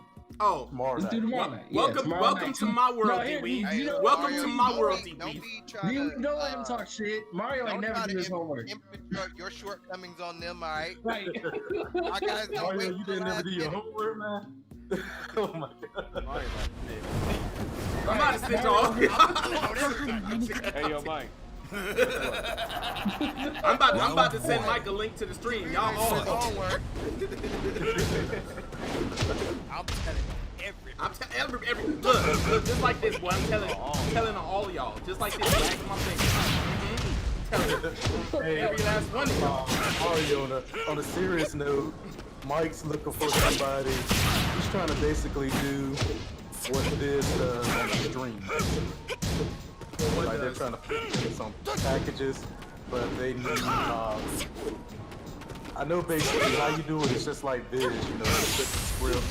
Speaker 1: Oh.
Speaker 8: Tomorrow
Speaker 2: Let's do
Speaker 8: night.
Speaker 2: tomorrow night. Yeah,
Speaker 1: Welcome
Speaker 2: tomorrow night.
Speaker 1: to my world,
Speaker 2: No, here,
Speaker 1: D-Weed.
Speaker 2: you know-
Speaker 1: Welcome
Speaker 5: Mario,
Speaker 1: to my
Speaker 5: don't
Speaker 1: world,
Speaker 5: be-
Speaker 1: D-Weed.
Speaker 5: Don't be trying
Speaker 2: You
Speaker 5: to.
Speaker 2: don't let him talk shit. Mario ain't
Speaker 5: Don't
Speaker 2: never
Speaker 5: try
Speaker 2: do
Speaker 5: to
Speaker 2: his homework.
Speaker 5: implement your shortcomings on them, alright?
Speaker 2: Right.
Speaker 5: I guys don't
Speaker 8: Mario,
Speaker 5: wait
Speaker 8: you
Speaker 5: till
Speaker 8: didn't
Speaker 5: the
Speaker 8: never
Speaker 5: last
Speaker 8: do your
Speaker 5: minute.
Speaker 8: homework, man. Oh my god.
Speaker 6: Mario like,
Speaker 1: I'm about to snitch all.
Speaker 6: hey, yo, Mike.
Speaker 1: I'm about to send Mike a link to the stream. Y'all
Speaker 5: His
Speaker 1: all.
Speaker 5: homework. I'm telling everybody.
Speaker 1: I'm telling look, just like this, boy. I'm telling all of y'all, just like this. Back of my finger. Telling
Speaker 8: Hey,
Speaker 1: every last one of y'all.
Speaker 8: Mario, on a serious note, Mike's looking for somebody. He's trying to basically do what Biz does on the stream. Like they're trying to put some packages, but they need. I know basically how you do it is just like this, you know, you put the script,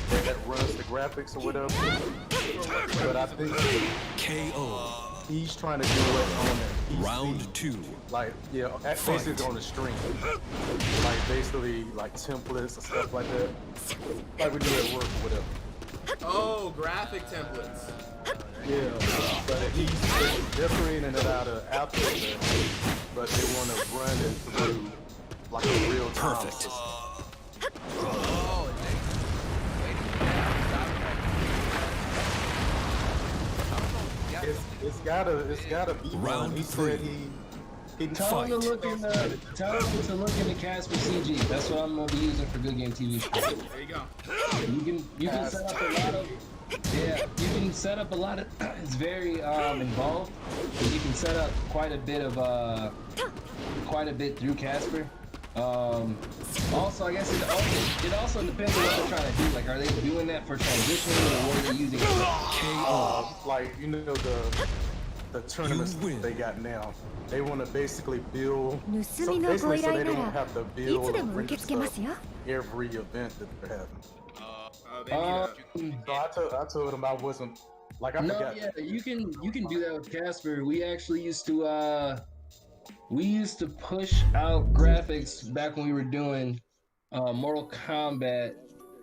Speaker 8: that runs the graphics or whatever. But I think
Speaker 7: KO.
Speaker 8: he's trying to do it on the PC.
Speaker 7: Round 2.
Speaker 8: Like, yeah, basically on the stream. Like, basically, like templates and stuff like that. Like we do at work or whatever.
Speaker 1: Oh, graphic templates.
Speaker 8: Yeah, but he's differentiating it out of After Effects, but they want to run it through like a real time
Speaker 7: Perfect.
Speaker 8: system.
Speaker 5: Oh,
Speaker 8: It's gotta be
Speaker 7: Round
Speaker 8: fun. He
Speaker 7: 3.
Speaker 8: said he
Speaker 2: Tell him to look into Casper CG. That's what I'm gonna be using for Good Game TV.
Speaker 1: There you go.
Speaker 2: You can set up a lot of you can set up a lot of it's very involved, but you can set up quite a bit through Casper. Also, I guess it also depends on what they're trying to do. Like, are they doing that for transitioning or what are they using?
Speaker 8: like, you know, the tournaments they got now. They want to basically build so basically so they don't have to build or render stuff every event that they're having. So I told him I wasn't like I forgot.
Speaker 2: Yeah, you can do that with Casper. We actually used to push out graphics back when we were doing Mortal Kombat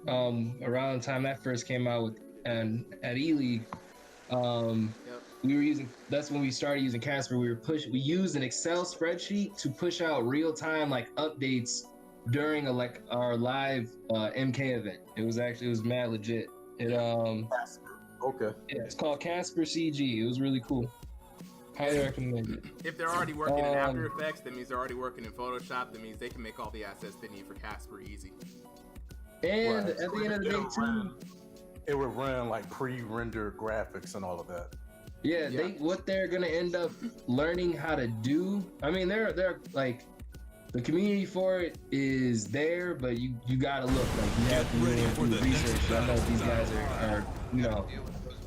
Speaker 2: around the time that first came out with and at E-League. We were using that's when we started using Casper. We used an Excel spreadsheet to push out real time like updates during our live MK event. It was mad legit.
Speaker 8: Okay.
Speaker 2: Yeah, it's called Casper CG. It was really cool. Highly recommend it.
Speaker 1: If they're already working in After Effects, that means they're already working in Photoshop. That means they can make all the assets they need for Casper easy.
Speaker 2: And at the end of the day, too,
Speaker 8: it would run like pre-rendered graphics and all of that.
Speaker 2: Yeah, what they're gonna end up learning how to do. I mean, they're like the community for it is there, but you gotta look. Like you have to do research. I know these guys are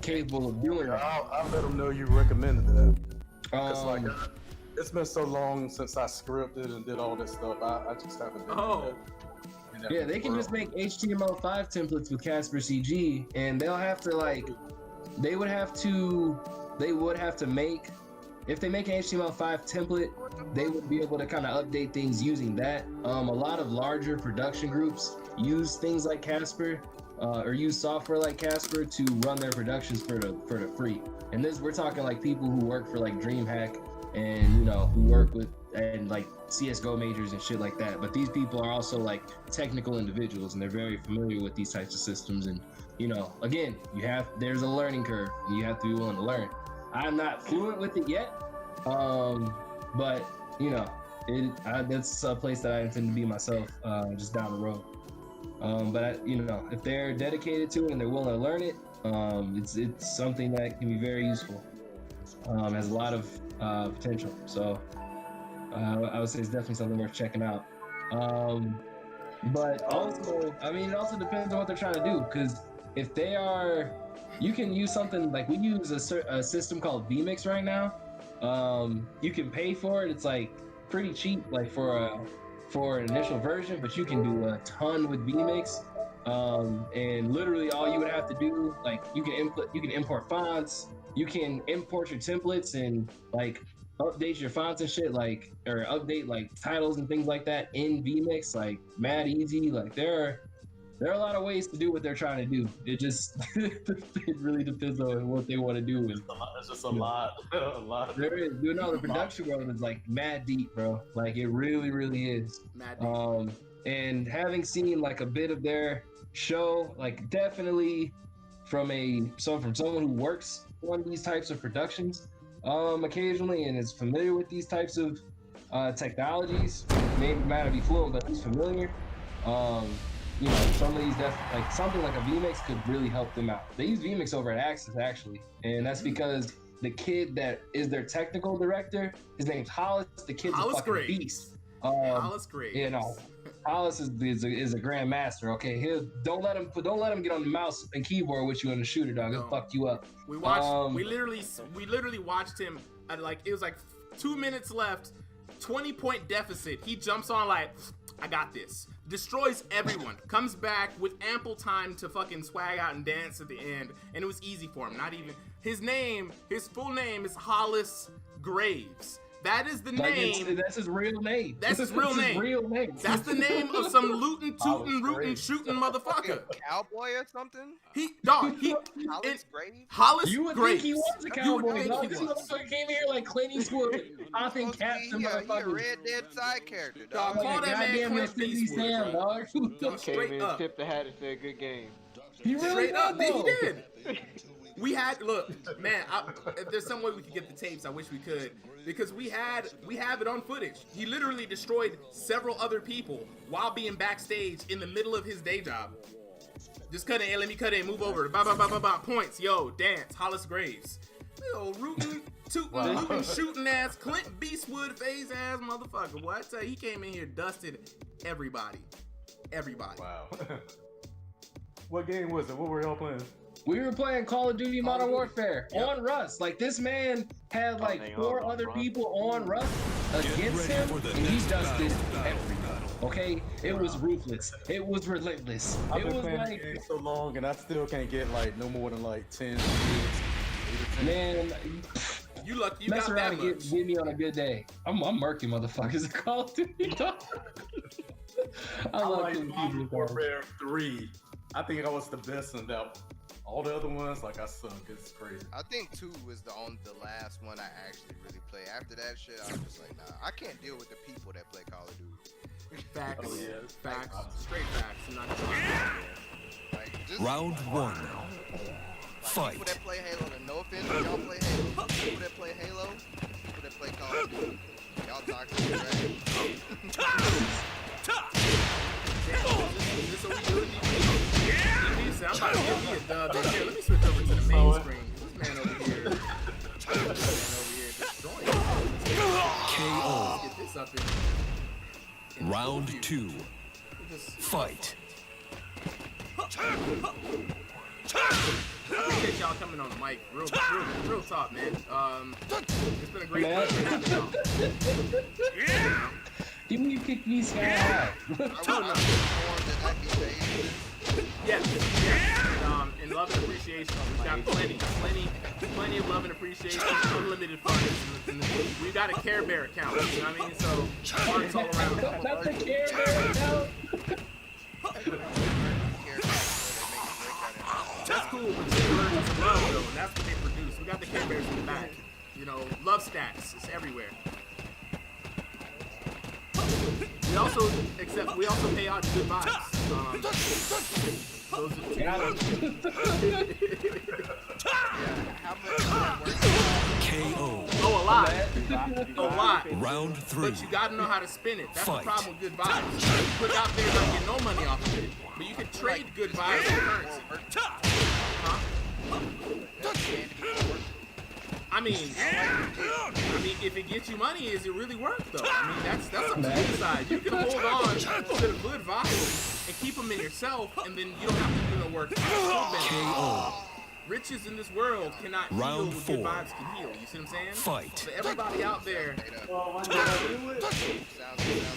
Speaker 2: capable of doing it.
Speaker 8: I'll let them know you recommended that. Cause like it's been so long since I scripted and did all this stuff. I just haven't been.
Speaker 2: Yeah, they can just make HTML5 templates with Casper CG, and they'll have to they would have to make, if they make an HTML5 template, they would be able to kind of update things using that. A lot of larger production groups use things like Casper, or use software like Casper to run their productions for the free. And we're talking like people who work for like DreamHack and who work with and like CS:GO majors and shit like that. But these people are also like technical individuals and they're very familiar with these types of systems. And again, there's a learning curve. And you have to be willing to learn. I'm not fluent with it yet, but that's a place that I intend to be myself, just down the road. But if they're dedicated to it and they're willing to learn it, it's something that can be very useful. Has a lot of potential. So I would say it's definitely something worth checking out. But also, it also depends on what they're trying to do. Because if you can use something like we use a system called vMix right now. You can pay for it. It's like pretty cheap, like for an initial version, but you can do a ton with vMix. And literally all you would have to do, like you can import fonts, you can import your templates and like update your fonts and shit, like, or update like titles and things like that in vMix, like mad easy. Like there are a lot of ways to do what they're trying to do. It just it really depends on what they want to do.
Speaker 8: It's just a lot.
Speaker 2: There is, the production world is like mad deep, bro. Like it really, really is.
Speaker 1: Mad deep.
Speaker 2: And having seen like a bit of their show, like definitely from someone who works on these types of productions occasionally and is familiar with these types of technologies, maybe might not be fluent, but he's familiar. Some of these like something like a vMix could really help them out. They use vMix over at Axis actually, and that's because the kid that is their technical director, his name's Hollis. The kid's a fucking beast.
Speaker 1: Hollis Graves.
Speaker 2: Hollis is a grandmaster. Okay, don't let him get on the mouse and keyboard with you in the shooter, dog. He'll fuck you up.
Speaker 1: We literally watched him at it was like 2 minutes left. 20-point deficit. He jumps on like, I got this. Destroys everyone. Comes back with ample time to fucking swag out and dance at the end. And it was easy for him. Not even his full name is Hollis Graves. That is the name.
Speaker 2: That's his real name.
Speaker 1: That's his real name.
Speaker 2: Real name.
Speaker 1: That's the name of some lootin', tootin', rootin', shootin' motherfucker.
Speaker 5: Cowboy or something? Hollis Graves?
Speaker 1: Hollis
Speaker 2: You would
Speaker 1: Graves.
Speaker 2: think he was a cowboy, dog. This motherfucker came here like Clint Eastwood, popping caps and
Speaker 5: He a
Speaker 2: motherfuckers.
Speaker 5: Red Dead side character,
Speaker 1: Dog,
Speaker 5: dog.
Speaker 1: call that man
Speaker 2: Goddamn
Speaker 1: Clint
Speaker 2: Mississippi
Speaker 1: Eastwood,
Speaker 2: Sam,
Speaker 1: bro.
Speaker 2: dog.
Speaker 6: Came
Speaker 1: Straight
Speaker 6: in,
Speaker 1: up.
Speaker 6: tipped the hat, and said, "Good game."
Speaker 2: He really
Speaker 1: Straight up,
Speaker 2: did,
Speaker 1: he
Speaker 2: though.
Speaker 1: did. We had man. If there's some way we could get the tapes, I wish we could, because we have it on footage. He literally destroyed several other people while being backstage in the middle of his day job. Just cut it. Hey, let me cut it and move over. Ba ba ba ba ba. Points. Yo, dance. Hollis Graves. Yo, rootin', tootin', lootin', shootin' ass Clint Eastwood face ass motherfucker. Boy, I tell you, he came in here dusted everybody. Everybody.
Speaker 8: Wow. What game was it? What were y'all playing?
Speaker 2: We were playing Call of Duty Modern Warfare on Rust. Like, this man had like 4 other people on Rust against him, and he dusted everybody. Okay? It was ruthless. It was relentless.
Speaker 8: I've
Speaker 2: It
Speaker 8: been
Speaker 2: was
Speaker 8: playing
Speaker 2: like,
Speaker 8: the game so long, and I still can't get like no more than like 10 kills.
Speaker 2: man,
Speaker 1: You lucky you
Speaker 2: mess
Speaker 1: got
Speaker 2: around
Speaker 1: that
Speaker 2: and
Speaker 1: much.
Speaker 2: get me on a good day. I'm murky motherfuckers in Call of Duty. Dog. I
Speaker 8: I
Speaker 2: love
Speaker 8: like
Speaker 2: Call of
Speaker 8: Modern
Speaker 2: Duty.
Speaker 8: Warfare 3. I think I was the best in that. All the other ones, like I suck. It's crazy.
Speaker 5: I think 2 was the last one I actually really played. After that shit, I was just like, nah, I can't deal with the people that play Call of Duty.
Speaker 1: Facts.
Speaker 8: Oh, yeah.
Speaker 1: Facts. Straight facts. I'm not gonna lie.
Speaker 5: Like, just,
Speaker 7: Round 1.
Speaker 5: People
Speaker 7: Fight.
Speaker 5: that play Halo, and no offense if y'all play Halo, people that play Halo, people that play Call of Duty, y'all toxic and trash.
Speaker 1: Is this what we do? I'm about to give me a dub. Here, let me switch over to the main screen. This man over here. Destroying.
Speaker 7: KO.
Speaker 1: Get this up in
Speaker 7: Round
Speaker 1: view.
Speaker 7: 2.
Speaker 1: Just
Speaker 7: Fight.
Speaker 1: appreciate y'all coming on the mic. Real talk, man. It's been a great
Speaker 2: Man.
Speaker 1: pleasure having y'all.
Speaker 2: Didn't you kick me sky high?
Speaker 5: I was informed that I be paid.
Speaker 1: Yes. And love and appreciation. We've got plenty of love and appreciation. Unlimited funds. We've got a Care Bear account. You know what I mean? So hearts all around.
Speaker 2: Not the Care Bear account.
Speaker 1: That's cool, but you learn some love though, and that's what they produce. We got the Care Bears in the back. You know, love stacks. It's everywhere. We also pay out good vibes. Those are
Speaker 7: KO.
Speaker 1: Oh, a lot. A lot.
Speaker 7: Round 3.
Speaker 1: But you gotta know how to spin it. That's
Speaker 7: Fight.
Speaker 1: the problem with good vibes. You put it out there, you don't get no money off of it. But you can trade good vibes for currency. Huh? I mean, if it gets you money, is it really worth though? I mean, that's up to you decide. You can hold on to the good vibes and keep them in yourself, and then you don't have to do no work.
Speaker 7: KO.
Speaker 1: Riches in this world cannot heal
Speaker 7: Round
Speaker 1: what good
Speaker 7: 4.
Speaker 1: vibes can heal. You see what I'm saying?
Speaker 7: Fight.
Speaker 1: So everybody out there,
Speaker 5: Sounds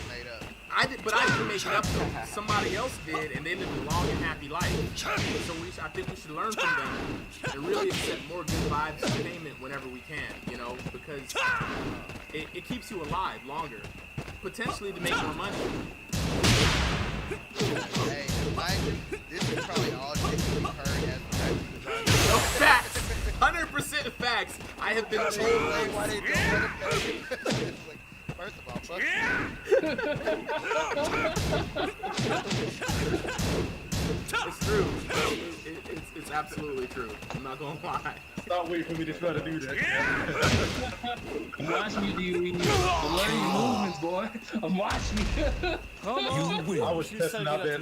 Speaker 5: made up.
Speaker 1: I didn't make it up though. Somebody else did, and they lived a long and happy life. So I think we should learn from them and really accept more good vibes and payment whenever we can. You know, because it keeps you alive longer, potentially to make more money.
Speaker 5: Hey, this is probably all shit we've heard as
Speaker 1: No facts, 100% facts. I have been told
Speaker 5: why they don't want to pay. First of all, fuck
Speaker 1: it's true. It's absolutely true. I'm not gonna lie.
Speaker 8: Stop waiting for me to try to do that.
Speaker 2: I'm watching you, DUE. I'm learning your movements, boy. I'm watching you.
Speaker 7: You win.
Speaker 8: I was testing out that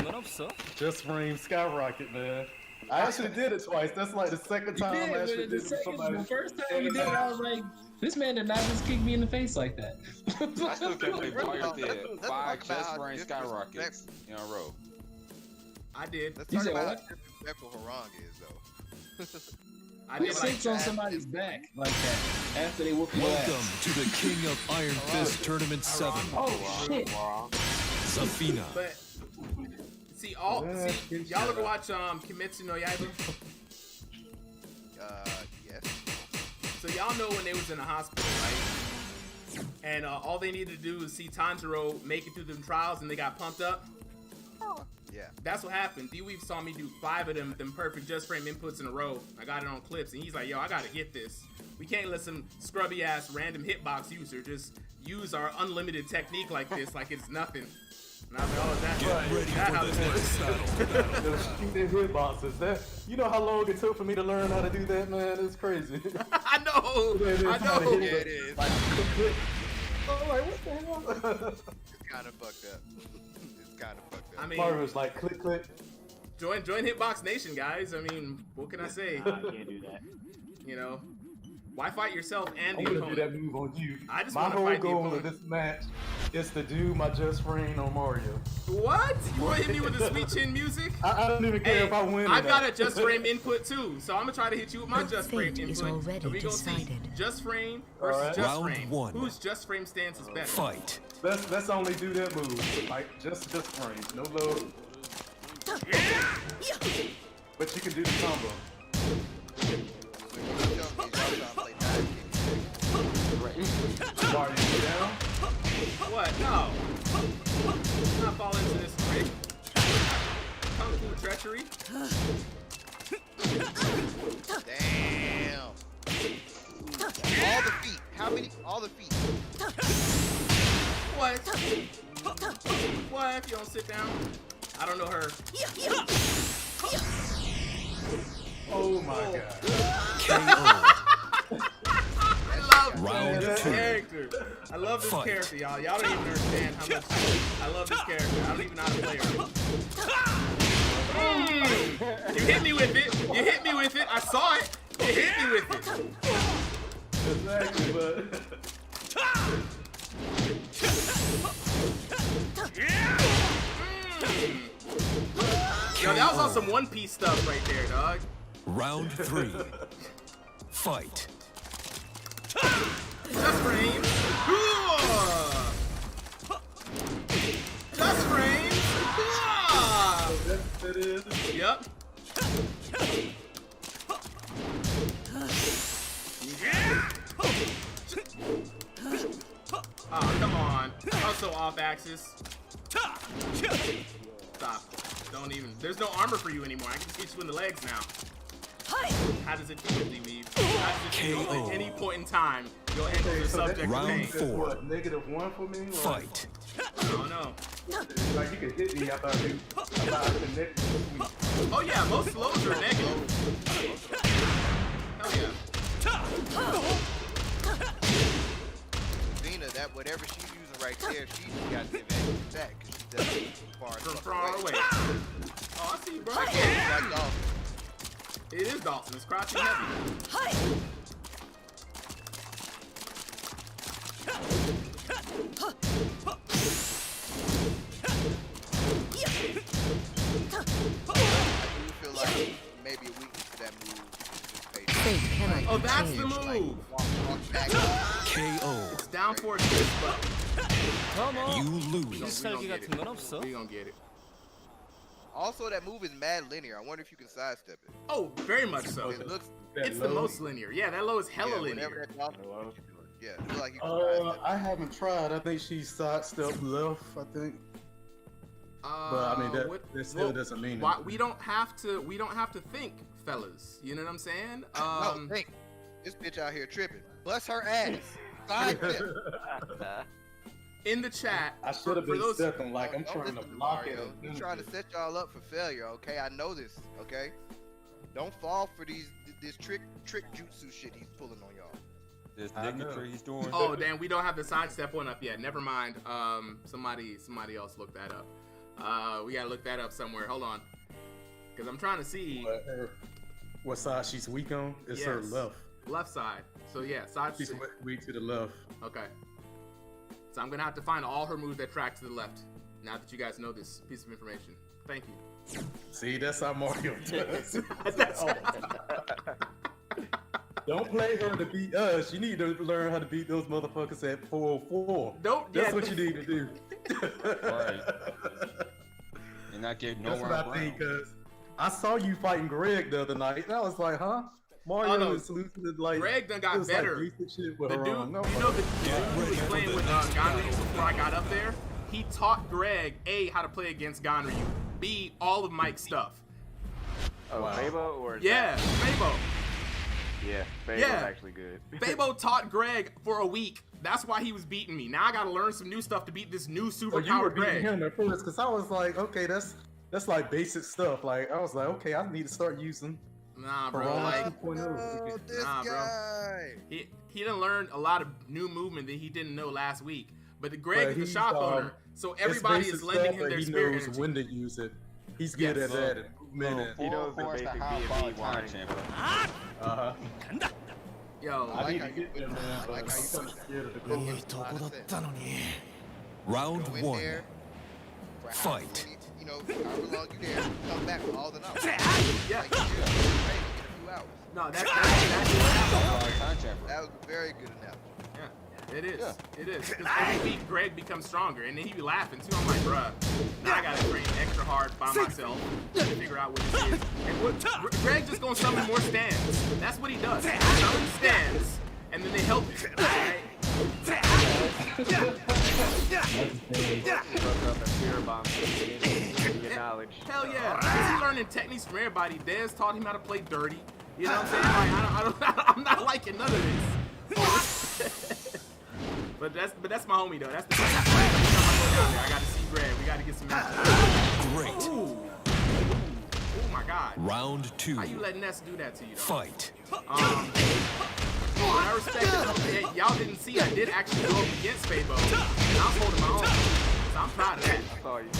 Speaker 8: just frame skyrocket, man. I actually did it twice. That's like the second time I actually did it with somebody.
Speaker 2: The first time you did it, I was like, this man did not just kick me in the face like that.
Speaker 3: I still can't believe Fire did
Speaker 5: let's
Speaker 3: 5
Speaker 5: talk about
Speaker 3: chest
Speaker 5: how
Speaker 3: range skyrockets in a row.
Speaker 1: I did.
Speaker 5: Let's
Speaker 2: You
Speaker 5: talk
Speaker 2: said
Speaker 5: about
Speaker 2: what?
Speaker 5: how disrespectful Harang is, though.
Speaker 1: I
Speaker 2: Who
Speaker 1: did
Speaker 2: sits
Speaker 1: like
Speaker 2: on somebody's back like that after they whoop your
Speaker 7: Welcome
Speaker 2: ass?
Speaker 7: to the King of Iron Fist Tournament 7.
Speaker 2: Oh shit!
Speaker 7: Zafina.
Speaker 1: But see, y'all ever watch Kimetsu no Yaiba?
Speaker 5: Yes.
Speaker 1: So y'all know when they was in the hospital, right? And all they needed to do was see Tanjiro make it through them trials, and they got pumped up.
Speaker 5: Yeah.
Speaker 1: That's what happened. D-Weave saw me do 5 of them perfect just frame inputs in a row. I got it on clips, and he's like, yo, I gotta get this. We can't let some scrubby ass random hitbox user just use our unlimited technique like this, like it's nothing. And I was like, oh, is that
Speaker 7: Get
Speaker 1: right?
Speaker 7: ready
Speaker 1: That
Speaker 7: for
Speaker 1: how
Speaker 7: the
Speaker 1: this
Speaker 7: next
Speaker 1: works?
Speaker 7: battle.
Speaker 8: Shooting hitboxes. That, you know how long it took for me to learn how to do that, man? It's crazy.
Speaker 1: I know. I know.
Speaker 5: Yeah, it is.
Speaker 8: Like, I'm like, what the hell?
Speaker 5: It's kind of fucked up. It's kind of fucked up.
Speaker 1: I mean,
Speaker 8: Mario's like, click, click.
Speaker 1: join Hitbox Nation, guys. I mean, what can I say?
Speaker 6: I can't do that.
Speaker 1: You know, why fight yourself and
Speaker 8: I'm
Speaker 1: the
Speaker 8: gonna do
Speaker 1: opponent?
Speaker 8: that move on you.
Speaker 1: I just
Speaker 8: My
Speaker 1: want to
Speaker 8: whole
Speaker 1: fight the
Speaker 8: goal of
Speaker 1: opponent.
Speaker 8: this match is to do my Just Rain on Mario.
Speaker 1: What? You want to hit me with the sweet chin music?
Speaker 8: I don't even care
Speaker 1: Hey,
Speaker 8: if I win.
Speaker 1: I've
Speaker 8: or
Speaker 1: got
Speaker 8: not.
Speaker 1: a just frame input too, so I'm gonna try to hit you with my
Speaker 9: Your
Speaker 1: just frame
Speaker 9: fate is
Speaker 1: input.
Speaker 9: already
Speaker 1: And we gonna see
Speaker 9: decided.
Speaker 1: just frame versus
Speaker 8: Alright.
Speaker 1: just
Speaker 7: Round
Speaker 1: frame.
Speaker 7: 1.
Speaker 1: Whose just frame stance is better?
Speaker 7: Fight.
Speaker 8: Let's only do that move. Like just Rain. No load. But you can do the combo. Mario, you down?
Speaker 1: What? No. Let's not fall into this trick. Kung Fu treachery.
Speaker 5: Damn. All the feet. How many? All the feet.
Speaker 1: What? What if you don't sit down? I don't know her.
Speaker 8: Oh my god.
Speaker 7: KO.
Speaker 1: I love
Speaker 7: Round
Speaker 1: this
Speaker 7: 2.
Speaker 1: character. I love this
Speaker 7: Fight.
Speaker 1: character, y'all. Y'all don't even understand how much I love this character. I don't even know how to play her. You hit me with it. You hit me with it. I saw it. You hit me with it.
Speaker 8: Exactly, but
Speaker 1: Yo, that was on some One Piece stuff right there, dog.
Speaker 7: Round 3. Fight.
Speaker 1: Just frame. Just frame.
Speaker 8: that is.
Speaker 1: Yep. Oh, come on. Also off axis. Stop. Don't even. There's no armor for you anymore. I can just hit you in the legs now. How does it feel, D-Weave? How does it feel
Speaker 7: KO.
Speaker 1: at any point in time your ankles are subject to
Speaker 7: Round
Speaker 1: pain?
Speaker 7: 4.
Speaker 8: What, -1 for me? Or,
Speaker 7: Fight.
Speaker 1: I don't know.
Speaker 8: Like you could hit me after I connect.
Speaker 1: Oh yeah, most lows are negative. Hell yeah.
Speaker 5: Zena, that whatever she's using right there, she just got the advantage of that because she does it far
Speaker 1: From far away. Oh, I see you, bro.
Speaker 5: Like Dolphin.
Speaker 1: It is Dalton. It's crouching heavy.
Speaker 5: I do feel like maybe a weakness to that move is just
Speaker 9: Fate
Speaker 5: patience.
Speaker 9: cannot
Speaker 1: Oh,
Speaker 9: be
Speaker 1: that's the
Speaker 9: changed.
Speaker 1: move.
Speaker 5: Walk back.
Speaker 7: KO.
Speaker 1: It's down for a kiss, but
Speaker 7: You
Speaker 1: we
Speaker 7: lose.
Speaker 1: gonna get it. We gonna get it.
Speaker 5: Also, that move is mad linear. I wonder if you can sidestep it.
Speaker 1: Oh, very much so.
Speaker 5: It looks,
Speaker 1: It's the most linear. Yeah, that low is hella
Speaker 5: yeah, whenever
Speaker 1: linear.
Speaker 5: that Dolphin, yeah, I feel like you can sidestep it.
Speaker 8: I haven't tried. I think she sidestepped left. I think, but I mean that still doesn't mean
Speaker 1: why,
Speaker 8: anything.
Speaker 1: we don't have to think, fellas. You know what I'm saying?
Speaker 5: No, think. This bitch out here tripping. Bless her ass. Sidestep.
Speaker 1: In the chat,
Speaker 8: I should have
Speaker 1: for
Speaker 8: been
Speaker 1: those-
Speaker 8: stepping like I'm
Speaker 5: Don't
Speaker 8: trying to
Speaker 5: listen
Speaker 8: block it.
Speaker 5: Mario. He's trying to set y'all up for failure, okay? I know this, okay? Don't fall for this trick jutsu shit he's pulling on y'all.
Speaker 3: This
Speaker 8: I know.
Speaker 3: signature he's doing.
Speaker 1: Oh damn, we don't have the sidestep one up yet. Never mind. Somebody else look that up. We gotta look that up somewhere. Hold on, because I'm trying to see
Speaker 8: What side she's weak on? It's her
Speaker 1: Yes.
Speaker 8: left.
Speaker 1: side. So yeah, side.
Speaker 8: She's weak to the left.
Speaker 1: Okay. So I'm gonna have to find all her moves that track to the left. Now that you guys know this piece of information, thank you.
Speaker 8: See, that's how Mario does.
Speaker 1: That's-
Speaker 8: Don't play her to beat us. You need to learn how to beat those motherfuckers at 404. That's what you need to do.
Speaker 3: Right. And not get
Speaker 8: That's
Speaker 3: nowhere
Speaker 8: what I think, cause I saw you fighting Greg the other night, and I was like, huh? Mario is losing to like.
Speaker 1: Greg done got better.
Speaker 8: Like shit with
Speaker 1: The
Speaker 8: her
Speaker 1: dude,
Speaker 8: on. No,
Speaker 1: you know the dude who was playing with Ganryu before I got up there? He taught Greg, A, how to play against Ganryu, B, all of Mike's stuff.
Speaker 6: Oh, Fabo or
Speaker 1: Yeah, Fabo.
Speaker 6: Yeah, Fabo's actually good.
Speaker 1: Fabo taught Greg for a week. That's why he was beating me. Now I gotta learn some new stuff to beat this new superpowered Greg.
Speaker 8: Him at first, because I was like, okay, that's like basic stuff. Like I was like, okay, I need to start using.
Speaker 1: Nah, bro.
Speaker 8: Like,
Speaker 5: this guy.
Speaker 1: He done learned a lot of new movement that he didn't know last week. But the Greg is the shop owner, so everybody is lending him their spirit energy.
Speaker 8: He knows when to use it. He's good at that.
Speaker 6: He knows the basic B&B wine.
Speaker 1: Yo,
Speaker 5: I like how you put that. I like how you put that.
Speaker 7: Round
Speaker 5: Go in
Speaker 7: 1.
Speaker 5: there for
Speaker 7: Fight.
Speaker 5: You know, however long you there, come back with all the knowledge.
Speaker 1: Yeah.
Speaker 5: Like, you're ready in a few hours.
Speaker 1: No, that's
Speaker 5: That was a very good analogy.
Speaker 1: It is. It is. Because every week Greg becomes stronger, and then he be laughing too. I'm like, bruh, now I gotta train extra hard by myself to figure out what this is. And Greg just gonna summon more stands. That's what he does. He summons stands, and then they help him. Right? Hell yeah. He's learning techniques from everybody. Dez taught him how to play dirty. You know what I'm saying? Like, I'm not liking none of this. But that's my homie though. That's the thing. I gotta see Greg. We gotta get some matches.
Speaker 7: Great.
Speaker 1: Ooh. Oh my God.
Speaker 7: Round 2.
Speaker 1: How you letting Ness do that to you though?
Speaker 7: Fight.
Speaker 1: I respect it. Y'all didn't see I did actually go up against Fabo. And I was holding my own. So I'm proud of that.
Speaker 6: I saw you.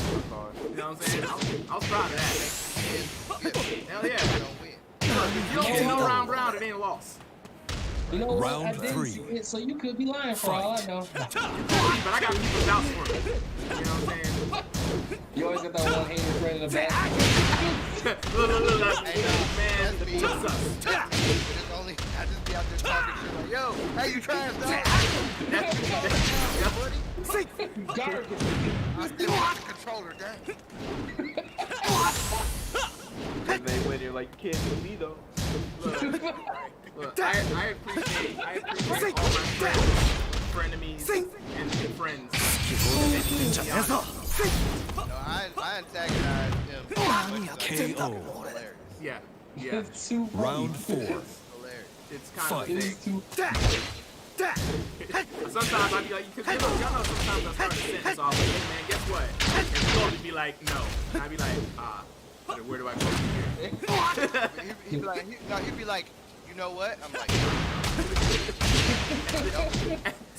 Speaker 1: You know what I'm saying? I was proud of that. Hell yeah. If you don't get no round, it ain't a loss.
Speaker 2: You know what?
Speaker 7: Round
Speaker 2: I didn't
Speaker 7: 3.
Speaker 2: see it, so you could be lying for all I know.
Speaker 1: But I got people vouch for me. You know what I'm saying?
Speaker 2: You always got that one hating friend in the back.
Speaker 1: Look.
Speaker 5: Hey,
Speaker 1: Man, the
Speaker 5: me.
Speaker 1: tips us.
Speaker 5: It's only, I just be out there talking shit like, yo, hey, you trying to
Speaker 2: Garbage.
Speaker 5: I still want the controller, dang.
Speaker 6: And then when you're like, you can't do me though.
Speaker 1: Look, I appreciate all my friends, frenemies, and friends.
Speaker 5: No, I antagonized him.
Speaker 7: KO.
Speaker 1: Yeah.
Speaker 2: It's too
Speaker 7: Round 4.
Speaker 5: Hilarious.
Speaker 1: It's kind
Speaker 7: Fight.
Speaker 1: of thing. Sometimes I be like, because y'all know sometimes I start a sentence off like, hey man, guess what? And Chloe be like, no. And I be like, where do I go from here?
Speaker 5: He'd be like, you know what? I'm like,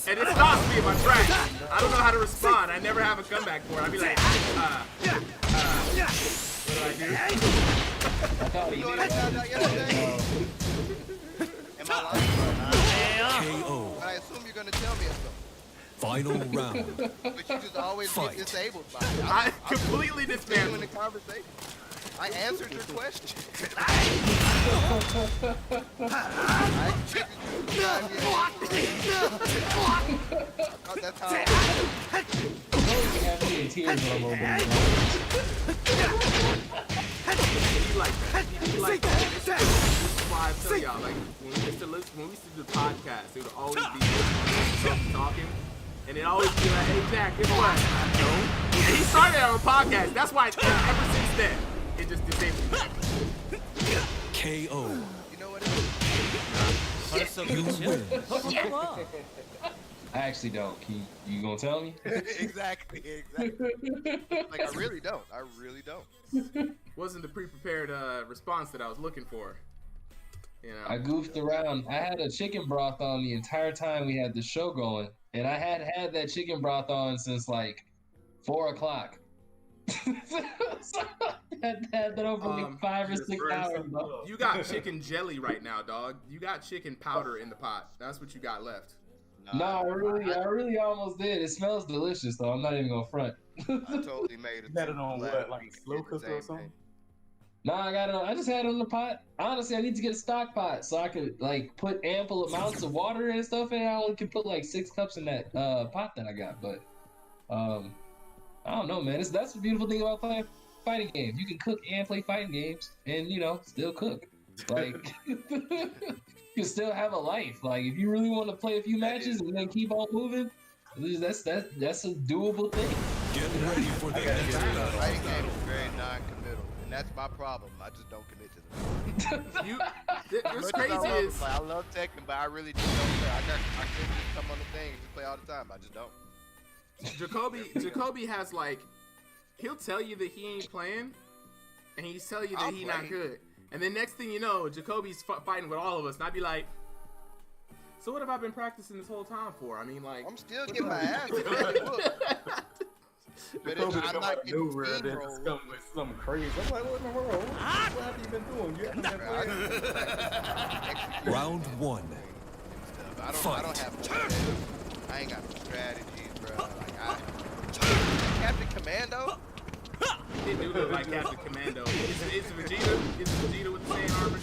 Speaker 1: And it stops me in my tracks. I don't know how to respond. I never have a comeback for it. I be like, what do I do?
Speaker 2: I thought he
Speaker 5: you know what I
Speaker 2: did.
Speaker 5: found out yesterday? Am I lying?
Speaker 7: KO.
Speaker 5: But I assume you're gonna tell me something.
Speaker 7: Final round.
Speaker 5: But you just always
Speaker 7: Fight.
Speaker 5: get disabled by it.
Speaker 1: I completely
Speaker 5: I'm in
Speaker 1: dismantled.
Speaker 5: the conversation. I answered your question. I expected you to drive me. That's how
Speaker 2: You have me in tears when I'm over here.
Speaker 1: He like that. He like that. This is why I tell y'all, like, when we used to do the podcast, it would always be talking, and it always be like, hey, Jack, guess what? No. And he started on a podcast. That's why ever since then, it just disabled me.
Speaker 7: KO.
Speaker 5: you know what it is?
Speaker 7: You win.
Speaker 2: I actually don't. You gonna tell me?
Speaker 5: exactly. Like I really don't.
Speaker 1: Wasn't the pre-prepared response that I was looking for. You know.
Speaker 2: I goofed around. I had a chicken broth on the entire time we had the show going, and I had that chicken broth on since like 4 o'clock. So I had that over like 5 or 6 hours. Bro.
Speaker 1: You got chicken jelly right now, dog. You got chicken powder in the pot. That's what you got left.
Speaker 2: No, I really almost did. It smells delicious, though. I'm not even gonna front.
Speaker 5: I totally made it.
Speaker 8: Had it on what, like slow cooker or something?
Speaker 2: No, I just had it on the pot. Honestly, I need to get a stock pot so I could like put ample amounts of water and stuff in. I only can put like 6 cups in that pot that I got. But I don't know, man. That's the beautiful thing about playing fighting games. You can cook and play fighting games, and still cook. Like you can still have a life. Like if you really want to play a few matches and then keep on moving, that's a doable thing.
Speaker 7: Get ready for the next battle.
Speaker 5: Fighting game is very non-committal, and that's my problem. I just don't commit to them.
Speaker 1: What's crazy is
Speaker 5: I love Tekken, but I really just don't play. I could just come on the thing and just play all the time. I just don't.
Speaker 1: Jacoby has like, he'll tell you that he ain't playing, and he's telling you that he's not good. And then next thing you know, Jacoby's fighting with all of us, and I'd be like, so what have I been practicing this whole time for? I mean, like,
Speaker 5: I'm still getting my ass kicked. But
Speaker 8: Jacoby
Speaker 5: I'm
Speaker 8: come
Speaker 5: not
Speaker 8: out
Speaker 5: getting
Speaker 8: nowhere and then just come with something crazy. I'm like, what in the world? What have you been doing? You haven't been playing.
Speaker 7: Round 1.
Speaker 5: I don't have no strategy. I ain't got no strategies, bro. Like Captain Commando?
Speaker 1: They do look like Captain Commando. Is Vegeta? Is Vegeta with the same armor?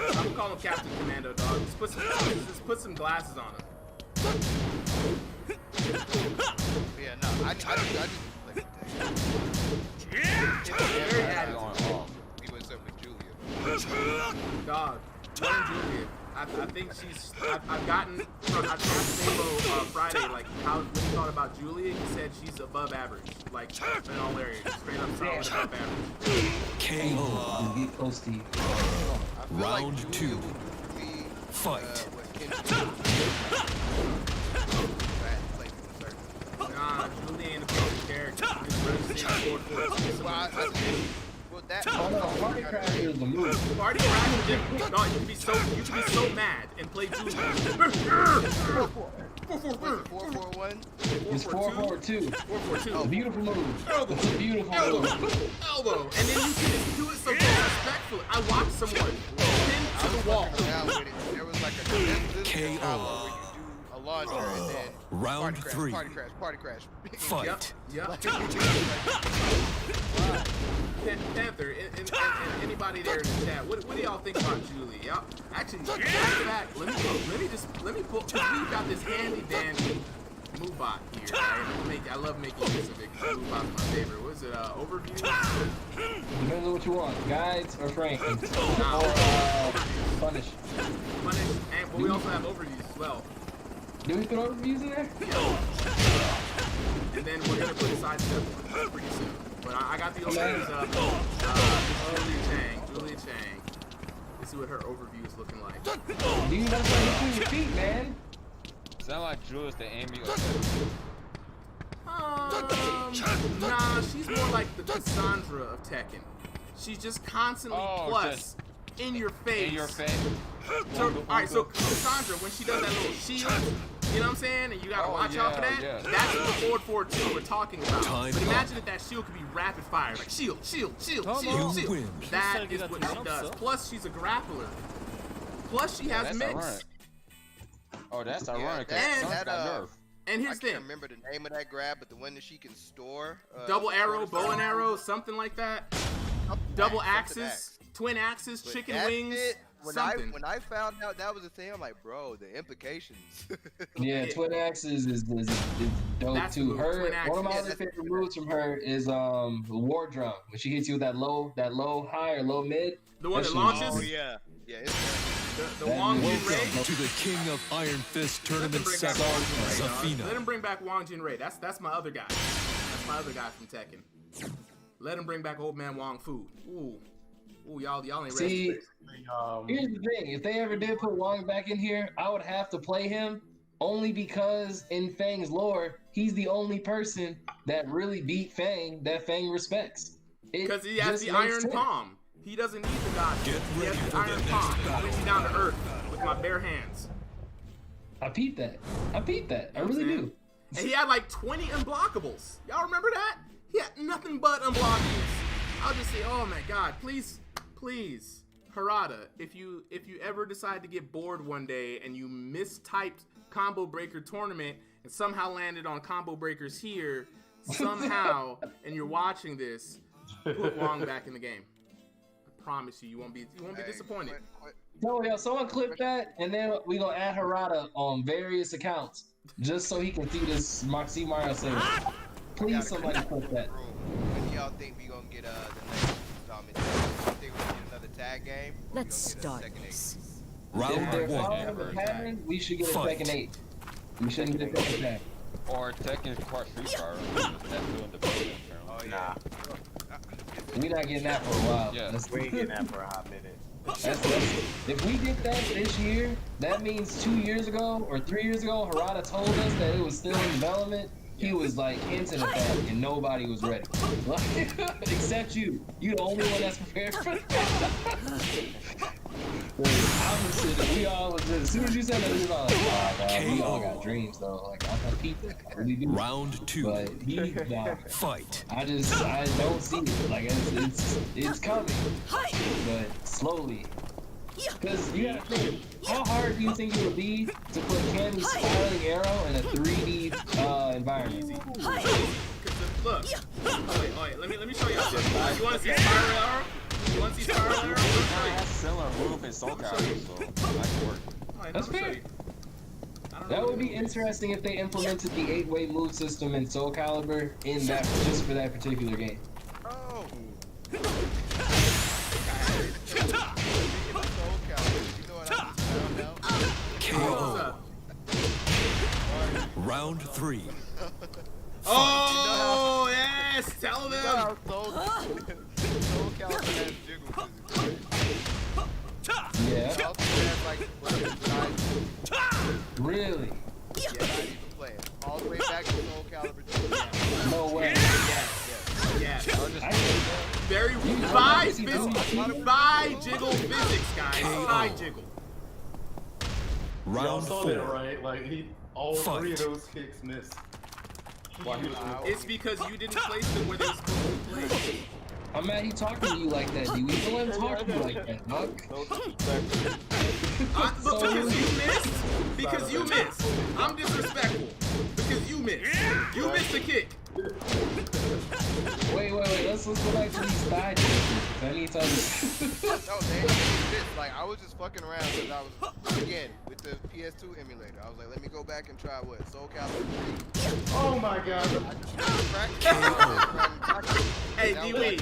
Speaker 1: I'm gonna call him Captain Commando, dog. Just put some glasses on him.
Speaker 5: Yeah, no, I just like
Speaker 1: Very adamant.
Speaker 5: He was up with Julia.
Speaker 1: Dog, one Julia. I think she's. I've gotten. I talked to Nemo Friday. Like, what he thought about Julia. He said she's above average. Like, in all areas, straight up solid above average.
Speaker 7: KO.
Speaker 2: Get close to you.
Speaker 7: Round 2. Fight.
Speaker 1: Nah, Julia ain't a perfect character.
Speaker 2: Party Crasher is the move.
Speaker 1: Party Crasher, no, you can be so mad and play Julia.
Speaker 5: 4-4-1.
Speaker 2: It's 4-4-2.
Speaker 1: 4-4-2.
Speaker 2: It's a beautiful move.
Speaker 1: Elbow.
Speaker 2: It's a beautiful
Speaker 1: Elbow.
Speaker 2: move.
Speaker 1: Elbow. And then you can do it so disrespectfully. I watched someone pin to the wall.
Speaker 5: There was like a
Speaker 7: KO.
Speaker 5: where you do a launcher and then
Speaker 7: Round
Speaker 5: party
Speaker 7: 3.
Speaker 5: Party crash.
Speaker 7: Fight.
Speaker 1: Yep. Panther, and anybody there in the chat, what do y'all think about Julie? Y'all actually back. Let me pull. Cause we've got this handy dandy MoveBot here. Right? I love making use of it. MoveBot's my favorite. What is it? Overview.
Speaker 2: Depends on what you want, guides or frames, or punish.
Speaker 1: But we also have overviews as well.
Speaker 2: Do we put overviews in there?
Speaker 1: And then we're gonna put sidestep one pretty soon. But I got the overviews up. Julia Chang. Let's see what her overview is looking like.
Speaker 2: Dude, that's why you your feet, man.
Speaker 3: Sound like Julius the Amy.
Speaker 1: Nah, she's more like the Cassandra of Tekken. She's just constantly in your face.
Speaker 3: In your face.
Speaker 1: So, alright, so Cassandra, when she does that little shield, you know what I'm saying? And you gotta watch out for that.
Speaker 3: Yeah.
Speaker 1: That's what the forward 4-2 we're talking about.
Speaker 7: Time
Speaker 1: but imagine
Speaker 7: up.
Speaker 1: if that shield could be rapid fire. Like shield.
Speaker 7: You win.
Speaker 1: That is what she does. Plus, she's a grappler. Plus, she has mix.
Speaker 3: Ironic. Oh, that's ironic.
Speaker 1: And here's
Speaker 5: I
Speaker 1: the thing.
Speaker 5: can't remember the name of that grab, but the one that she can store.
Speaker 1: Double arrow, bow and arrow, something like that. Double axes, twin axes,
Speaker 5: But
Speaker 1: chicken
Speaker 5: that's
Speaker 1: wings,
Speaker 5: it. When
Speaker 1: something.
Speaker 5: I found out that was a thing, I'm like, bro, the implications.
Speaker 2: Yeah, twin axes is dope
Speaker 1: That's
Speaker 2: too.
Speaker 1: cool. Twin
Speaker 2: One of my
Speaker 1: axes.
Speaker 2: other favorite moves from her is the war drum. When she hits you with that low high or low mid.
Speaker 1: The one that
Speaker 2: shit
Speaker 1: launches?
Speaker 5: Oh yeah, it's
Speaker 1: The
Speaker 2: That
Speaker 1: Wong Jin
Speaker 7: Welcome
Speaker 1: Ray.
Speaker 7: to the King of Iron Fist Tournament
Speaker 1: Bring back
Speaker 7: 7.
Speaker 1: Wong Jin Ray, dog. Let
Speaker 7: Zafina.
Speaker 1: him bring back Wong Jin Ray. That's my other guy. That's my other guy from Tekken. Let him bring back Old Man Wong Fu. Ooh, y'all ain't ready.
Speaker 2: See, here's the thing. If they ever did put Wong back in here, I would have to play him only because in Fang's lore, he's the only person that really beat Fang that Fang respects.
Speaker 1: Because he has the Iron Palm. He doesn't need the God.
Speaker 7: Get
Speaker 1: He has
Speaker 7: ready
Speaker 1: the
Speaker 7: for the
Speaker 1: Iron
Speaker 7: next
Speaker 1: Palm. He
Speaker 7: battle.
Speaker 1: brings me down to earth with my bare hands.
Speaker 2: I peeped that. I really do.
Speaker 1: And he had like 20 unblockables. Y'all remember that? He had nothing but unblockables. I'll just say, oh my God, please, Harada, if you ever decide to get bored one day and you mistyped Combo Breaker Tournament and somehow landed on combo breakers here, somehow, and you're watching this, put Wong back in the game. I promise you, you won't be disappointed.
Speaker 2: Yo, someone clip that, and then we gonna add Harada on various accounts, just so he can see this Moxie Mario save. Please, somebody clip that.
Speaker 5: When y'all think we gonna get the next installment? You think we're gonna get another tag game?
Speaker 9: Let's start this.
Speaker 2: If they're
Speaker 7: Round one.
Speaker 2: following the pattern, we should get a Tekken 8. We shouldn't get a Tekken tag.
Speaker 3: Or Tekken Part Street Fighter. That's doing the program.
Speaker 5: Oh yeah.
Speaker 2: We're not getting that for a while.
Speaker 3: Yeah.
Speaker 6: We ain't getting that for a hot minute.
Speaker 2: If we get that this year, that means 2 years ago or 3 years ago, Harada told us that it was still in development. He was like hinting at that, and nobody was ready. Except you. You the only one that's prepared for that. I was sitting, we all was just, as soon as you said that, we were all like, we all got dreams though. Like, I thought Pete really do.
Speaker 7: Round two.
Speaker 2: But he,
Speaker 7: Fight.
Speaker 2: I don't see it. Like, it's coming, but slowly. Because you gotta think, how hard do you think it would be to put Ken's spiraling arrow in a 3D environment?
Speaker 1: Look. Oh wait, let me show you something. You want to see spiral arrow? You want to see spiral arrow?
Speaker 3: That's similar move in Soul Calibur, so that could work.
Speaker 2: That's fair. That would be interesting if they implemented the 8-way move system in Soul Calibur in that just for that particular game.
Speaker 5: Oh.
Speaker 7: KO. Round three.
Speaker 1: Oh yes, tell them.
Speaker 5: Soul Calibur has jiggle physics.
Speaker 2: Yeah.
Speaker 5: It also has like
Speaker 2: Really?
Speaker 5: yeah, I used to play it. All the way back to Soul Calibur 2.
Speaker 2: No way.
Speaker 1: Yeah.
Speaker 2: I
Speaker 1: Very by jiggle physics, guys. By jiggle.
Speaker 8: Y'all
Speaker 7: Round
Speaker 8: saw
Speaker 7: four.
Speaker 8: that, right? Like all
Speaker 7: Fight.
Speaker 8: 3 of those kicks missed.
Speaker 1: It's because you didn't place them where they were supposed to be placed.
Speaker 2: I'm mad he talking to you like that, dude. You don't let him talk to you like that, dog.
Speaker 1: But because you missed. I'm disrespectful. Because you missed. You missed the kick.
Speaker 2: Wait. Let's go back to these thigh jokes. I need to
Speaker 5: No, they fit. Like I was just fucking around because I was again with the PS2 emulator. I was like, let me go back and try what Soul Calibur 3.
Speaker 8: Oh my god.
Speaker 1: Hey, D-Wee.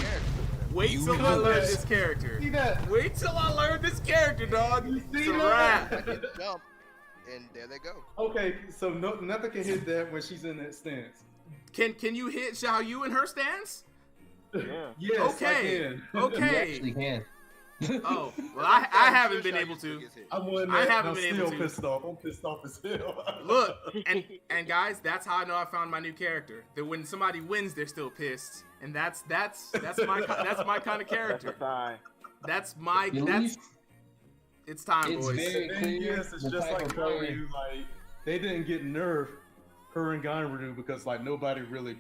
Speaker 1: Wait till I learn this character.
Speaker 8: See that?
Speaker 1: Wait till I learn this character, dog. It's a
Speaker 5: I
Speaker 1: wrap.
Speaker 5: get the jump, and there they go.
Speaker 8: Okay, so nothing can hit that when she's in that stance.
Speaker 1: Can you hit Xiao Yu in her stance?
Speaker 6: Yeah.
Speaker 8: Yes,
Speaker 1: Okay.
Speaker 8: I can.
Speaker 2: You
Speaker 1: Okay.
Speaker 2: actually can.
Speaker 1: Oh, well, I haven't been able to.
Speaker 8: I'm one
Speaker 1: I
Speaker 8: that
Speaker 1: haven't
Speaker 8: I'm
Speaker 1: been
Speaker 8: still
Speaker 1: able to.
Speaker 8: pissed off. I'm pissed off as hell.
Speaker 1: Look, and guys, that's how I know I found my new character. That when somebody wins, they're still pissed, and that's my kind of character. That's it's time,
Speaker 2: It's
Speaker 1: boys.
Speaker 2: very clear.
Speaker 8: Yes, it's
Speaker 2: the
Speaker 8: just
Speaker 2: type
Speaker 8: like
Speaker 2: of player.
Speaker 8: Ganryu, like they didn't get nerfed her and Ganryu because like nobody really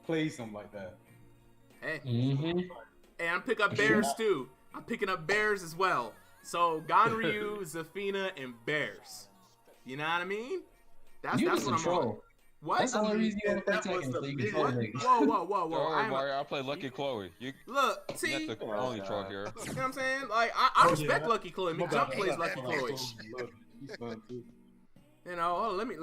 Speaker 8: plays them like that.
Speaker 1: Hey,
Speaker 2: Mm-hmm.
Speaker 1: hey, I'm picking up bears too. I'm picking up bears as well. So Ganryu, Zafina, and bears. You know what I mean? That's
Speaker 2: You
Speaker 1: what
Speaker 2: just
Speaker 1: I'm
Speaker 2: a
Speaker 1: on.
Speaker 2: troll.
Speaker 1: What?
Speaker 2: That's the only reason you want to play
Speaker 8: That was
Speaker 2: Tekken,
Speaker 8: the
Speaker 2: so you can
Speaker 8: big-
Speaker 2: troll niggas.
Speaker 1: Whoa.
Speaker 3: Don't worry,
Speaker 1: I'm
Speaker 3: Mario. I'll play Lucky Chloe. You
Speaker 1: look, see,
Speaker 3: got the only troll here.
Speaker 1: you know what I'm saying? Like, I respect Lucky Chloe.
Speaker 8: I'm
Speaker 1: McJump
Speaker 8: about to-
Speaker 1: plays Lucky Chloe.
Speaker 8: He's fun too.
Speaker 1: You know, oh, let me.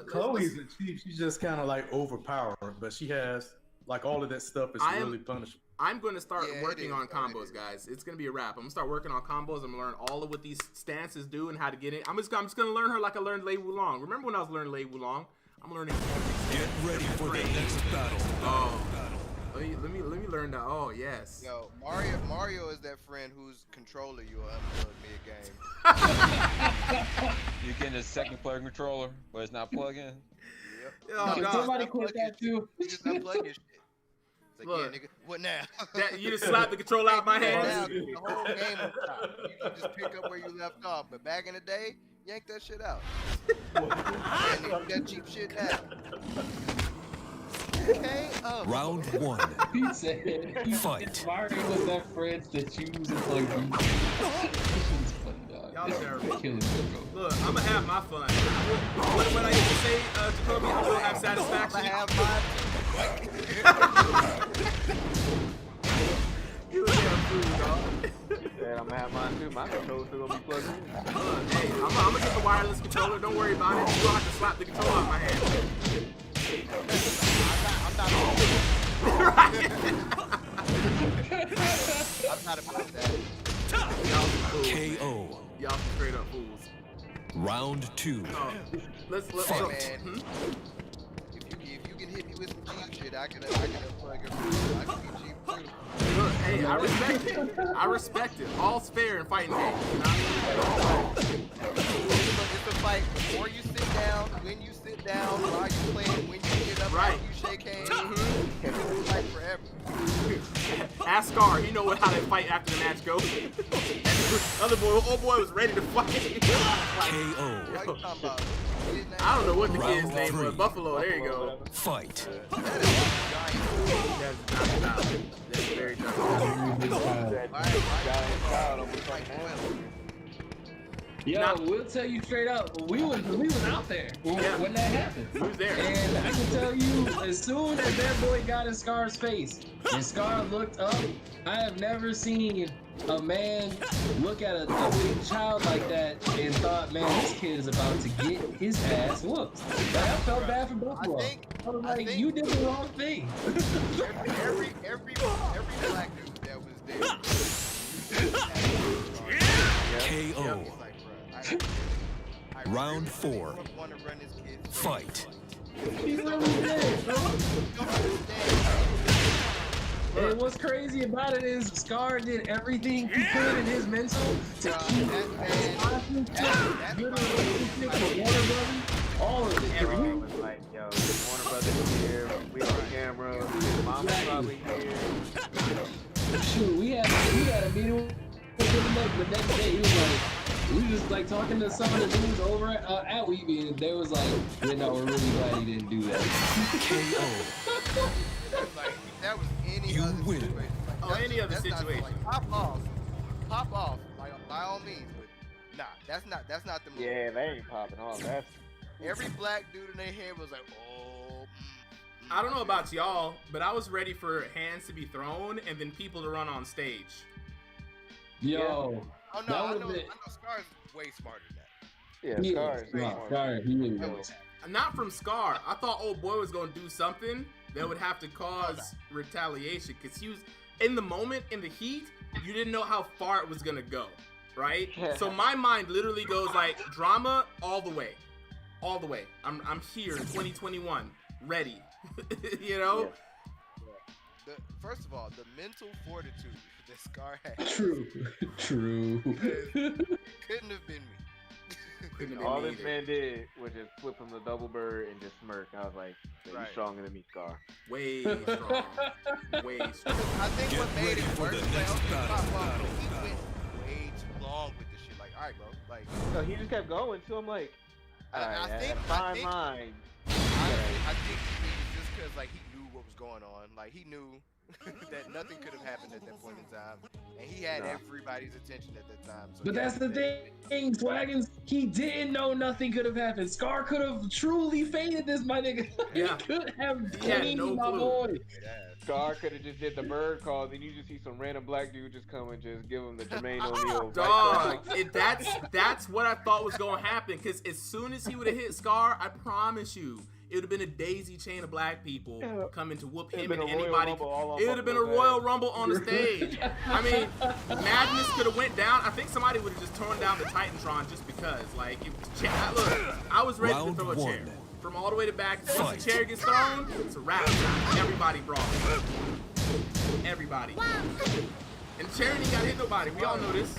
Speaker 8: Chloe's a cheap. She's just kind of like overpowered, but she has like all of that stuff is really punishable.
Speaker 1: I'm going to start
Speaker 5: Yeah, it
Speaker 1: working
Speaker 5: is,
Speaker 1: on
Speaker 5: though, it
Speaker 1: combos,
Speaker 5: is.
Speaker 1: guys. It's going to be a wrap. I'm going to start working on combos. I'm going to learn all of what these stances do and how to get it. I'm just going to learn her like I learned Lei Wulong. Remember when I was learning Lei Wulong? I'm learning everything.
Speaker 7: Get ready for the next battle.
Speaker 1: Oh. Let me learn that. Oh, yes.
Speaker 5: Yo, Mario is that friend whose controller you unplug mid-game.
Speaker 3: You getting a second player controller, but it's not plug in.
Speaker 5: Yep.
Speaker 1: Oh,
Speaker 2: Can
Speaker 1: God.
Speaker 2: somebody quit that too?
Speaker 5: You just unplug your shit. It's like,
Speaker 1: Look.
Speaker 5: yeah, nigga, what now?
Speaker 1: That, you just slapped the controller out my
Speaker 5: Now,
Speaker 1: hands.
Speaker 5: the whole game will stop. You can just pick up where you left off. But back in the day, yank that shit out. And nigga, that cheap shit now. Okay,
Speaker 7: Round one.
Speaker 2: He said,
Speaker 7: Fight.
Speaker 2: Mario was that friend that you was like, funny, dog.
Speaker 1: Y'all terrible.
Speaker 2: Killing me, bro.
Speaker 1: Look, I'm gonna have my fun. What I used to say, Jacoby, I will have satisfaction.
Speaker 5: I'ma have mine.
Speaker 1: You was damn fool, dog.
Speaker 6: Yeah, I'm gonna have mine too. My controller's still gonna be plugged in.
Speaker 1: Hey, I'm gonna get the wireless controller. Don't worry about it. You don't have to slap the controller out my hand.
Speaker 5: I'm not about that.
Speaker 1: Y'all some fools.
Speaker 7: KO.
Speaker 1: Y'all some straight up fools.
Speaker 7: Round 2.
Speaker 1: Let's
Speaker 5: Hey,
Speaker 1: go.
Speaker 5: man. If you can hit me with some cheap shit, I can unplug your food. I can be cheap too.
Speaker 1: Look, hey, I respect it. I respect it. All's fair in fighting games. You know what I mean?
Speaker 5: It's a fight before you sit down, when you sit down, while you playing, when you get up,
Speaker 1: Right.
Speaker 5: after you shake hands. It's a fight forever.
Speaker 1: Ask Scar. He know how they fight after the match goes. Other boy, old boy was ready to fight.
Speaker 5: What you
Speaker 7: KO.
Speaker 5: talking about?
Speaker 1: I don't know what the kid's
Speaker 7: Round
Speaker 1: name was.
Speaker 7: 3.
Speaker 1: Buffalo. There you go.
Speaker 7: Fight.
Speaker 5: That is giant.
Speaker 1: That's not style. That's very dark.
Speaker 2: Yo, we'll tell you straight up, we was out there when that happened.
Speaker 1: We was there.
Speaker 2: And I can tell you, as soon as that boy got in Scar's face, and Scar looked up, I have never seen a man look at a big child like that and thought, man, this kid is about to get his ass whooped. Like, I felt bad for Buffalo. I was like, you did the wrong thing.
Speaker 5: Every black dude that was there.
Speaker 7: KO. Round 4.
Speaker 5: Want to run his kids.
Speaker 7: Fight.
Speaker 2: He really did, bro. And what's crazy about it is Scar did everything he could in his mental to keep all of it.
Speaker 6: Everything was like, yo, Warner Brothers here, we on camera, Mama's probably here.
Speaker 2: Shoot, we had a meeting with him the next day. He was like, we was like talking to some of the dudes over at Weeby, and they was like, you know, we're really glad he didn't do that.
Speaker 7: KO.
Speaker 5: Like, that was any
Speaker 7: You
Speaker 5: other
Speaker 7: win.
Speaker 5: situation. Like,
Speaker 1: Oh,
Speaker 5: that's
Speaker 1: any
Speaker 5: just-
Speaker 1: other
Speaker 5: that's not,
Speaker 1: situation.
Speaker 5: like, pop off, like by all means. But nah, that's not the move.
Speaker 6: Yeah, they ain't popping off. That's
Speaker 5: Every black dude in their head was like, oh.
Speaker 1: I don't know about y'all, but I was ready for hands to be thrown and then people to run on stage.
Speaker 2: Yo.
Speaker 5: Oh no, I know Scar's way smarter than that.
Speaker 6: yeah,
Speaker 2: He
Speaker 6: Scar
Speaker 2: is.
Speaker 6: is
Speaker 2: No, Scar, he really was.
Speaker 1: Not from Scar. I thought old boy was gonna do something that would have to cause retaliation because he was in the moment, in the heat. You didn't know how far it was gonna go, right? So my mind literally goes like drama all the way, all the way. I'm here in 2021, ready. You know.
Speaker 5: First of all, the mental fortitude that Scar had
Speaker 2: True.
Speaker 5: couldn't have been me.
Speaker 1: Couldn't have been
Speaker 6: all
Speaker 1: me
Speaker 6: this
Speaker 1: either.
Speaker 6: man did was just flip him the double bird and just smirk. I was like, yeah,
Speaker 5: Right.
Speaker 6: you stronger than me, Scar.
Speaker 1: Way strong. Way strong.
Speaker 5: I think
Speaker 7: Get
Speaker 5: what made
Speaker 7: ready
Speaker 5: it
Speaker 7: for
Speaker 5: worse
Speaker 7: the
Speaker 5: was like,
Speaker 7: next
Speaker 5: okay,
Speaker 7: battle.
Speaker 5: he went way too long with this shit. Like, all right, bro. Like,
Speaker 6: So he just kept going. So I'm like, all right,
Speaker 5: I think
Speaker 6: fine
Speaker 5: it
Speaker 6: line.
Speaker 5: was just because like he knew what was going on. Like he knew that nothing could have happened at that point in time, and he had everybody's attention at that time. So
Speaker 2: But
Speaker 5: he
Speaker 2: that's
Speaker 5: had
Speaker 2: the
Speaker 5: to
Speaker 2: thing, Swaggins. He didn't know nothing could have happened. Scar could have truly faded this, my nigga.
Speaker 1: Yeah.
Speaker 2: He could have
Speaker 1: He had
Speaker 2: cleaned
Speaker 1: no
Speaker 2: my
Speaker 1: clue.
Speaker 2: boy.
Speaker 6: Scar could have just did the bird call, then you just see some random black dude just come and just give him the Jermaine O'Neal.
Speaker 1: Dog, that's what I thought was gonna happen. Cause as soon as he would have hit Scar, I promise you, it would have been a daisy chain of black people coming to whoop him and anybody. It would have been a Royal Rumble on the stage. I mean, madness could have went down. I think somebody would have just torn down the Titantron just because. Like, look, I was ready to throw a chair from all the way to back. Once the chair gets thrown, it's a wrap. Everybody brawls. Everybody. And the chair ain't got hit nobody. We all know this.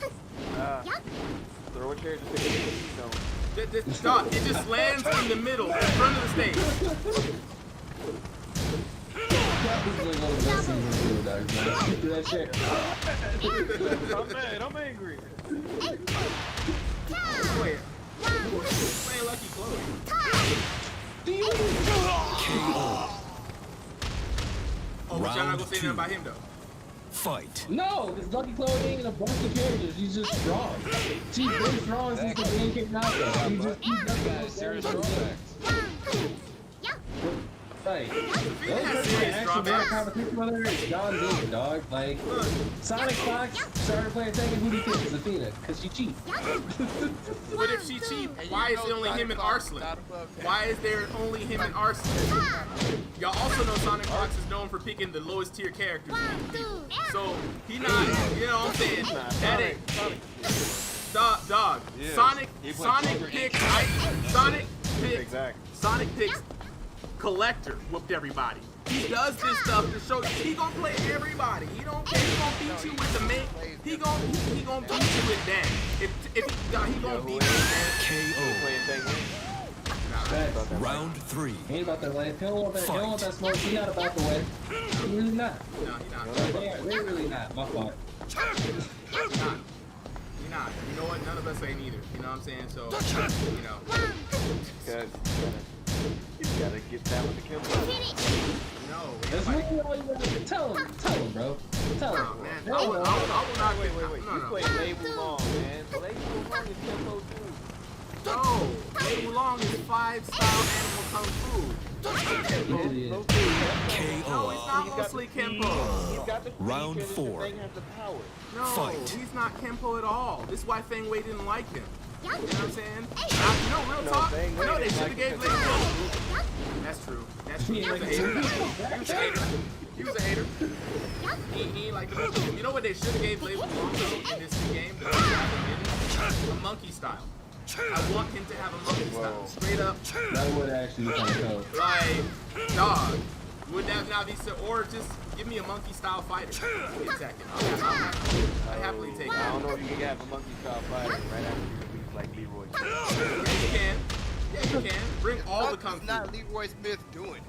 Speaker 6: Throw a chair just to get
Speaker 1: Dog, it just lands in the middle, in front of the stage.
Speaker 2: That was like one of the best things in the dog, man. That shit.
Speaker 6: I'm mad. I'm angry.
Speaker 1: Wait, playing Lucky Chloe. Oh, but y'all not gonna say nothing about him though.
Speaker 7: Fight.
Speaker 2: No, because Lucky Chloe ain't a bunch of characters. She's just strong. She's been strong since the game came out. She just keeps
Speaker 3: got serious drawbacks.
Speaker 2: Right.
Speaker 1: Sophia has serious drawbacks.
Speaker 2: Competition with her is John Dean, dog. Like, Sonic Fox started playing Tekken. Who do you think is Athena? Because she cheats.
Speaker 1: But if she cheap, why is it only him and Arslan? Why is there only him and Arslan? Y'all also know Sonic Fox is known for picking the lowest tier characters. So he not, you know what I'm saying? That ain't dog.
Speaker 6: Yeah. Sonic picks
Speaker 1: Collector whooped everybody. He does this stuff to show he gonna play everybody. He don't care. He gonna beat you with the main. He gonna beat you with that. If he gonna beat you with
Speaker 7: KO. Round 3.
Speaker 2: He ain't about that way. He don't want that smoke. He not about the way. He really not.
Speaker 1: No, he not.
Speaker 2: They're really not. My fault.
Speaker 1: He not. You know what? None of us ain't either. You know what I'm saying? So, you know.
Speaker 6: You gotta get down with the kill.
Speaker 1: No.
Speaker 2: That's really all you gotta tell him, bro. Tell him.
Speaker 1: Man,
Speaker 2: No,
Speaker 1: I will not.
Speaker 6: Wait.
Speaker 1: No.
Speaker 6: You play Lei Wulong, man. Lei Wulong is Tempo too.
Speaker 1: No. Lei Wulong is 5-style animal kung fu. No, he's not mostly Kempo.
Speaker 7: Round 4.
Speaker 1: No,
Speaker 7: Fight.
Speaker 1: he's not Kempo at all. This is why Feng Wei didn't like him. You know what I'm saying? No, real talk. No, they should have gave Lei Wulong. That's true. That's true. He was a hater. He was a hater. He ain't like the rest of them. You know what they should have gave Lei Wulong though in this game? A monkey style. I want him to have a monkey style. Straight up.
Speaker 2: That would actually be kind of cool.
Speaker 1: Like, dog. Would that now be so? Or just give me a monkey style fighter. Give me a second. I'll happily take it.
Speaker 6: I don't know if you can have a monkey style fighter right after you release like Leroy.
Speaker 1: Yeah, you can. Yeah, you can. Bring all the kung fu.
Speaker 5: Not Leroy Smith doing it.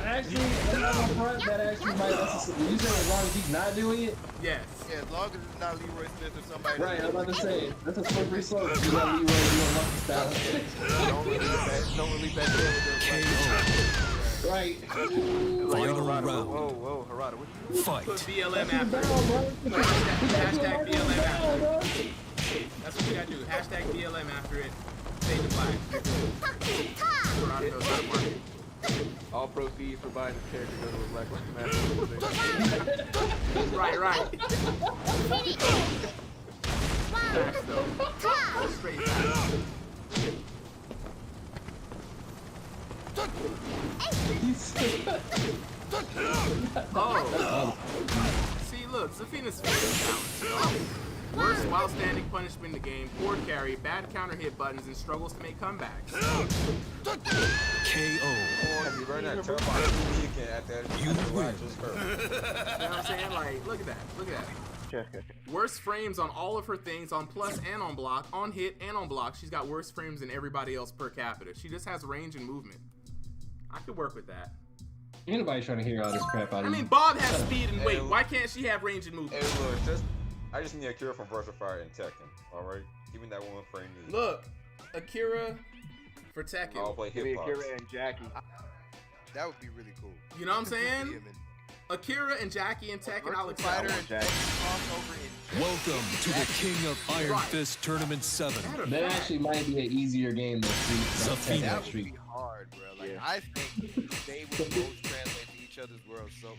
Speaker 2: Actually, I'm not gonna front, that actually might necessarily. You said as long as he's not doing it?
Speaker 1: Yes.
Speaker 5: Yeah, as long as it's not Leroy Smith or somebody.
Speaker 2: Right, I'm about to say, that's a slippery slope. You got Leroy doing monkey style.
Speaker 6: Don't release that tail with the
Speaker 2: Right.
Speaker 7: Final round.
Speaker 6: Whoa, Harada, what you
Speaker 7: Fight.
Speaker 1: Put BLM after it. Hashtag BLM after it. That's what you gotta do. Hashtag BLM after it. Fade to black. Harada knows how to market.
Speaker 6: all proceeds for buying this character go to a Black Lives Matter.
Speaker 1: Right. Facts though. Straight facts. Oh. See, look, Zafina's face balance. Worst while standing punishment in the game, poor carry, bad counter hit buttons, and struggles to make comebacks.
Speaker 7: KO.
Speaker 3: Have you run that turbo? You can at that.
Speaker 7: You win.
Speaker 1: You know what I'm saying? Like, look at that. Worst frames on all of her things, on plus and on block, on hit and on block. She's got worse frames than everybody else per capita. She just has range and movement. I could work with that.
Speaker 2: Anybody's trying to hear all this crap out of you.
Speaker 1: I mean, Bob has speed and weight. Why can't she have range and movement?
Speaker 3: Hey, look, I just need a cure from Versafire and Tekken. Alright? Give me that one frame.
Speaker 1: Look, Akira for Tekken.
Speaker 3: I'll play
Speaker 6: Maybe
Speaker 3: Hitbox.
Speaker 6: Akira and Jackie.
Speaker 5: That would be really cool.
Speaker 1: You know what I'm saying? Akira and Jackie and Tekken, I'll accept.
Speaker 7: Welcome to the King of Iron Fist Tournament 7.
Speaker 2: That actually might be an easier game than Street.
Speaker 5: That would be hard, bro. Like, yeah. I think they would both translate to each other's worlds so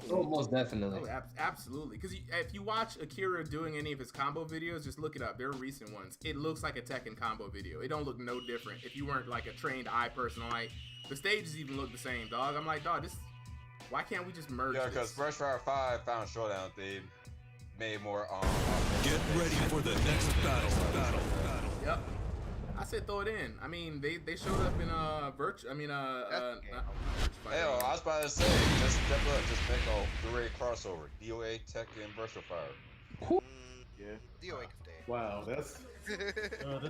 Speaker 2: almost definitely.
Speaker 1: Oh, absolutely. Because if you watch Akira doing any of his combo videos, just look it up. They're recent ones. It looks like a Tekken combo video. It don't look no different. If you weren't like a trained eye person, like the stages even look the same, dog. I'm like, dog, this. Why can't we just merge?
Speaker 3: Yeah, because Versafire 5 found Showdown. They made more.
Speaker 7: Get ready for the next battle.
Speaker 1: Yep. I said throw it in. I mean, they showed up in Virtue. I mean,
Speaker 3: Hell, I was about to say, just step up, just make a three-way crossover. DOA, Tekken, Versafire.
Speaker 5: Yeah. DOA can stay.
Speaker 8: Wow, that's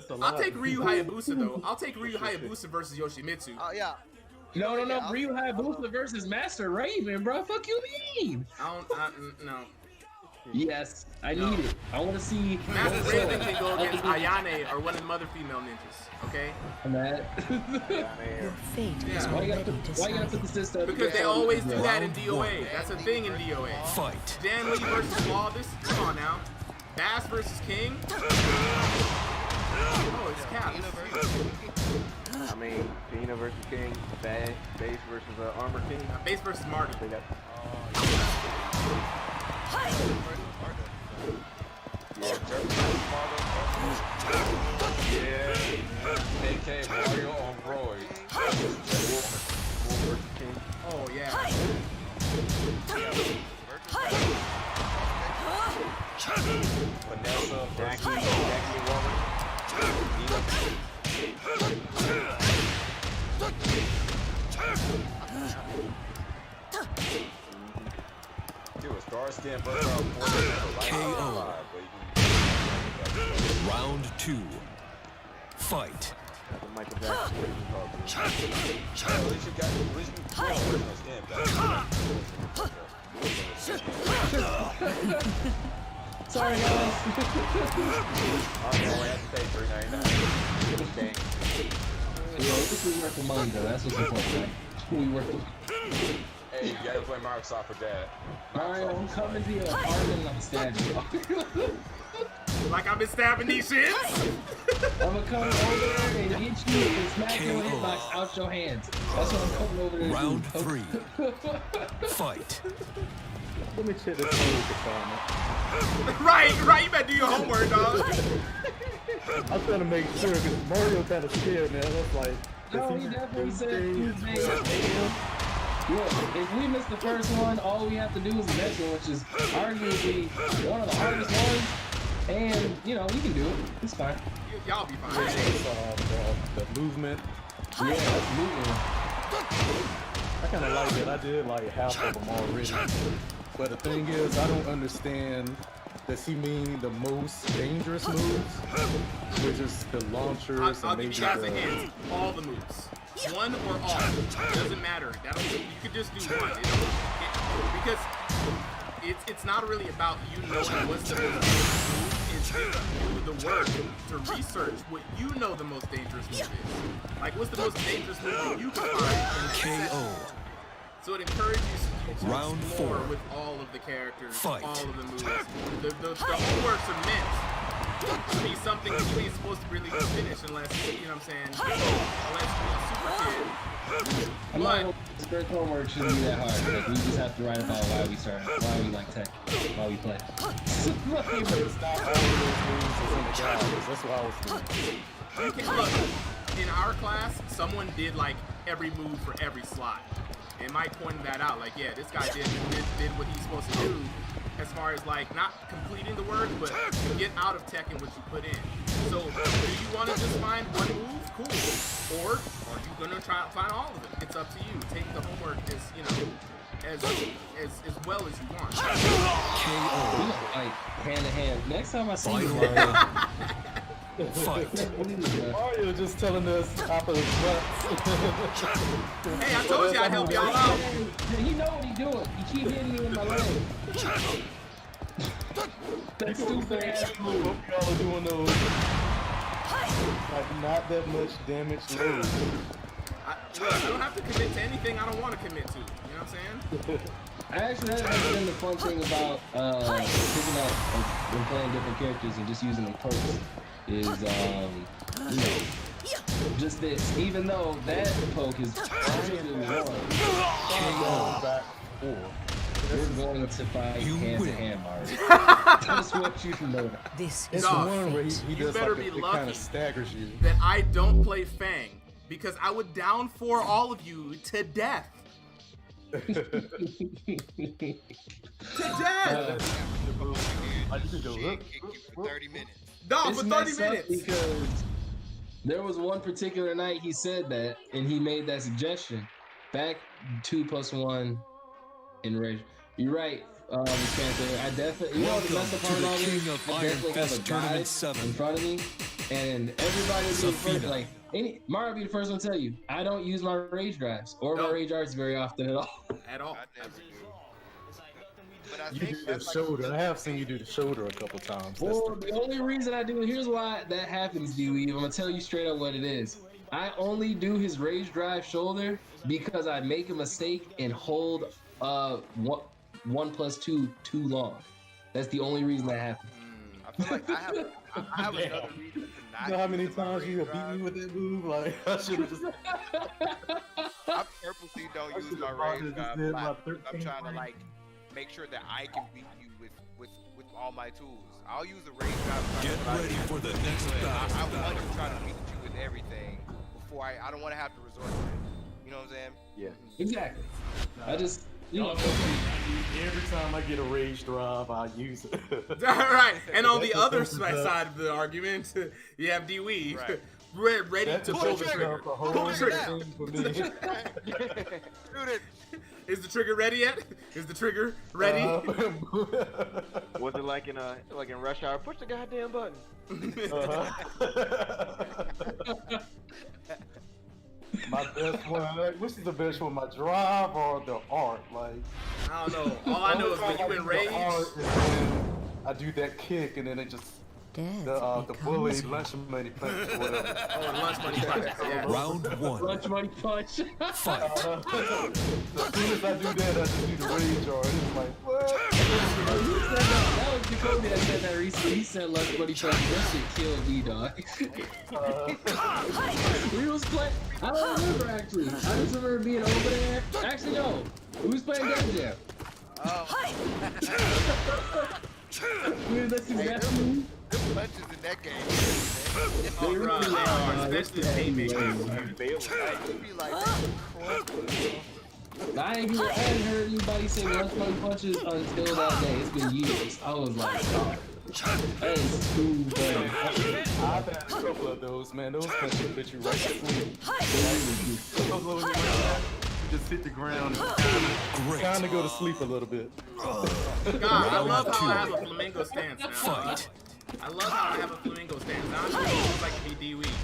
Speaker 8: a lot.
Speaker 1: I'll take Ryu Hayabusa though. I'll take Ryu Hayabusa versus Yoshimitsu.
Speaker 5: Oh yeah.
Speaker 2: No, Ryu Hayabusa versus Master Raven, bro. Fuck you mean?
Speaker 1: No.
Speaker 2: Yes, I need it. I want to see.
Speaker 1: Master Raven can go against Ayane or one of the other female ninjas. Okay.
Speaker 2: That.
Speaker 9: Your fate is
Speaker 1: Yeah.
Speaker 2: Why you
Speaker 9: already
Speaker 2: gotta put the
Speaker 9: decided.
Speaker 2: sister?
Speaker 1: Because they always do that in DOA. That's a thing in DOA.
Speaker 7: Fight.
Speaker 1: Dan Lee versus Lawless. Come on now. Bass versus King. Oh, it's Cap.
Speaker 6: I mean, Tina versus King, Base versus Armor King.
Speaker 1: Base versus Marty.
Speaker 6: They got.
Speaker 3: Yeah. AK Mario on roids.
Speaker 1: Oh yeah.
Speaker 3: Vanessa versus It was Star Skin versus
Speaker 7: KO. Round 2. Fight.
Speaker 6: Michael Jackson.
Speaker 3: At least you got original skin back.
Speaker 2: Sorry, guys.
Speaker 3: I only have to pay $3.99. Okay.
Speaker 2: This is worth the money, though. That's what's important, right? We worth it.
Speaker 3: Hey, you gotta play Microsoft for that.
Speaker 2: Mario, I'm coming to your apartment and I'm stabbing you.
Speaker 1: Like I've been stabbing these shits.
Speaker 2: I'm gonna come over there and get you and smack your hitbox out your hands. That's what I'm coming over there to
Speaker 7: Round
Speaker 2: do.
Speaker 7: 3. Fight.
Speaker 8: Let me check this requirement.
Speaker 1: Right. You better do your homework, dog.
Speaker 8: I'm trying to make sure because Mario kind of scared, man. That's like.
Speaker 2: No, he definitely said he's made. Look, if we miss the first one, all we have to do is the next one, which is arguably one of the hardest ones. And, you know, we can do it. It's fine.
Speaker 1: Y'all be fine.
Speaker 8: The movement.
Speaker 2: Yeah, that's moving.
Speaker 8: I kind of like it. I did like half of them already. But the thing is, I don't understand. Does he mean the most dangerous moves? Which is the launchers
Speaker 1: I'll
Speaker 8: and
Speaker 1: give
Speaker 8: maybe
Speaker 1: you guys a
Speaker 8: the...
Speaker 1: hint. All the moves. One or all. Doesn't matter. You could just do one. Because it's not really about you knowing what's the most dangerous move. It's you do the work to research what you know the most dangerous move is. Like, what's the most dangerous move that you can find in
Speaker 7: KO.
Speaker 1: So it encourages you to
Speaker 7: Round
Speaker 1: explore
Speaker 7: 4.
Speaker 1: with all of the characters,
Speaker 7: Fight.
Speaker 1: all of the moves. The homeworks are meant to be something that you ain't supposed to really finish unless, you know what I'm saying, unless you're a super kid.
Speaker 2: I'm not gonna script homework shouldn't be that hard. Like, we just have to write about why we started, why we like tech, why we play.
Speaker 8: It's not all of those moves is in the guides. That's what I was thinking.
Speaker 1: You can look, in our class, someone did like every move for every slot. And Mike pointed that out, like, yeah, this guy did what he's supposed to do as far as like not completing the work, but to get out of Tekken what you put in. So do you want to just find one move? Cool. Or are you gonna try to find all of it? It's up to you. Take the homework as, you know, as well as you want.
Speaker 2: We don't fight hand to hand. Next time I see you,
Speaker 7: Final
Speaker 2: Mario.
Speaker 7: Fight.
Speaker 8: Mario just telling us off of his butts.
Speaker 1: Hey, I told you I'd help y'all out.
Speaker 2: He know what he's doing. He keep hitting me in my leg. That stupid ass move.
Speaker 8: Y'all are doing those. Like, not that much damage load.
Speaker 1: Look, I don't have to commit to anything I don't want to commit to. You know what I'm saying?
Speaker 2: Actually, that's been the fun thing about picking up when playing different characters and just using them perks is, you know, just this. Even though that poke is particularly hard, we're going to fight hand to hand, Mario. Just want you to know that.
Speaker 9: This
Speaker 8: It's
Speaker 9: is your
Speaker 8: one where
Speaker 9: fate.
Speaker 8: he
Speaker 1: You
Speaker 8: does
Speaker 1: better
Speaker 8: like
Speaker 1: be
Speaker 8: it kind
Speaker 1: lucky
Speaker 8: of staggers you.
Speaker 1: that I don't play Fang, because I would down for all of you to death. To death!
Speaker 8: I just go,
Speaker 5: Shit, kick you for 30 minutes.
Speaker 1: Dog,
Speaker 2: It's
Speaker 1: for 30
Speaker 2: messed up
Speaker 1: minutes!
Speaker 2: because there was one particular night he said that, and he made that suggestion. Back 2+1 in Rage. You're right, Miss Panther. I definitely, you know, the messed up
Speaker 7: To
Speaker 2: part
Speaker 7: the
Speaker 2: about
Speaker 7: King
Speaker 2: me,
Speaker 7: of
Speaker 2: I
Speaker 7: Iron
Speaker 2: definitely have a
Speaker 7: Fist Tournament
Speaker 2: guide
Speaker 7: 7.
Speaker 2: in front of me, and everybody will be the first,
Speaker 7: Zafina.
Speaker 2: like, Mario will be the first one to tell you, I don't use my Rage drives or my
Speaker 1: No.
Speaker 2: Rage arts very often at all.
Speaker 1: At all.
Speaker 5: I never do. But I
Speaker 8: You
Speaker 5: think
Speaker 8: do the
Speaker 5: that's like,
Speaker 8: shoulder. I have seen you do the shoulder a couple times. That's
Speaker 2: Well, the only reason I do, here's why that happens, D-Weave. I'm gonna tell you straight up what it is. I only do his rage drive shoulder because I make a mistake and hold 1+2 too long. That's the only reason that happens.
Speaker 5: I feel like I have another reason to not.
Speaker 8: You know how many
Speaker 5: use my
Speaker 8: times you
Speaker 5: rage
Speaker 8: have beat me
Speaker 5: drive?
Speaker 8: with that move? Like I should have just.
Speaker 5: I purposely don't
Speaker 8: I
Speaker 5: use
Speaker 8: should've
Speaker 5: my
Speaker 8: probably
Speaker 5: rage
Speaker 8: just
Speaker 5: drive.
Speaker 8: did
Speaker 5: a
Speaker 8: my
Speaker 5: lot.
Speaker 8: 13
Speaker 5: I'm trying to
Speaker 8: frame.
Speaker 5: like make sure that I can beat you with all my tools. I'll use the rage drive.
Speaker 7: Get ready for the next
Speaker 5: I
Speaker 7: battle.
Speaker 5: want to try to beat you with everything before I don't want to have to resort to it. You know what I'm saying?
Speaker 6: Yeah.
Speaker 2: Exactly. I just, you know,
Speaker 8: Every time I get a rage drive, I use it.
Speaker 1: All right, and on
Speaker 8: That's
Speaker 1: the
Speaker 8: what
Speaker 1: other
Speaker 8: this is about.
Speaker 1: side of the argument, you have D-Weave,
Speaker 5: Right.
Speaker 1: ready
Speaker 8: That
Speaker 1: to
Speaker 8: just
Speaker 1: pull the
Speaker 8: opens
Speaker 1: trigger.
Speaker 8: up a whole
Speaker 1: Pull the trigger.
Speaker 8: thing for me.
Speaker 5: Shoot it.
Speaker 1: Is the trigger ready yet? Is the trigger ready?
Speaker 6: Was it like in Rush Hour? Push the goddamn button.
Speaker 8: My best one, like, which is the best one, my drive or the art? Like,
Speaker 1: I don't know. All I know is when you in rage.
Speaker 8: I do that kick and then it just
Speaker 9: Death
Speaker 8: the bully
Speaker 9: becomes
Speaker 8: lunch money punch or whatever.
Speaker 1: Oh, lunch money punch. Yeah.
Speaker 7: Round one.
Speaker 2: lunch money punch.
Speaker 7: Fight.
Speaker 8: As soon as I do that, I just do the rage art. It's like, what?
Speaker 2: That was Jacoby that said that recently. He said lunch money punch. That shit killed me, dog. We was playing. I don't remember actually. I just remember being over there. Actually, no. We was playing Def Jam. Dude, that's exactly.
Speaker 5: The punches in that game.
Speaker 1: Oh, bro, they are, especially the haymakers.
Speaker 5: It'd be like,
Speaker 2: I hadn't heard anybody say lunch money punches until that day. It's been years. I was like, oh, that is too bad.
Speaker 8: I've had a couple of those, man. Those punches put you right to sleep. Those little ones, you just hit the ground and kind of go to sleep a little bit.
Speaker 1: God, I love how I have a flamingo stance now.
Speaker 7: Fight.
Speaker 1: I love how I have a flamingo stance. I don't know what it's like to be D-Weave.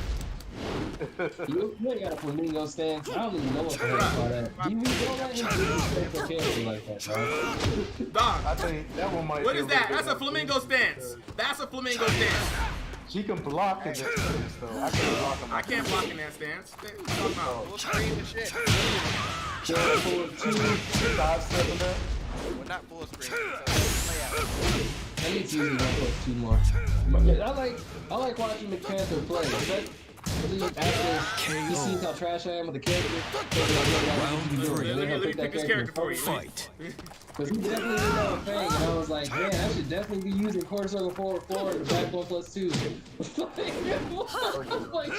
Speaker 2: You really got a flamingo stance. I don't even know what the heck about that. You don't let him disrespect your character like that, bro.
Speaker 1: Dog,
Speaker 8: I think that one might
Speaker 1: what
Speaker 8: be
Speaker 1: is
Speaker 8: a
Speaker 1: that?
Speaker 8: little
Speaker 1: That's a
Speaker 8: bit
Speaker 1: flamingo
Speaker 8: more
Speaker 1: stance. That's a flamingo stance.
Speaker 8: She can block in that stance, though. I can't block in
Speaker 1: I can't block in that stance. What are you talking about?
Speaker 5: full screen and shit.
Speaker 2: 4, 2,
Speaker 8: 5, 7, that.
Speaker 5: Well, not full screen. So play out.
Speaker 2: I need to use 1+2 more. I like watching McPanther play. After he sees how trash I am with the character,
Speaker 7: Round three.
Speaker 1: Let me pick this character for you.
Speaker 7: Fight.
Speaker 2: because he definitely didn't know a thing, and I was like, man, I should definitely be using quarter circle forward and back 1+2. Like,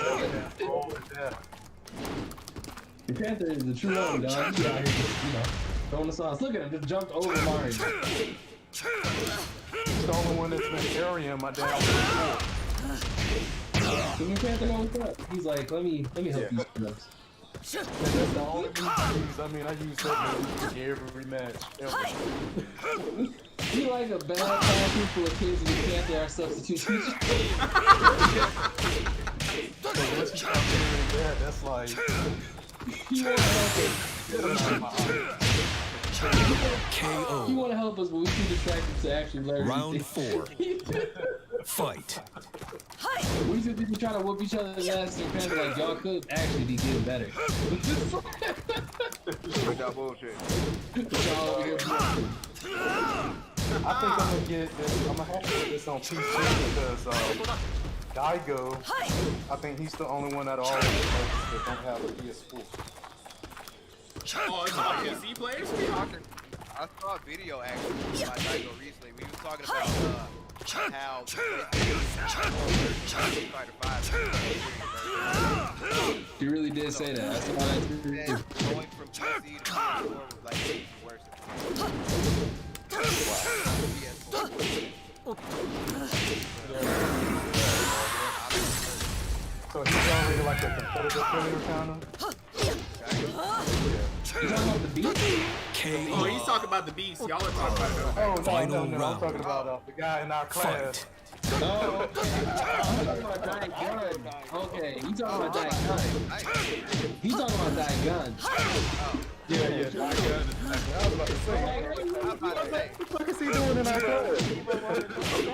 Speaker 2: the Panther is the true one, dog. He's out here just, throwing the sauce. Look at him, just jumped over Mario.
Speaker 8: He's the only one that's been carrying my damn
Speaker 2: The Panther knows what's up. He's like, let me help these scrubs.
Speaker 8: That's the only move I use. I mean, I use that move every match. Ever.
Speaker 2: You like a bad classroom full of kids and the Panther are substitute teachers.
Speaker 8: So once you start doing that, that's like...
Speaker 2: You want to help us.
Speaker 7: KO.
Speaker 2: You want to help us, but we too distracted to actually learn.
Speaker 7: Round 4. Fight.
Speaker 2: We too busy trying to whoop each other's ass and Panther like y'all could actually be getting better.
Speaker 6: With that bullshit.
Speaker 2: Y'all over here
Speaker 8: I think I'm gonna get this. I'm gonna have to get this on PC because Daigo, I think he's the only one out of all of us that don't have a PS4.
Speaker 1: Oh, it's all PC players?
Speaker 5: I saw a video actually by Daigo recently. We was talking about how Street Fighter 5.
Speaker 2: You really did say that. That's why I
Speaker 5: Going from PC to PS4 was like worse.
Speaker 8: So he's already like a competitive player kind of.
Speaker 2: You talking about the beat?
Speaker 1: Oh,
Speaker 7: KO.
Speaker 1: he's talking about the beast. Y'all are talking about
Speaker 8: Oh no,
Speaker 7: Final
Speaker 8: I'm
Speaker 7: round.
Speaker 8: talking about the guy in our class.
Speaker 7: Fight.
Speaker 2: Oh, okay. You talking about Diet Gun. Okay, you talking about Diet Gun. He's talking about Diet Gun.
Speaker 8: Yeah. I was about to say.
Speaker 5: I'm about to say,
Speaker 8: he doing in our class?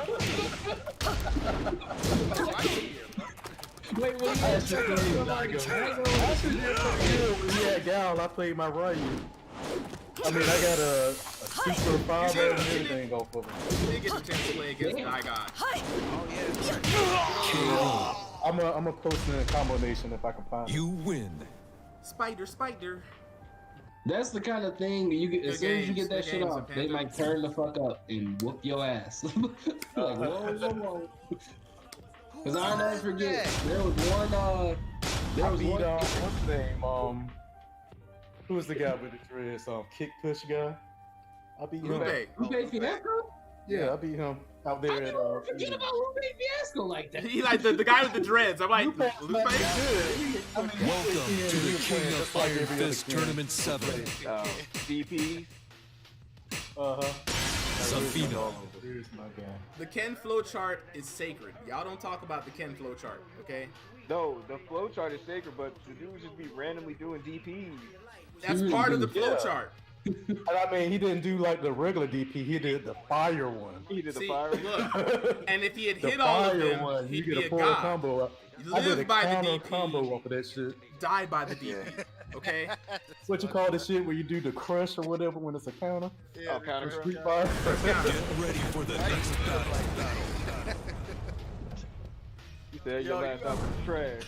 Speaker 2: Wait, wait,
Speaker 8: I should yeah, Gal, I played my Ryu. I mean, I got a super power and everything off of it.
Speaker 1: You did get the chance to play against Daigon.
Speaker 8: I'm a post in a combination if I can find it.
Speaker 7: You win.
Speaker 1: Spider.
Speaker 2: That's the kind of thing you get as soon as you get that shit off, they might turn the fuck up and whoop your ass. Like, whoa. Because I'll never forget, there was one,
Speaker 8: what's his name? Who was the guy with the dreads? Kick push guy? I beat him.
Speaker 2: Lupe Fiasco?
Speaker 8: Yeah, I beat him out there.
Speaker 2: I never forget about Lupe Fiasco like that.
Speaker 1: He like the guy with the dreads. I'm like, Lupe?
Speaker 7: Welcome to the King of Iron Fist Tournament 7.
Speaker 6: DP.
Speaker 7: Zafino.
Speaker 1: The Ken flowchart is sacred. Y'all don't talk about the Ken flowchart, okay?
Speaker 6: No, the flowchart is sacred, but the dudes just be randomly doing DPs.
Speaker 1: That's part of the flowchart.
Speaker 8: And I mean, he didn't do like the regular DP. He did the fire one.
Speaker 6: He did the
Speaker 1: See,
Speaker 6: fire.
Speaker 1: Look, and if he had
Speaker 8: The
Speaker 1: hit all of
Speaker 8: fire
Speaker 1: them,
Speaker 8: one,
Speaker 1: he'd
Speaker 8: you
Speaker 1: be
Speaker 8: get
Speaker 1: a
Speaker 8: a full
Speaker 1: god.
Speaker 8: combo.
Speaker 1: You
Speaker 8: I did a
Speaker 1: live by the
Speaker 8: counter
Speaker 1: DP,
Speaker 8: combo off of that shit.
Speaker 1: die by the DP, okay?
Speaker 8: What you call the shit where you do the crush or whatever when it's a counter?
Speaker 6: Oh, counter
Speaker 8: Street
Speaker 6: crush.
Speaker 8: Fighter.
Speaker 7: Get ready for the next battle.
Speaker 6: You said your last album was trash.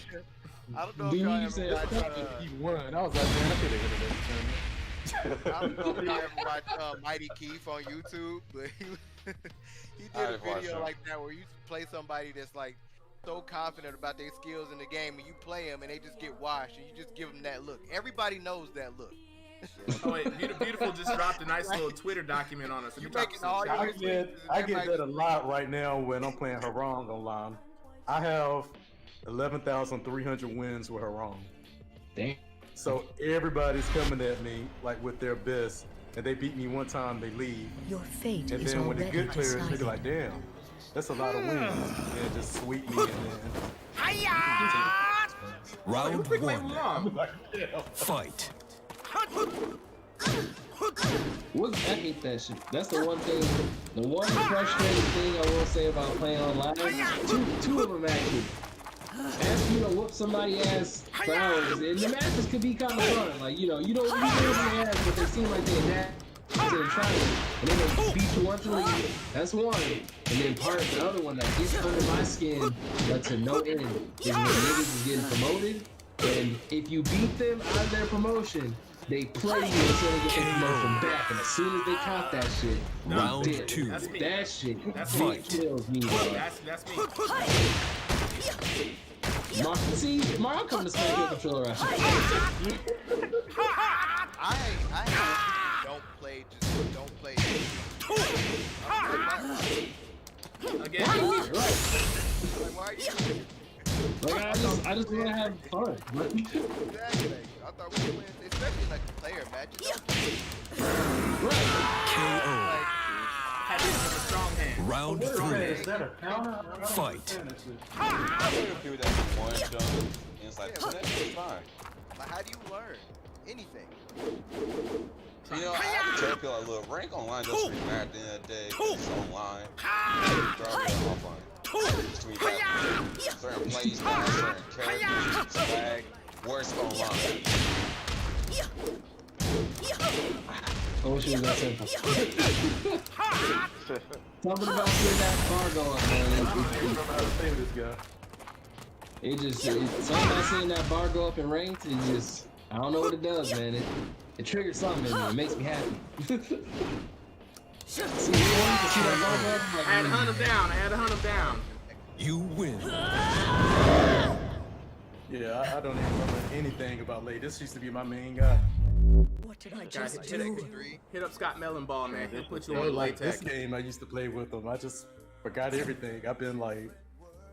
Speaker 5: I don't know if
Speaker 2: Dude,
Speaker 5: y'all
Speaker 2: you
Speaker 5: ever
Speaker 2: said
Speaker 5: watched,
Speaker 8: He won. I was like, man, I could have hit it.
Speaker 5: I don't know if y'all ever watched Mighty Keith on YouTube, but he
Speaker 3: I
Speaker 5: did a
Speaker 3: didn't watch
Speaker 5: video
Speaker 3: him.
Speaker 5: like that where you play somebody that's like so confident about their skills in the game, and you play them and they just get washed, and you just give them that look. Everybody knows that look.
Speaker 1: Oh wait, Beautiful just dropped a nice little Twitter document on us.
Speaker 5: You making all your
Speaker 8: I get that a lot right now when I'm playing Harong online. I have 11,300 wins with Harong.
Speaker 2: Damn.
Speaker 8: So everybody's coming at me like with their best, and they beat me one time, they leave.
Speaker 9: Your fate
Speaker 8: And
Speaker 9: is
Speaker 8: then when the
Speaker 9: already
Speaker 8: good players, they be
Speaker 9: decided.
Speaker 8: like, damn, that's a lot of wins. And just sweep me and then.
Speaker 7: Round
Speaker 1: Quick, wait,
Speaker 7: 1.
Speaker 1: wrong.
Speaker 7: Fight.
Speaker 2: I hate that shit. That's the one thing, the one frustrating thing I will say about playing online. Two of them actually. After you whoop somebody ass for hours, and the matches could be kind of fun. Like, you don't beat their ass, but they seem like they adapt to the trying. And then they beat you once in a week. That's one. And then the other one that gets under my skin, but to no end, is when niggas is getting promoted. And if you beat them out of their promotion, they play you until they get their promotion back. And as soon as they count that shit,
Speaker 7: Round
Speaker 2: dead.
Speaker 7: 2.
Speaker 1: That's me.
Speaker 2: That shit
Speaker 1: That's
Speaker 7: Fight.
Speaker 2: kills me, bro.
Speaker 1: That's me.
Speaker 2: See, Mario come to smack your controller out.
Speaker 5: I don't play, just don't play.
Speaker 1: Again,
Speaker 2: Right.
Speaker 5: Like, why are you?
Speaker 2: Like I just want to have fun.
Speaker 5: Exactly. I thought we were playing, especially like the player matches.
Speaker 7: KO.
Speaker 1: had this with a strong hand.
Speaker 7: Round 3. Fight.
Speaker 3: I would do that in one jump, and it's like, that's fine.
Speaker 5: Like, how do you learn anything?
Speaker 3: You know, I have to tell people like, look, rank online doesn't really matter at the end of the day. It's online. Certain plays, certain characters, swag, worse online.
Speaker 2: I wish it was that simple. Something about seeing that bar go up, man. It just, something about seeing that bar go up in ranked, it just, I don't know what it does, man. It triggers something in me. It makes me happy. See that bar go up, like,
Speaker 1: I had to hunt him down. I had to hunt him down.
Speaker 7: You win.
Speaker 8: Yeah, I don't even remember anything about Lay. This used to be my main guy.
Speaker 9: What did I
Speaker 1: Guys,
Speaker 9: just
Speaker 1: hit
Speaker 9: do?
Speaker 1: up Scott Mellenball, man. He'll put you
Speaker 8: Yeah,
Speaker 1: on the
Speaker 8: like
Speaker 1: latex.
Speaker 8: this game, I used to play with him. I just forgot everything. I've been like,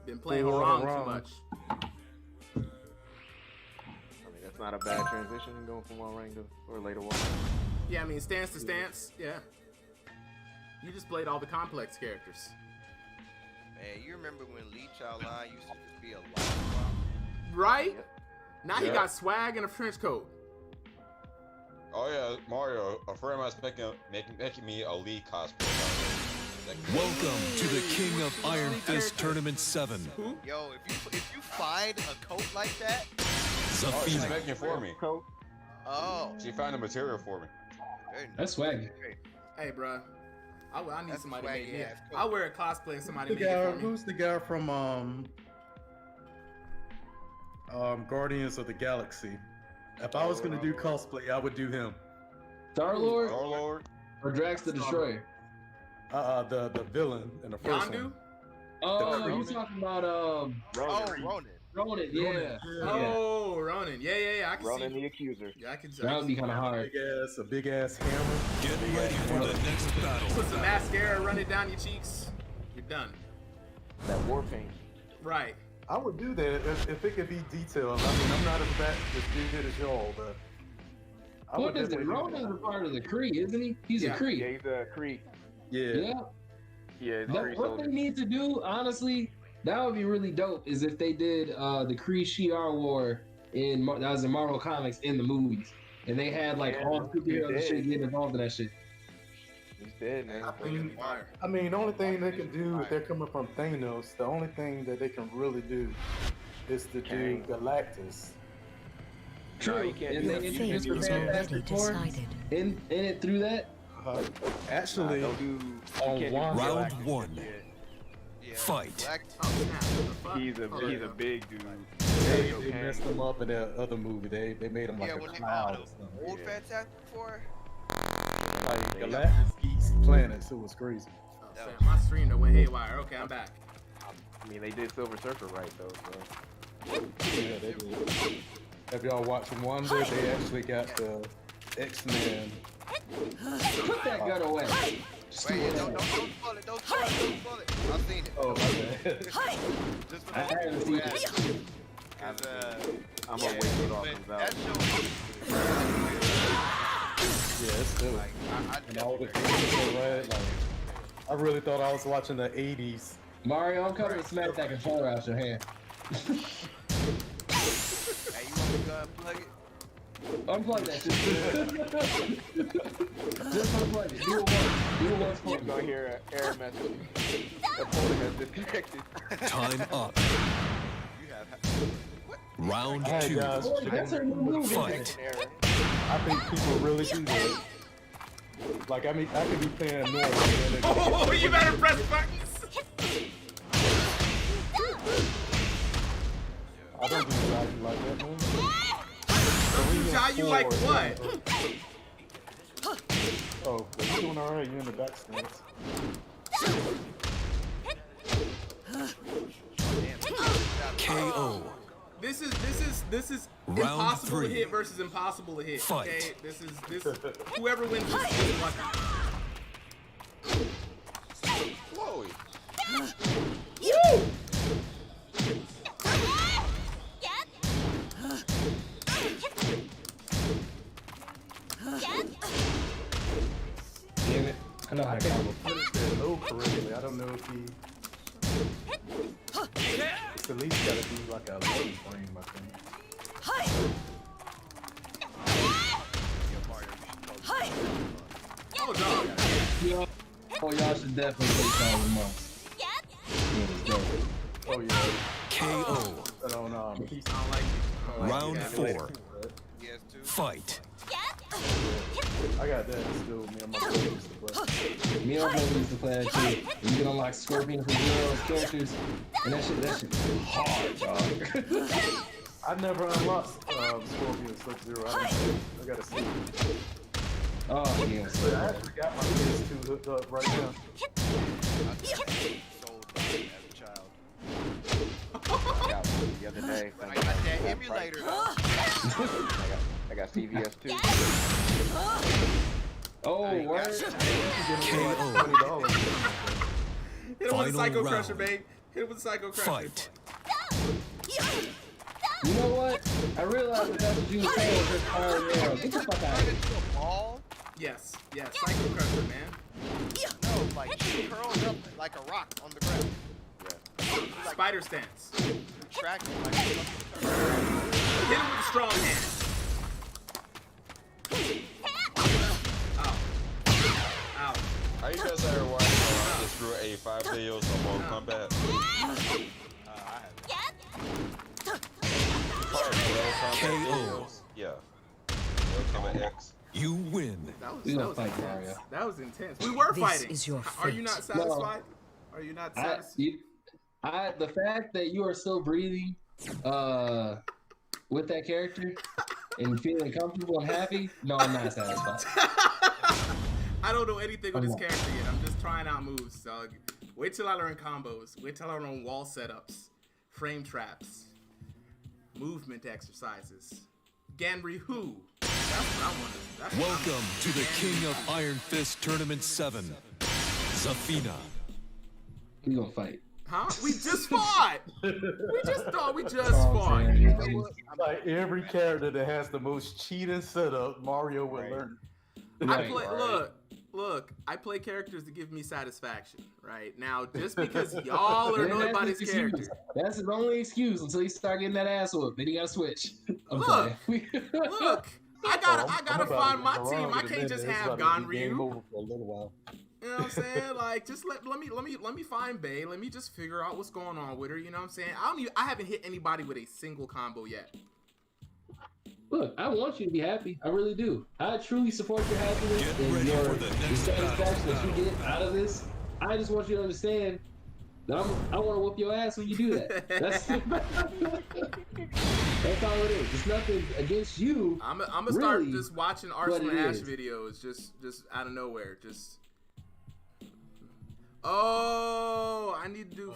Speaker 1: Been playing
Speaker 8: Full
Speaker 1: wrong
Speaker 8: wrong.
Speaker 1: too much.
Speaker 6: I mean, that's not a bad transition going from one rank to or later one.
Speaker 1: Yeah, I mean, stance to stance. Yeah. You just played all the complex characters.
Speaker 5: Man, you remember when Lee Child Line used to just be a lot?
Speaker 1: Right? Now he
Speaker 8: Yeah.
Speaker 1: got swag and a trench coat.
Speaker 3: Oh yeah, Mario. A friend of mine's making me a Lee cosplay.
Speaker 7: Welcome to the King of Iron Fist Tournament 7.
Speaker 5: Yo, if you find a coat like that,
Speaker 3: Oh, she's making it for me.
Speaker 5: oh,
Speaker 3: She found the material for me.
Speaker 2: That's swaggy.
Speaker 1: Hey, bro. I need
Speaker 5: That's
Speaker 1: somebody to
Speaker 5: swaggy
Speaker 1: make me.
Speaker 5: ass coat.
Speaker 1: I'll wear a cosplay and somebody
Speaker 8: The
Speaker 1: make it
Speaker 8: guy,
Speaker 1: for me.
Speaker 8: who's the guy from Guardians of the Galaxy? If I was gonna do cosplay, I would do him.
Speaker 2: Star-Lord
Speaker 3: Star-Lord.
Speaker 2: or Drax the Destroyer?
Speaker 8: The villain in the first
Speaker 1: Yondu?
Speaker 8: one.
Speaker 2: Oh, you talking about
Speaker 5: Ronan.
Speaker 2: Ronan? Yeah.
Speaker 1: Oh, Ronan. Yeah. I can
Speaker 6: Ronan
Speaker 1: see.
Speaker 6: the Accuser.
Speaker 1: Yeah, I can see.
Speaker 2: That would be kind of hard.
Speaker 8: A big ass hammer.
Speaker 7: Get ready for the next battle.
Speaker 1: Put some mascara, run it down your cheeks. You're done.
Speaker 6: That war paint.
Speaker 1: Right.
Speaker 8: I would do that if it could be detailed. I mean, I'm not as good as y'all, but I
Speaker 2: What
Speaker 8: would
Speaker 2: is it?
Speaker 8: definitely do
Speaker 2: Ronan's a part of the Kree, isn't he? He's a
Speaker 1: Yeah.
Speaker 2: Kree.
Speaker 6: Yeah, he's a Kree.
Speaker 8: that. Yeah.
Speaker 2: Yeah.
Speaker 6: Yeah, he's a Kree
Speaker 2: What they
Speaker 6: soldier.
Speaker 2: need to do, honestly, that would be really dope. Is if they did the Kree Shi'ar War that was in Marvel Comics in the movies, and they had like
Speaker 6: Yeah,
Speaker 2: all the superheroes and
Speaker 6: he
Speaker 2: shit
Speaker 6: did.
Speaker 2: getting involved in that shit.
Speaker 6: He's dead, man.
Speaker 8: I mean, the only thing they can do if they're coming from Thanos, the only thing that they can really do is to do Galactus.
Speaker 2: True.
Speaker 6: you can't
Speaker 2: and
Speaker 6: do
Speaker 2: they
Speaker 6: that.
Speaker 9: Your
Speaker 2: introduced
Speaker 9: fate
Speaker 2: the
Speaker 9: is already
Speaker 2: Fantastic Four
Speaker 9: decided.
Speaker 2: in it through that.
Speaker 8: Actually,
Speaker 6: Don't do.
Speaker 8: on
Speaker 6: you can't
Speaker 8: one-
Speaker 6: do
Speaker 7: Round
Speaker 6: Galactus.
Speaker 7: 1.
Speaker 5: Yeah.
Speaker 7: Fight.
Speaker 5: Black,
Speaker 1: Oh, snap. What the fuck?
Speaker 6: He's
Speaker 1: Hold
Speaker 6: a
Speaker 1: on.
Speaker 6: big dude.
Speaker 8: they
Speaker 6: Okay.
Speaker 8: messed him up in that other movie. They made him like
Speaker 5: yeah,
Speaker 8: a
Speaker 5: when they
Speaker 8: cloud or
Speaker 5: found
Speaker 8: something.
Speaker 5: the old
Speaker 6: Yeah.
Speaker 5: Fantastic Four.
Speaker 8: Like Galactus eats planets. It was crazy.
Speaker 1: Oh, snap. My stream done went haywire. Okay, I'm back.
Speaker 6: I mean, they did Silver Surfer right though. So.
Speaker 8: Yeah, they did. Have y'all watched Wanda? They actually got the X-Men.
Speaker 2: Put that gun away.
Speaker 5: Wait, yeah, don't spoil it. Don't spoil it. I've seen it.
Speaker 8: Oh, my bad.
Speaker 5: Just for
Speaker 2: I haven't seen it.
Speaker 5: Cause,
Speaker 6: I'm gonna wait till it all
Speaker 5: but
Speaker 6: comes
Speaker 5: that
Speaker 6: out.
Speaker 5: show.
Speaker 8: Yeah, it's still.
Speaker 5: Like, I
Speaker 8: And all the
Speaker 5: definitely-
Speaker 8: things are right. Like, I really thought I was watching the '80s.
Speaker 2: Mario, I'm coming to smack that controller out your hand.
Speaker 5: Hey, you want me to go and plug it?
Speaker 2: Unplug that shit. Just unplug it. Do it once. Do it once for
Speaker 6: You're
Speaker 2: me.
Speaker 6: gonna hear an error message. Opponent has disconnected.
Speaker 7: Time up.
Speaker 5: You have. What?
Speaker 7: Round
Speaker 8: Hey
Speaker 7: 2.
Speaker 8: guys,
Speaker 2: Oh, that's her new move.
Speaker 7: Fight.
Speaker 6: An error.
Speaker 8: I think people really do that. Like, I mean, I could be playing normal. and then
Speaker 1: Oh, you better press buttons.
Speaker 8: I don't do value like that, man.
Speaker 1: How you like what?
Speaker 8: Oh, but you doing alright? You in the back stance.
Speaker 7: KO.
Speaker 1: This is
Speaker 7: Round
Speaker 1: impossible to
Speaker 7: 3.
Speaker 1: hit versus impossible to hit.
Speaker 7: Fight.
Speaker 1: Okay, this whoever wins this is lucky.
Speaker 3: Chloe.
Speaker 2: Damn it. I know how to combo.
Speaker 8: Said no correctly. I don't know if he. It's at least gotta be like a 11 frame, I think.
Speaker 1: Oh dog.
Speaker 2: Yo, oh, y'all should definitely play Time Months.
Speaker 8: Oh yeah.
Speaker 7: KO.
Speaker 8: But on Peace.
Speaker 1: I don't like it.
Speaker 7: Round 4.
Speaker 5: Yes, too.
Speaker 7: Fight.
Speaker 8: I got that still. Me and my brother used to play.
Speaker 2: Me and my brother used to play that shit. You can unlock Scorpion for Zero's characters. And that shit is hard, dog.
Speaker 8: I never unlocked Scorpion Sub-Zero. I gotta see.
Speaker 2: Oh, yeah.
Speaker 8: But I actually got my PS2 hooked up right now.
Speaker 5: Sold by it as a child.
Speaker 6: I got one the other day.
Speaker 5: I got that emulator.
Speaker 6: I got CVS too.
Speaker 2: Oh, word.
Speaker 7: KO.
Speaker 8: $20.
Speaker 1: Hit him with a
Speaker 7: Final
Speaker 1: Psycho
Speaker 7: round.
Speaker 1: Crusher, babe. Hit him with a Psycho Crusher.
Speaker 7: Fight.
Speaker 2: You know what? I realized that that's what you were saying with this fire arrow. Get the fuck out of here.
Speaker 5: Into a ball?
Speaker 1: Yes, Psycho Crusher, man.
Speaker 5: No, like she curled up like a rock on the ground.
Speaker 1: Spider stance.
Speaker 5: Tracking like
Speaker 1: Hit him with a strong hand.
Speaker 3: 85 videos on Mortal Kombat.
Speaker 7: KO.
Speaker 3: Yeah. Mortal Kombat X.
Speaker 7: You win.
Speaker 1: That was intense. That was intense. We were
Speaker 9: This
Speaker 1: fighting.
Speaker 9: is your
Speaker 1: Are you
Speaker 9: fate.
Speaker 1: not satisfied? Are you not satisfied?
Speaker 2: The fact that you are still breathing with that character and feeling comfortable and happy, no, I'm not satisfied.
Speaker 1: I don't know anything with this character yet. I'm just trying out moves. So wait till I learn combos. Wait till I learn wall setups, frame traps, movement exercises. Ganry who? That's what I wanted. That's what
Speaker 7: Welcome to the King of Iron Fist Tournament 7, Zafina.
Speaker 2: We gonna fight.
Speaker 1: Huh? We just fought. We just fought.
Speaker 8: Like every character that has the most cheating setup, Mario would learn.
Speaker 1: Look, I play characters that give me satisfaction, right? Now, just because y'all are nobody's character.
Speaker 2: That's his only excuse until he start getting that ass whooped. Then he gotta switch.
Speaker 1: Look, I gotta find my team. I can't just have Ganryu. You know what I'm saying? Like, just let me find Bae. Let me just figure out what's going on with her. You know what I'm saying? I haven't hit anybody with a single combo yet.
Speaker 2: Look, I want you to be happy. I really do. I truly support your happiness
Speaker 7: Get
Speaker 2: and
Speaker 7: ready
Speaker 2: your
Speaker 7: for the next
Speaker 2: satisfaction that
Speaker 7: battle.
Speaker 2: you get out of this. I just want you to understand that I want to whoop your ass when you do that. That's all it is. It's nothing against you.
Speaker 1: I'm gonna start
Speaker 2: really,
Speaker 1: just watching Arsenal and Ash
Speaker 2: is.
Speaker 1: videos, just out of nowhere. Just. Oh, I need to do.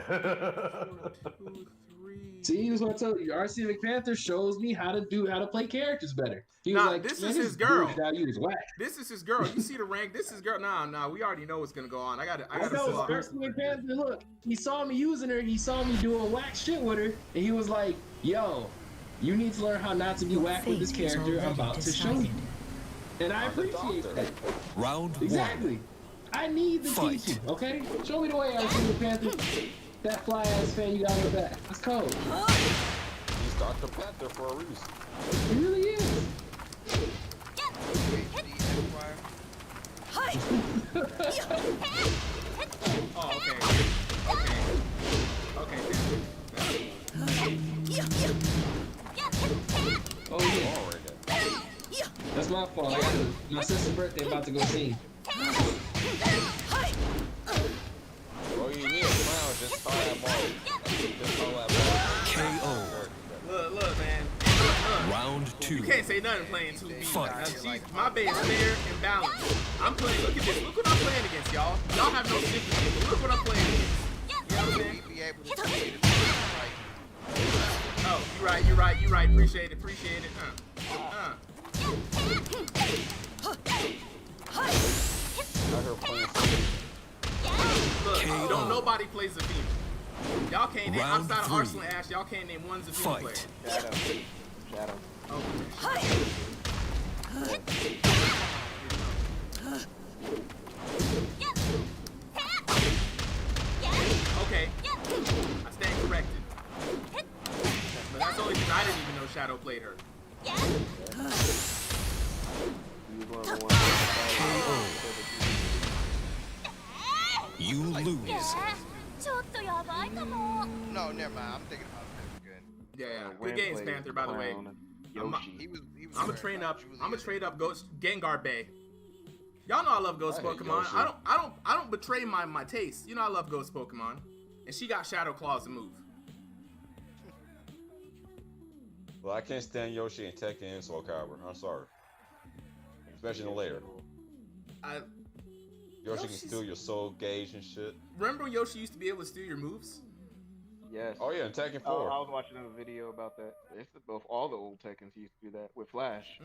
Speaker 1: 2, 3.
Speaker 2: See, this is what I told you. RC McPanther shows me how to play characters better. He was
Speaker 1: Nah,
Speaker 2: like,
Speaker 1: this
Speaker 2: "Man,
Speaker 1: is his girl.
Speaker 2: dude without you is whack."
Speaker 1: This is his girl. You see the rank? This is girl. Nah. We already know what's gonna go on. I gotta
Speaker 2: I know,
Speaker 1: slot her.
Speaker 2: RC McPanther, look, he saw me using her. He saw me doing whack shit with her, and he was like, "Yo, you need to learn how not to be whack with this
Speaker 9: Fate is
Speaker 2: character. I'm
Speaker 9: already
Speaker 2: about to show you."
Speaker 9: decided.
Speaker 2: And I appreciate that.
Speaker 7: Round 1.
Speaker 2: Exactly. I need to
Speaker 7: Fight.
Speaker 2: teach you, okay? Show me the way, RC McPanther. That fly ass fan you got on the back. Let's go.
Speaker 3: He's Dr. Panther for a reason.
Speaker 2: It really is.
Speaker 1: Oh, okay.
Speaker 2: Oh yeah. That's my fault. I got my sister's birthday about to go see.
Speaker 3: Oh, you need a clown, just fireball. Just
Speaker 7: KO.
Speaker 1: Look, man.
Speaker 7: Round 2.
Speaker 1: You can't say nothing playing 2B.
Speaker 7: Fight.
Speaker 1: My base is fair and balanced. I'm playing. Look at this. Look what I'm playing against, y'all. Y'all have no sympathy, but look what I'm playing against. You know what I'm saying?
Speaker 5: Be able to see it.
Speaker 1: Oh, you're right. Appreciate it. Look, you don't nobody plays Zafina. Y'all can't name
Speaker 7: Round
Speaker 1: outside of
Speaker 7: 3.
Speaker 1: Arsenal and Ash. Y'all can't name one Zafina player.
Speaker 7: Fight.
Speaker 6: Shadow.
Speaker 1: Oh. Okay. I stand corrected. But that's only because I didn't even know Shadow played her.
Speaker 7: You lose.
Speaker 5: No, never mind. I'm thinking about this again.
Speaker 1: Yeah. Good games, Panther, by the way.
Speaker 5: He was
Speaker 1: I'm gonna train up. I'm gonna trade up Ghost Gengar Bay. Y'all know I love Ghost Pokemon. I don't betray my taste. You know I love Ghost Pokemon, and she got Shadow Claws to move.
Speaker 3: Well, I can't stand Yoshi and Tekken and Soul Calibur. I'm sorry. Especially later. Yoshi can steal your soul gauge and shit.
Speaker 1: Remember when Yoshi used to be able to steal your moves?
Speaker 6: Yes.
Speaker 3: Oh yeah, in Tekken 4.
Speaker 6: I was watching a video about that. It's both all the old Tekkens used to do that with Flash.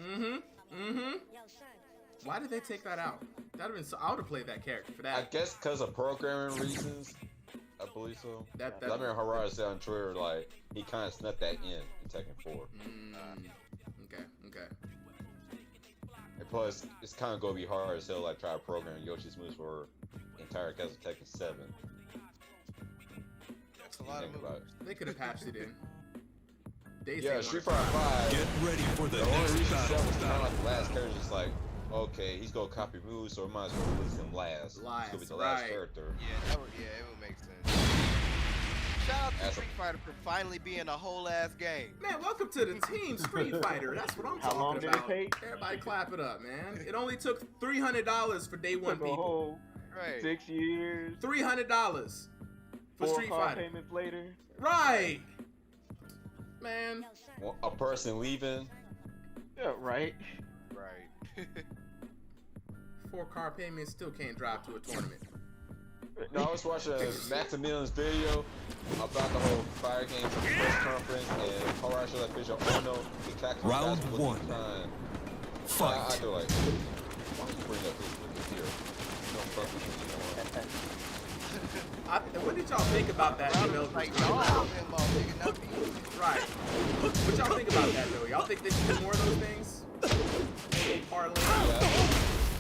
Speaker 1: Why did they take that out? That'd have been so. I would have played that character for that.
Speaker 3: I guess because of programming reasons. I believe so.
Speaker 1: That-
Speaker 3: I remember Horizon said on Twitter like he kind of snuck that in Tekken 4.
Speaker 1: Okay.
Speaker 3: And plus, it's kind of gonna be hard as hell like try to program Yoshi's moves for the entire cast of Tekken 7.
Speaker 5: That's a lot of
Speaker 3: Think about
Speaker 5: moves.
Speaker 3: it.
Speaker 1: They could have patched it in. They
Speaker 3: Yeah,
Speaker 1: say
Speaker 3: Street Fighter 5.
Speaker 7: Get ready for the
Speaker 3: The only
Speaker 7: next
Speaker 3: reason
Speaker 7: battle.
Speaker 3: 7 was kind of like the last character, just like okay, he's gonna copy moves, so we might as well release him last. He's gonna be the last character.
Speaker 5: Yeah, it would make sense. Shout out to Street Fighter for finally being a whole ass game.
Speaker 1: Man, welcome to the team, Street Fighter. That's what I'm
Speaker 6: How long
Speaker 1: talking
Speaker 6: did
Speaker 1: about.
Speaker 6: it take?
Speaker 1: Everybody clap it up, man. It only took $300 for day one
Speaker 6: Took a
Speaker 1: people.
Speaker 6: whole
Speaker 5: Right.
Speaker 6: 6 years.
Speaker 1: $300 for
Speaker 6: 4
Speaker 1: Street
Speaker 6: car
Speaker 1: Fighter.
Speaker 6: payments later.
Speaker 1: Right. Man.
Speaker 3: Well, a person leaving.
Speaker 6: Yeah, right.
Speaker 5: Right.
Speaker 1: 4 car payments still can't drive to a tournament.
Speaker 3: No, I was watching Maximilian's video about the whole fire game press conference and Horatio like Bishop Ono.
Speaker 7: Round 1. Fight.
Speaker 3: I do like, why don't you bring up this here? You don't fuck with me anymore.
Speaker 1: What did y'all think about that?
Speaker 5: Like, y'all nigga, not me.
Speaker 1: Right. What y'all think about that though? Y'all think they should do more of those things? Maybe parlay.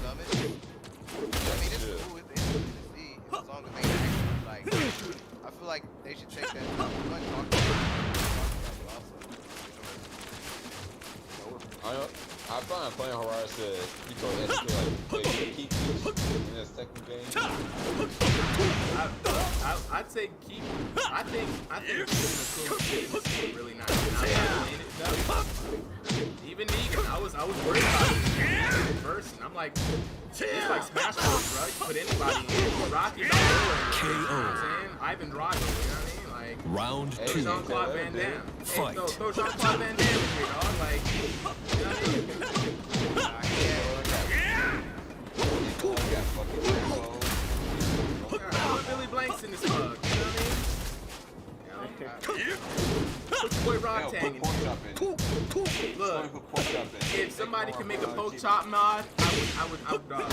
Speaker 5: Love it. I mean, it's cool. It's interesting to see as long as they actually, like, I feel like they should take that talk about it also.
Speaker 3: I find playing Horizon, he told SK like, hey, keep these in the second game.
Speaker 1: I'd say keep. I think keeping the cool is really nice. And I'm not playing it though. Even Negan, I was worried about it at first, and I'm like, it's like Smash Bros, bro. You can put anybody in. Rocky Balboa, you know what I'm saying? Ivan Drago, you know what I mean? Like,
Speaker 7: Round
Speaker 1: hey,
Speaker 7: 2.
Speaker 1: Jean-Claude Van Damme.
Speaker 7: Fight.
Speaker 1: Hey, throw Jean-Claude Van Damme in here, dog. Like, you know what I mean? Put Billy Blanks in this mug, you know what I mean? Put your boy Rock Tang in here. Look, if somebody can make a poke chop mod, I would dog.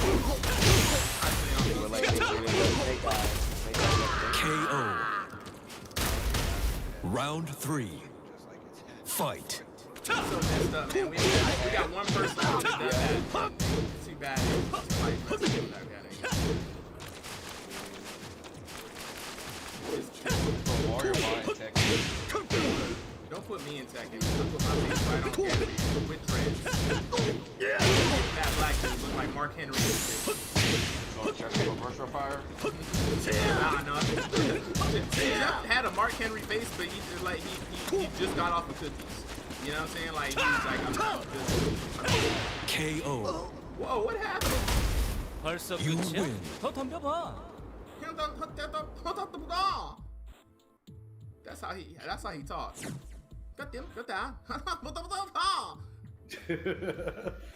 Speaker 7: KO. Round 3. Fight.
Speaker 1: So messed up, man. We got one person who done that. It's too bad. Like, let's do that. Don't put me in Tekken. I'll put my face right on Henry with dreads. Yeah. That black dude look like Mark Henry.
Speaker 3: So check for virtual fire.
Speaker 1: Nah, no. Jeff had a Mark Henry face, but he just like he just got off of cookies. You know what I'm saying? Like he was like, I'm
Speaker 7: KO.
Speaker 1: Whoa, what happened?
Speaker 7: You win.
Speaker 1: That's how he talks.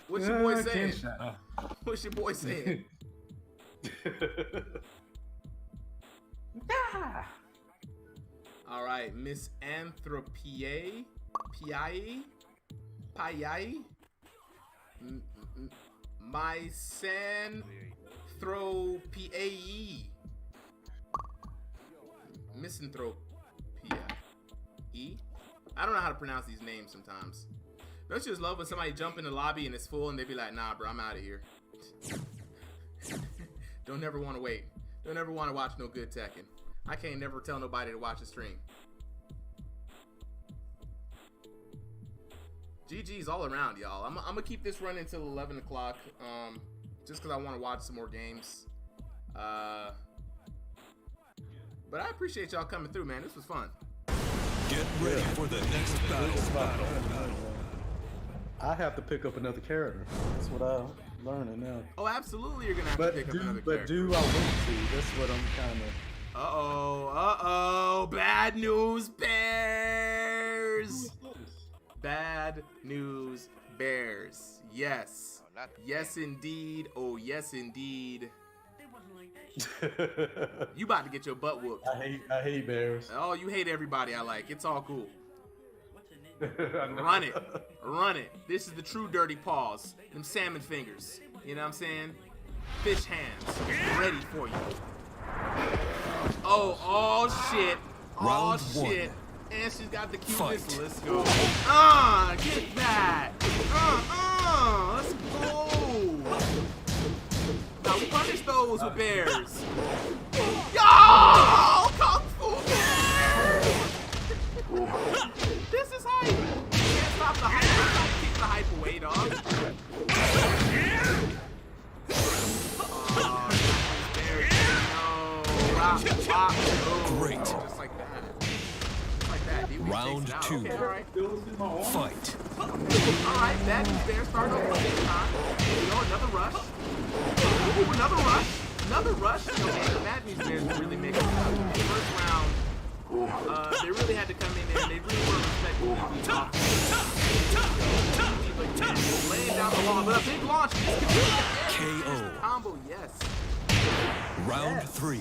Speaker 1: What's your boy saying? What's your boy saying? All right, Miss Anthropie, Piai, Misanthropie, Misanthropia. I don't know how to pronounce these names sometimes. Don't you just love when somebody jump in the lobby and it's full and they be like, nah, bro, I'm out of here. Don't never want to wait. Don't ever want to watch no good Tekken. I can't never tell nobody to watch a stream. GG's all around, y'all. I'm gonna keep this running until 11 o'clock, just because I want to watch some more games. But I appreciate y'all coming through, man. This was fun.
Speaker 7: Get ready for the next battle.
Speaker 8: I have to pick up another character. That's what I'm learning now.
Speaker 1: Oh, absolutely, you're gonna have to pick up another character.
Speaker 8: But do I want to? That's what I'm kind of.
Speaker 1: Uh-oh, bad news bears. Bad news bears. Yes. Yes, indeed. Oh, yes, indeed. You about to get your butt whooped.
Speaker 8: I hate bears.
Speaker 1: Oh, you hate everybody I like. It's all cool. Run it. This is the true dirty paws. Them salmon fingers. You know what I'm saying? Fish hands. Ready for you. Oh shit.
Speaker 7: Round
Speaker 1: shit.
Speaker 7: 1.
Speaker 1: And she's got the cutest.
Speaker 7: Fight.
Speaker 1: Let's go. Get that. Let's go. Now punish those with bears. Yo! Kung Fu bear! This is hype. You can't stop the hype. You gotta keep the hype away, dog. Pop. Oh,
Speaker 7: Great.
Speaker 1: Just like that. Just like that. DB
Speaker 7: Round
Speaker 1: takes it out.
Speaker 7: 2.
Speaker 1: Okay, all right.
Speaker 7: Fight.
Speaker 1: All right, that is there. Start over the same time. There we go, another rush. Ooh, another rush. Another rush. Okay, that means they're really making it up. In the first round, they really had to come in there. They really weren't respecting the laying down the law, but a big launch.
Speaker 7: KO.
Speaker 1: Combo, yes.
Speaker 7: Round
Speaker 1: Yes.
Speaker 7: 3.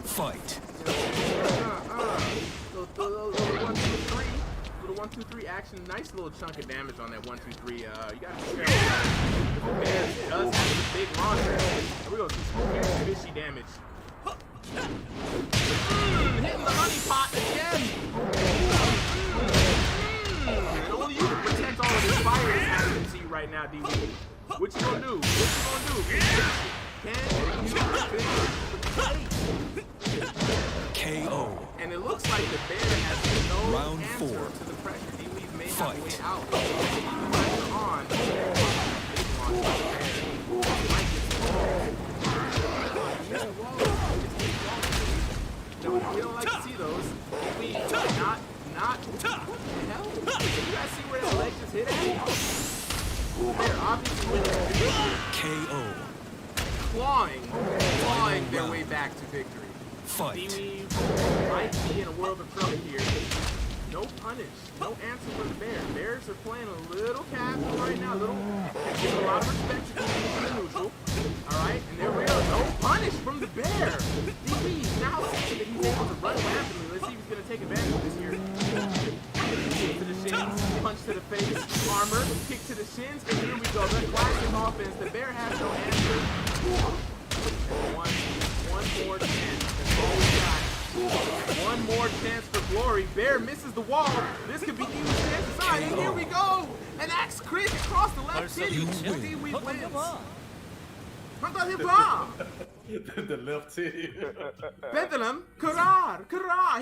Speaker 7: Fight.
Speaker 1: So little 1, 2, 3. Little 1, 2, 3 action. Nice little chunk of damage on that 1, 2, 3. You gotta be careful. Man, it does have a big launcher. Here we go. Some fishy damage. Hitting the honey pot again. And only you can protect all of this fire that's happening to you right now, DB. What you gonna do? What you gonna do? Can you finish the fight?
Speaker 7: KO.
Speaker 1: And it looks like the bear has no
Speaker 7: Round
Speaker 1: answer
Speaker 7: 4.
Speaker 1: to the pressure. D-Weave may have
Speaker 7: Fight.
Speaker 1: a way out. Pressure on. Big launch. Might get small. No, we don't like to see those. We not. What the hell? You guys see where his leg just hit at? They're obviously winning.
Speaker 7: KO.
Speaker 1: Clawing their way back to victory.
Speaker 7: Fight.
Speaker 1: D-Weave might be in a world of trouble here. No punish, no answer for the bear. Bears are playing a little casual right now. Giving a lot of respect to the neutral. All right, and there we go. No punish from the bear. D-Weave now seeing that he's able to run rapidly. Let's see if he's going to take advantage of this here. Kick to the shins, punch to the face, armor, kick to the shins, and here we go. The classic offense. The bear has no answer. One more chance. That's all we got. One more chance for glory. Bear misses the wall. This could be even chance aside. And here we go. An axe crit across the left city. D-Weave wins.
Speaker 8: The left titty.
Speaker 1: Bethlehem, Karar.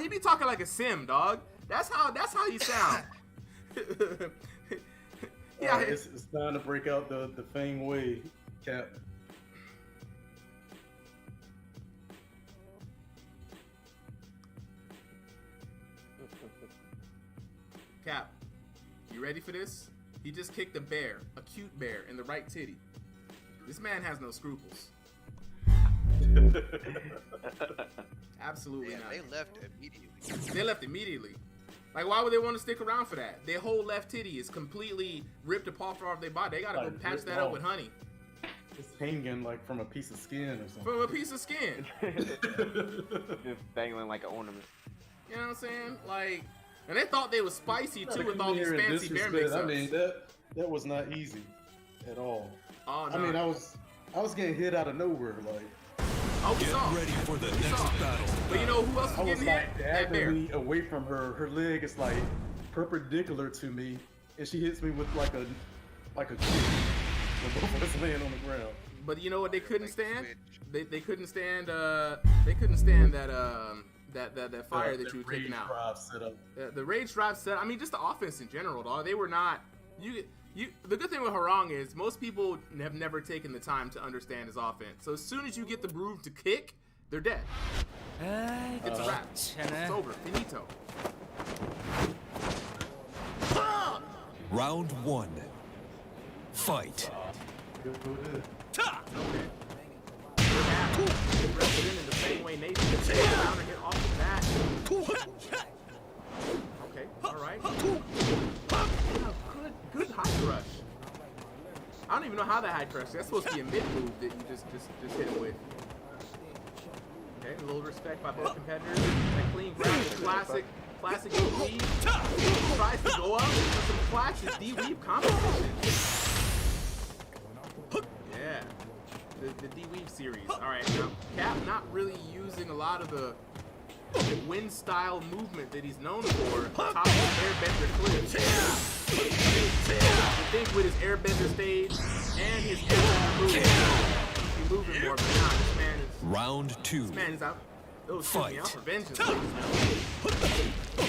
Speaker 1: He be talking like a sim, dog. That's how you sound. Yeah,
Speaker 8: Right, it's time to break out the Fang way, Cap.
Speaker 1: Cap, you ready for this? He just kicked a bear, a cute bear, in the right titty. This man has no scruples. Absolutely
Speaker 5: Yeah,
Speaker 1: not.
Speaker 5: they left immediately.
Speaker 1: They left immediately. Like, why would they want to stick around for that? Their whole left titty is completely ripped apart off their body. They gotta go
Speaker 8: Like,
Speaker 1: patch
Speaker 8: ripped
Speaker 1: that up
Speaker 8: off.
Speaker 1: with honey.
Speaker 8: It's hanging like from a piece of skin or something.
Speaker 1: From a piece of skin.
Speaker 6: Just dangling like an ornament.
Speaker 1: You know what I'm saying? Like, and they thought they was spicy too with all these
Speaker 8: Here in
Speaker 1: fancy bear
Speaker 8: disrespect,
Speaker 1: mix-ups.
Speaker 8: I mean, that was not easy at all.
Speaker 1: Oh, no.
Speaker 8: I mean, I was getting hit out of nowhere, like.
Speaker 1: Oh, we
Speaker 7: Get
Speaker 1: saw.
Speaker 7: ready for the
Speaker 1: We
Speaker 7: next
Speaker 1: saw.
Speaker 7: battle.
Speaker 1: But you know who else
Speaker 8: I
Speaker 1: was
Speaker 8: was
Speaker 1: getting
Speaker 8: like
Speaker 1: hit? That bear.
Speaker 8: diagonally away from her. Her leg is like perpendicular to me, and she hits me with like a kick. We're both of us laying on the ground.
Speaker 1: But you know what they couldn't
Speaker 5: Like
Speaker 1: stand?
Speaker 5: Switch.
Speaker 1: They couldn't stand that fire that you were taking out.
Speaker 8: Drive set up.
Speaker 1: The rage drive set. I mean, just the offense in general, dog. They were not. The good thing with Harang is most people have never taken the time to understand his offense. So as soon as you get the groove to kick, they're dead. It's a wrap. It's over. Finito.
Speaker 7: Round 1. Fight.
Speaker 1: Resident in the same way Nathan did. Counter hit off the bat. Okay, all right. Good high crush. I don't even know how that high crush. That's supposed to be a mid move that you just hit him with. Okay, a little respect by both competitors. That clean grab, classic D-Weave. Tries to go up with some classic D-Weave competition. Yeah. The D-Weave series. Alright, now Cap not really using a lot of the wind style movement that he's known for. Top of airbender clips. You think with his airbender stage and his airbender movement, he's moving more, but nah, this man is
Speaker 7: Round 2.
Speaker 1: this man is out. Those
Speaker 7: Fight.
Speaker 1: out for vengeance. He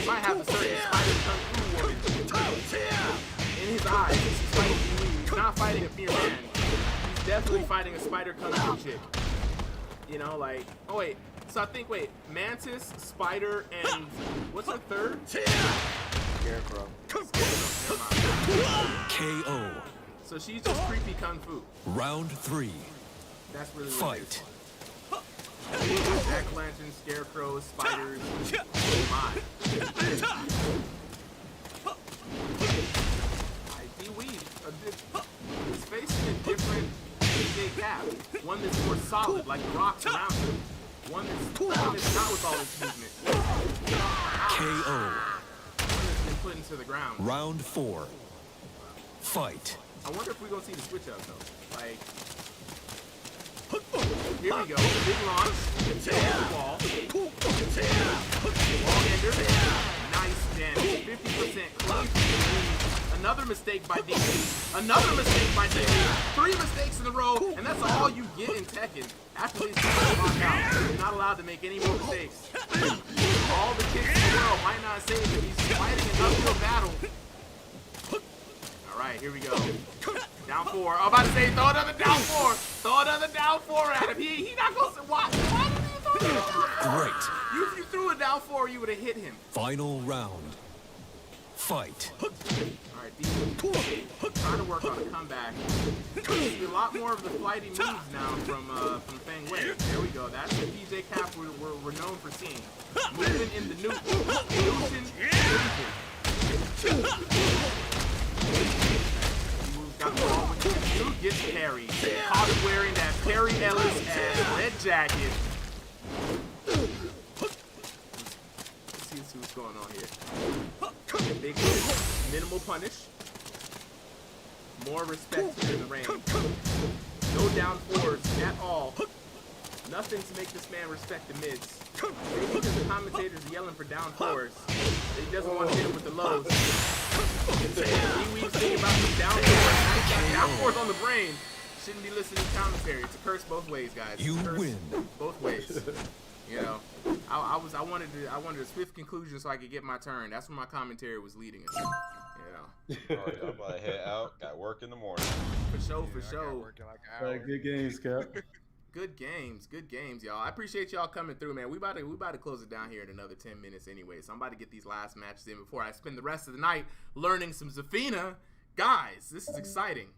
Speaker 1: might have a certain spider kung fu woman in his eyes. He's fighting D-Weave. He's not fighting a mere man. He's definitely fighting a spider kung fu chick. You know, like, oh wait, So I think, wait, Mantis, Spider, and what's her third?
Speaker 6: Scarecrow.
Speaker 7: KO.
Speaker 1: So she's just creepy kung fu.
Speaker 7: Round 3.
Speaker 1: That's really
Speaker 7: Fight.
Speaker 1: Jack-o'-lantern, scarecrows, spiders. Oh my. He's facing a different PJ Cap. One that's more solid, like the rocks around him. One that's not with all this movement.
Speaker 7: KO.
Speaker 1: One that's been put into the ground.
Speaker 7: Round 4. Fight.
Speaker 1: I wonder if we're gonna see the switch up though. Like, here we go. Big launch. Wall. Wall ender. Nice damage. 50% clean. Another mistake by DB. Another mistake by DB. 3 mistakes in a row, and that's all you get in Tekken. After these lock out, you're not allowed to make any more mistakes. All the kicks in the world might not save him. He's fighting an uphill battle. All right, here we go. Down 4. I'm about to say, throw another down 4. Throw another down 4 at him. He not gonna. Why did he throw another down 4?
Speaker 7: Great.
Speaker 1: If you threw a down 4, you would have hit him.
Speaker 7: Final round. Fight.
Speaker 1: All right, DB trying to work on a comeback. See a lot more of the flighty moves now from Feng Wei. There we go. That's the PJ Cap we're known for seeing. Moving in the illusion. Got the ball with him. Dude gets parried. Caught him wearing that Perry Ellis and red jacket. Let's see what's going on here. Big hit. Minimal punish. More respect here in the range. No down 4s at all. Nothing to make this man respect the mids. Maybe because the commentators are yelling for down 4s. He doesn't want to hit him with the lows. He thinking about the down 4s. Down 4s on the brain. Shouldn't be listening to commentary. It's a curse both ways, guys.
Speaker 7: You win.
Speaker 1: Both ways. You know, I wanted a swift conclusion so I could get my turn. That's where my commentary was leading us. You know.
Speaker 10: Oh, yeah, I'm about to head out. Got work in the morning.
Speaker 1: For sure.
Speaker 5: Working like an hour.
Speaker 8: Good games, Cap.
Speaker 1: Good games, y'all. I appreciate y'all coming through, man. We about to close it down here in another 10 minutes anyway. So I'm about to get these last matches in before I spend the rest of the night learning some Zafina. Guys, this is exciting.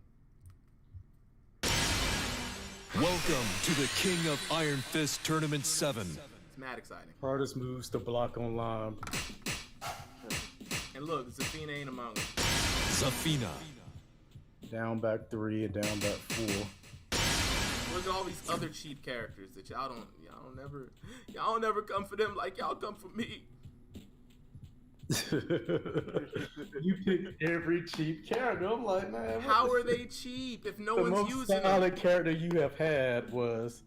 Speaker 7: Welcome to the King of Iron Fist Tournament 7.
Speaker 1: It's mad exciting.
Speaker 8: Hardest moves to block online.
Speaker 1: And look, Zafina ain't among them.
Speaker 7: Zafina.
Speaker 8: Down back 3 and down back 4.
Speaker 1: Look at all these other cheap characters that y'all don't never come for them like y'all come for me.
Speaker 8: You pick every cheap character. I'm like, man.
Speaker 1: How are they cheap if no one's
Speaker 8: most
Speaker 1: using
Speaker 8: solid
Speaker 1: them?
Speaker 8: character you have had was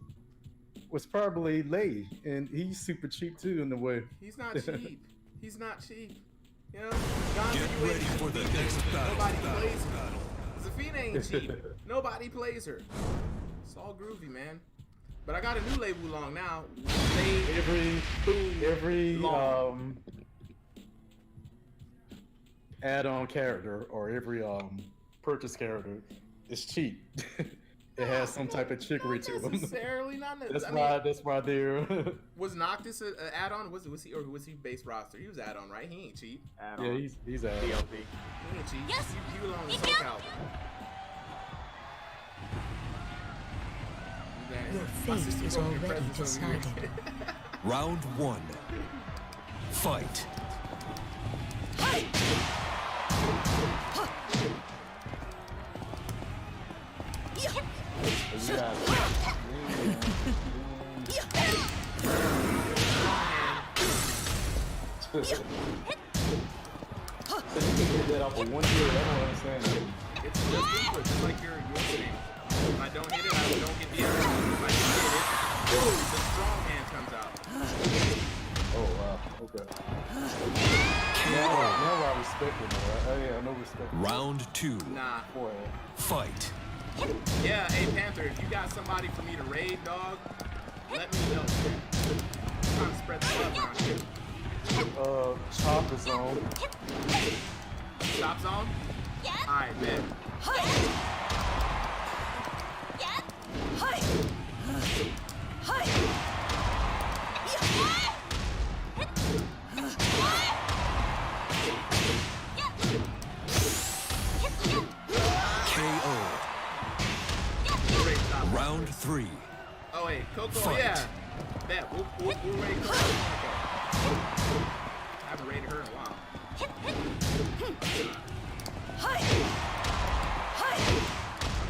Speaker 8: probably Lei, and he's super cheap too in a way.
Speaker 1: He's not cheap. He's not cheap. You know,
Speaker 7: Get ready for the next battle.
Speaker 1: Nobody plays her. Zafina ain't cheap. Nobody plays her. It's all groovy, man. But I got a new Lei Wulong now.
Speaker 8: Every add-on character or every purchase character is cheap. It has some type of trickery to them.
Speaker 1: Necessarily, not.
Speaker 8: That's why they're.
Speaker 1: Was Noctis an add-on? Was he base roster? He was add-on, right? He ain't cheap.
Speaker 8: Yeah, he's add-on.
Speaker 1: He ain't cheap. Yes. You belong to SoCal.
Speaker 9: Your fate is already decided.
Speaker 7: Round 1. Fight.
Speaker 8: So you can get that off of one year. I don't understand.
Speaker 1: It's just like your thing. If I don't hit it, I don't get the error. If I hit it, boom, the strong hand comes out.
Speaker 8: Oh wow. Okay. Now I respect it more. Yeah, no respect.
Speaker 7: Round 2.
Speaker 1: Nah.
Speaker 8: Boy.
Speaker 7: Fight.
Speaker 1: Yeah, hey Panther, if you got somebody for me to raid, dog, let me know. I'm trying to spread the love around here.
Speaker 8: Chop is on.
Speaker 1: Chop's on? Yeah. Alright, man.
Speaker 7: Round 3.
Speaker 1: Oh wait, Coco,
Speaker 7: Fight.
Speaker 1: yeah. Bet. We'll rate Coco. I haven't rated her in a while.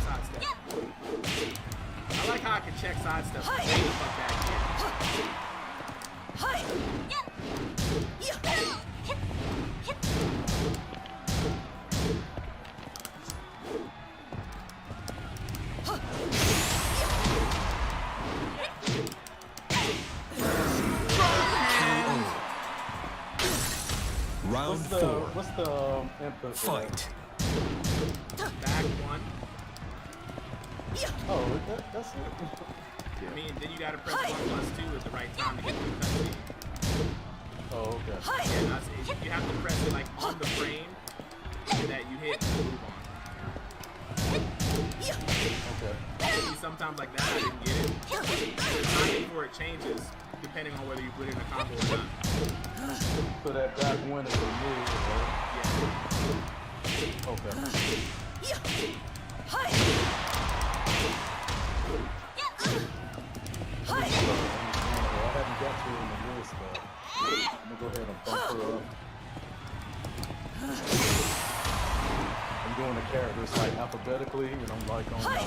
Speaker 1: Sidestep. I like how I can check sidestep. Fuck that
Speaker 7: Round 4.
Speaker 8: What's the input?
Speaker 7: Fight.
Speaker 1: Back one.
Speaker 8: Oh, that's it.
Speaker 1: I mean, then you gotta press 1+2 at the right time to get to the cutscene.
Speaker 8: Oh, okay.
Speaker 1: Yeah, you have to press it like on the frame that you hit and move on.
Speaker 8: Okay.
Speaker 1: See, sometimes like that, I didn't get it. The timing for it changes depending on whether you put in a combo or not.
Speaker 8: So that back one is a move, right?
Speaker 1: Yeah.
Speaker 8: Okay. I haven't got to her in the list, but I'm gonna go ahead and bump her up. I'm doing the characters like alphabetically, and I'm like on. I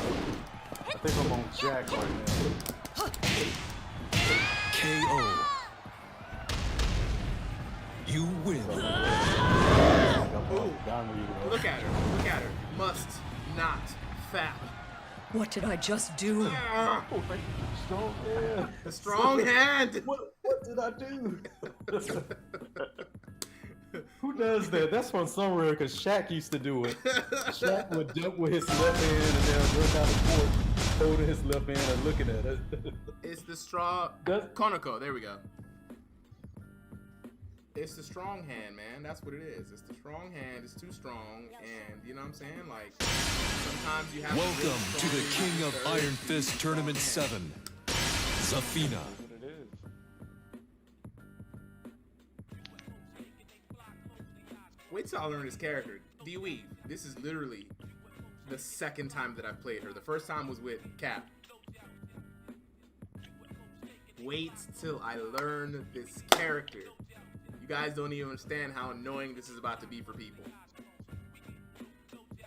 Speaker 8: think I'm on Jack right now.
Speaker 7: KO. You win.
Speaker 1: Ooh. Look at her. Look at her. Must not fap.
Speaker 9: What did I just do?
Speaker 8: Strong hand.
Speaker 1: The strong hand.
Speaker 8: What did I do? Who does that? That's from somewhere because Shaq used to do it. Shaq would jump with his left hand and then run down the court, holding his left hand and looking at it.
Speaker 1: It's the strong. Konako. There we go. It's the strong hand, man. That's what it is. It's the strong hand. It's too strong, and you know what I'm saying? Like sometimes you have.
Speaker 7: Welcome to the King of Iron Fist Tournament 7, Zafina.
Speaker 1: Wait till I learn this character. D-Weave. This is literally the second time that I've played her. The first time was with Cap. Wait till I learn this character. You guys don't even understand how annoying this is about to be for people.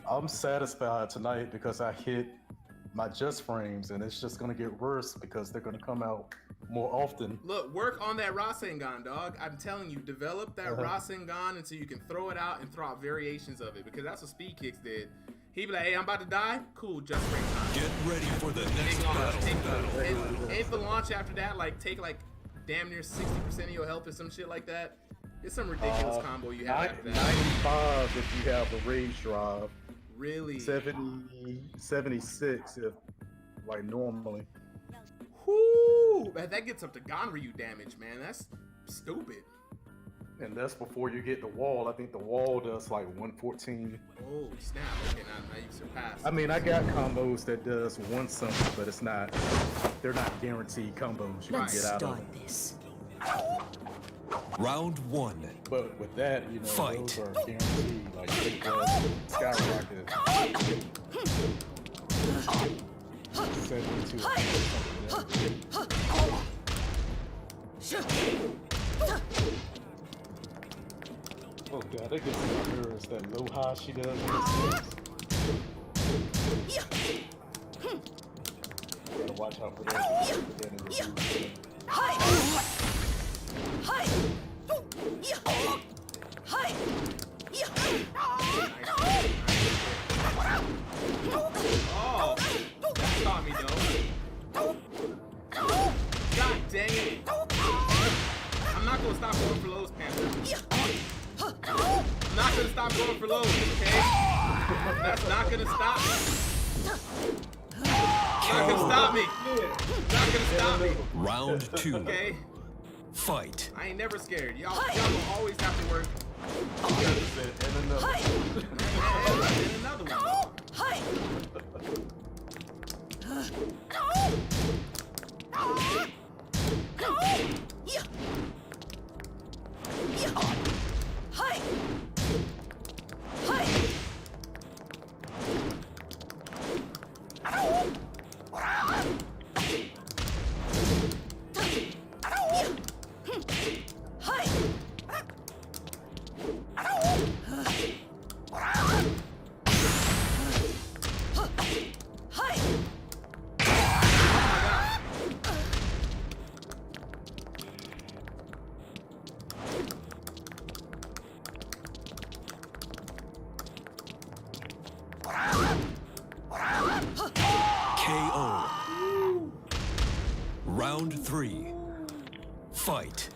Speaker 8: I'm satisfied tonight because I hit my just frames, and it's just gonna get worse because they're gonna come out more often.
Speaker 1: Look, work on that Rasengan, dog. I'm telling you, develop that Rasengan until you can throw it out and throw out variations of it, because that's what Speed Kicks did. He'd be like, hey, I'm about to die. Cool, just frame time.
Speaker 7: Get ready for the next battle.
Speaker 1: And the launch after that, like, take like damn near 60% of your health or some shit like that. It's some ridiculous combo you have after that.
Speaker 8: 95 if you have a rage drive.
Speaker 1: Really?
Speaker 8: 76 if like normally.
Speaker 1: Whoo! Man, that gets up to Ganryu damage, man. That's stupid.
Speaker 8: And that's before you get the wall. I think the wall does like 114.
Speaker 1: Oh, snap. Okay, now you've surpassed.
Speaker 8: I mean, I got combos that does one something, but it's not, they're not guaranteed combos you can get out of it.
Speaker 9: This.
Speaker 7: Round 1.
Speaker 8: But with that, you know,
Speaker 7: Fight.
Speaker 8: those are guaranteed. Like, they skyrocket. 72 or something like that. Oh god, that gets on my nerves, that low high she does in this gotta watch out for that.
Speaker 1: Oh, that caught me though. God dang it. I'm not gonna stop going for lows, Panther. I'm not gonna stop going for lows, okay? That's not gonna stop me. Not gonna stop me. Not gonna stop me.
Speaker 7: Round 2.
Speaker 1: Okay?
Speaker 7: Fight.
Speaker 1: I ain't never scared. Y'all will always have to work.
Speaker 8: And another.
Speaker 1: And another one.
Speaker 7: Round 3. Fight.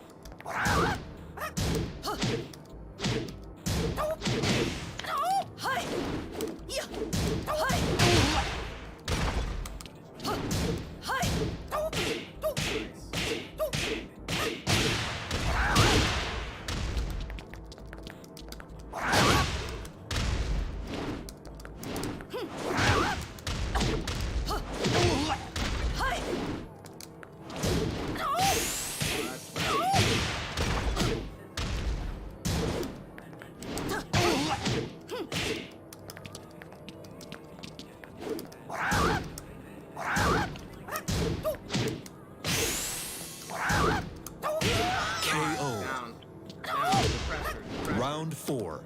Speaker 7: Round 4.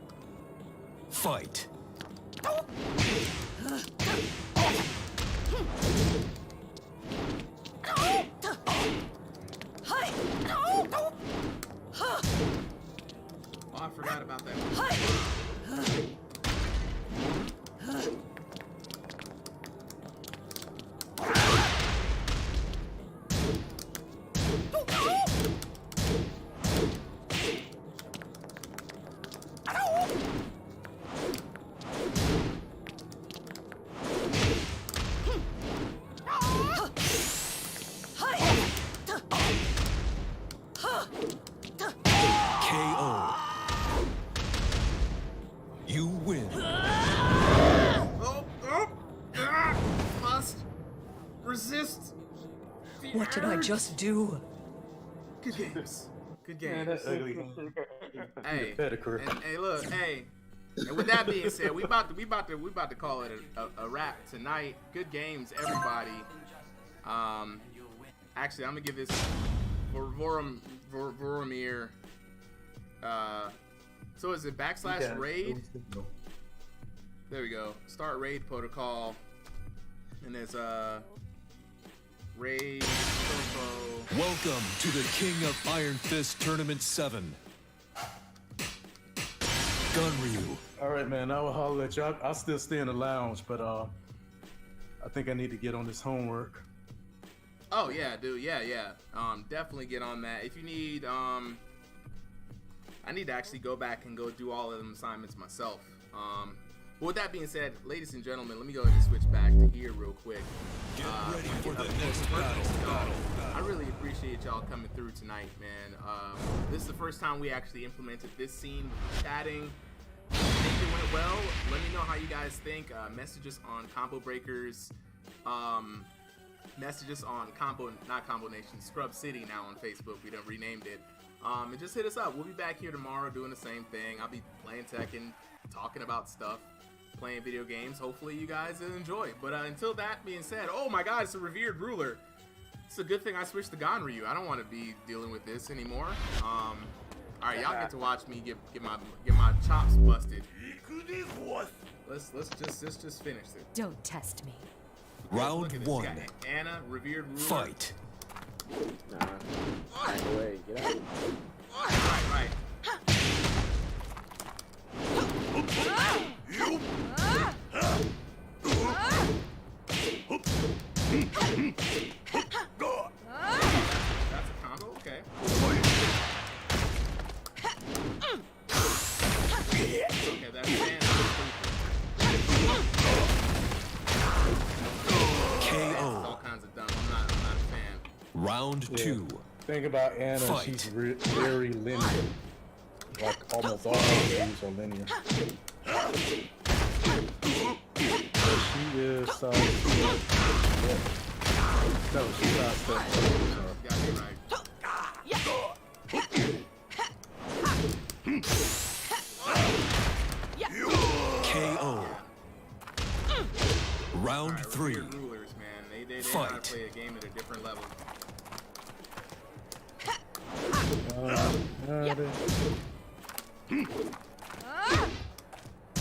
Speaker 7: Fight.
Speaker 1: Oh, I forgot about that.
Speaker 7: KO. You win.
Speaker 1: Must resist.
Speaker 9: What did I just do?
Speaker 1: Good games. Good
Speaker 8: Man,
Speaker 1: games.
Speaker 8: that's ugly.
Speaker 1: Hey,
Speaker 8: Pedicure.
Speaker 1: and look, hey. And with that being said, we about to call it a wrap tonight. Good games, everybody. Actually, I'm gonna give this for Voromir. So is it / raid? There we go. Start raid protocol, and there's raid info.
Speaker 7: Welcome to the King of Iron Fist Tournament 7. Gunryu.
Speaker 8: All right, man. I will holler at you. I'll still stay in the lounge, but I think I need to get on this homework.
Speaker 1: Oh yeah, dude. Yeah. Definitely get on that. If you need, I need to actually go back and go do all of them assignments myself. But with that being said, ladies and gentlemen, let me go ahead and switch back to here real quick.
Speaker 7: Get ready for the next battle.
Speaker 1: I really appreciate y'all coming through tonight, man. This is the first time we actually implemented this scene with chatting. I think it went well. Let me know how you guys think. Messages on Combo Breakers. Messages on not Combo Nation, Scrub City now on Facebook. We done renamed it. And just hit us up. We'll be back here tomorrow doing the same thing. I'll be playing Tekken, talking about stuff, playing video games. Hopefully you guys enjoy. But until that being said, oh my god, it's a revered ruler. It's a good thing I switched to Gonryu. I don't want to be dealing with this anymore. All right, y'all get to watch me get my chops busted. Let's just finish it.
Speaker 9: Don't test me.
Speaker 7: Round
Speaker 1: Look at this.
Speaker 7: 1.
Speaker 1: We got Anna, revered ruler.
Speaker 7: Fight.
Speaker 6: Away, get out.
Speaker 1: Right. That's a combo, okay. Okay, that's
Speaker 7: KO.
Speaker 1: all kinds of dumb. I'm not a fan.
Speaker 7: Round 2.
Speaker 8: Thing about Anna,
Speaker 7: Fight.
Speaker 8: she's very linear. Like almost all her moves are linear. She is yeah. No, she's not stuff.
Speaker 1: Got me right.
Speaker 7: KO. Round
Speaker 1: Alright,
Speaker 7: 3.
Speaker 1: revered rulers, man. They know how
Speaker 7: Fight.
Speaker 1: to play a game at a different level.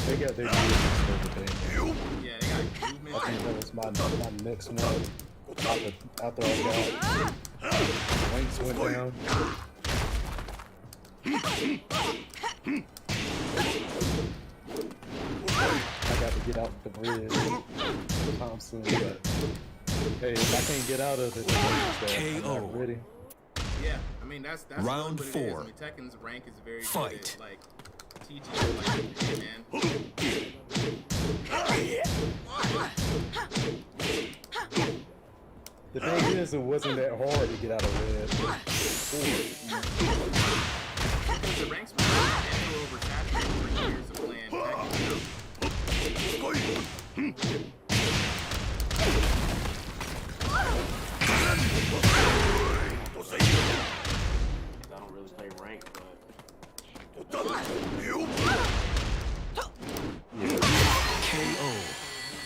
Speaker 8: They got their movements and everything.
Speaker 1: Yeah, they got movement.
Speaker 8: I think that was my next one. After I got Links went down. I got to get out the bridge. Thompson, but Hey, if I can't get out of it, I'm
Speaker 7: KO.
Speaker 8: not ready.
Speaker 1: Yeah, I mean that's
Speaker 7: Round
Speaker 1: really what it is.
Speaker 7: 4.
Speaker 1: I mean, Tekken's rank is very
Speaker 7: Fight.
Speaker 1: good at like teaching you like, hey man.
Speaker 8: The thing is, it wasn't that hard to get out of red.
Speaker 1: Because the ranks were oversaturated for years of playing Tekken.
Speaker 6: I don't really play rank, but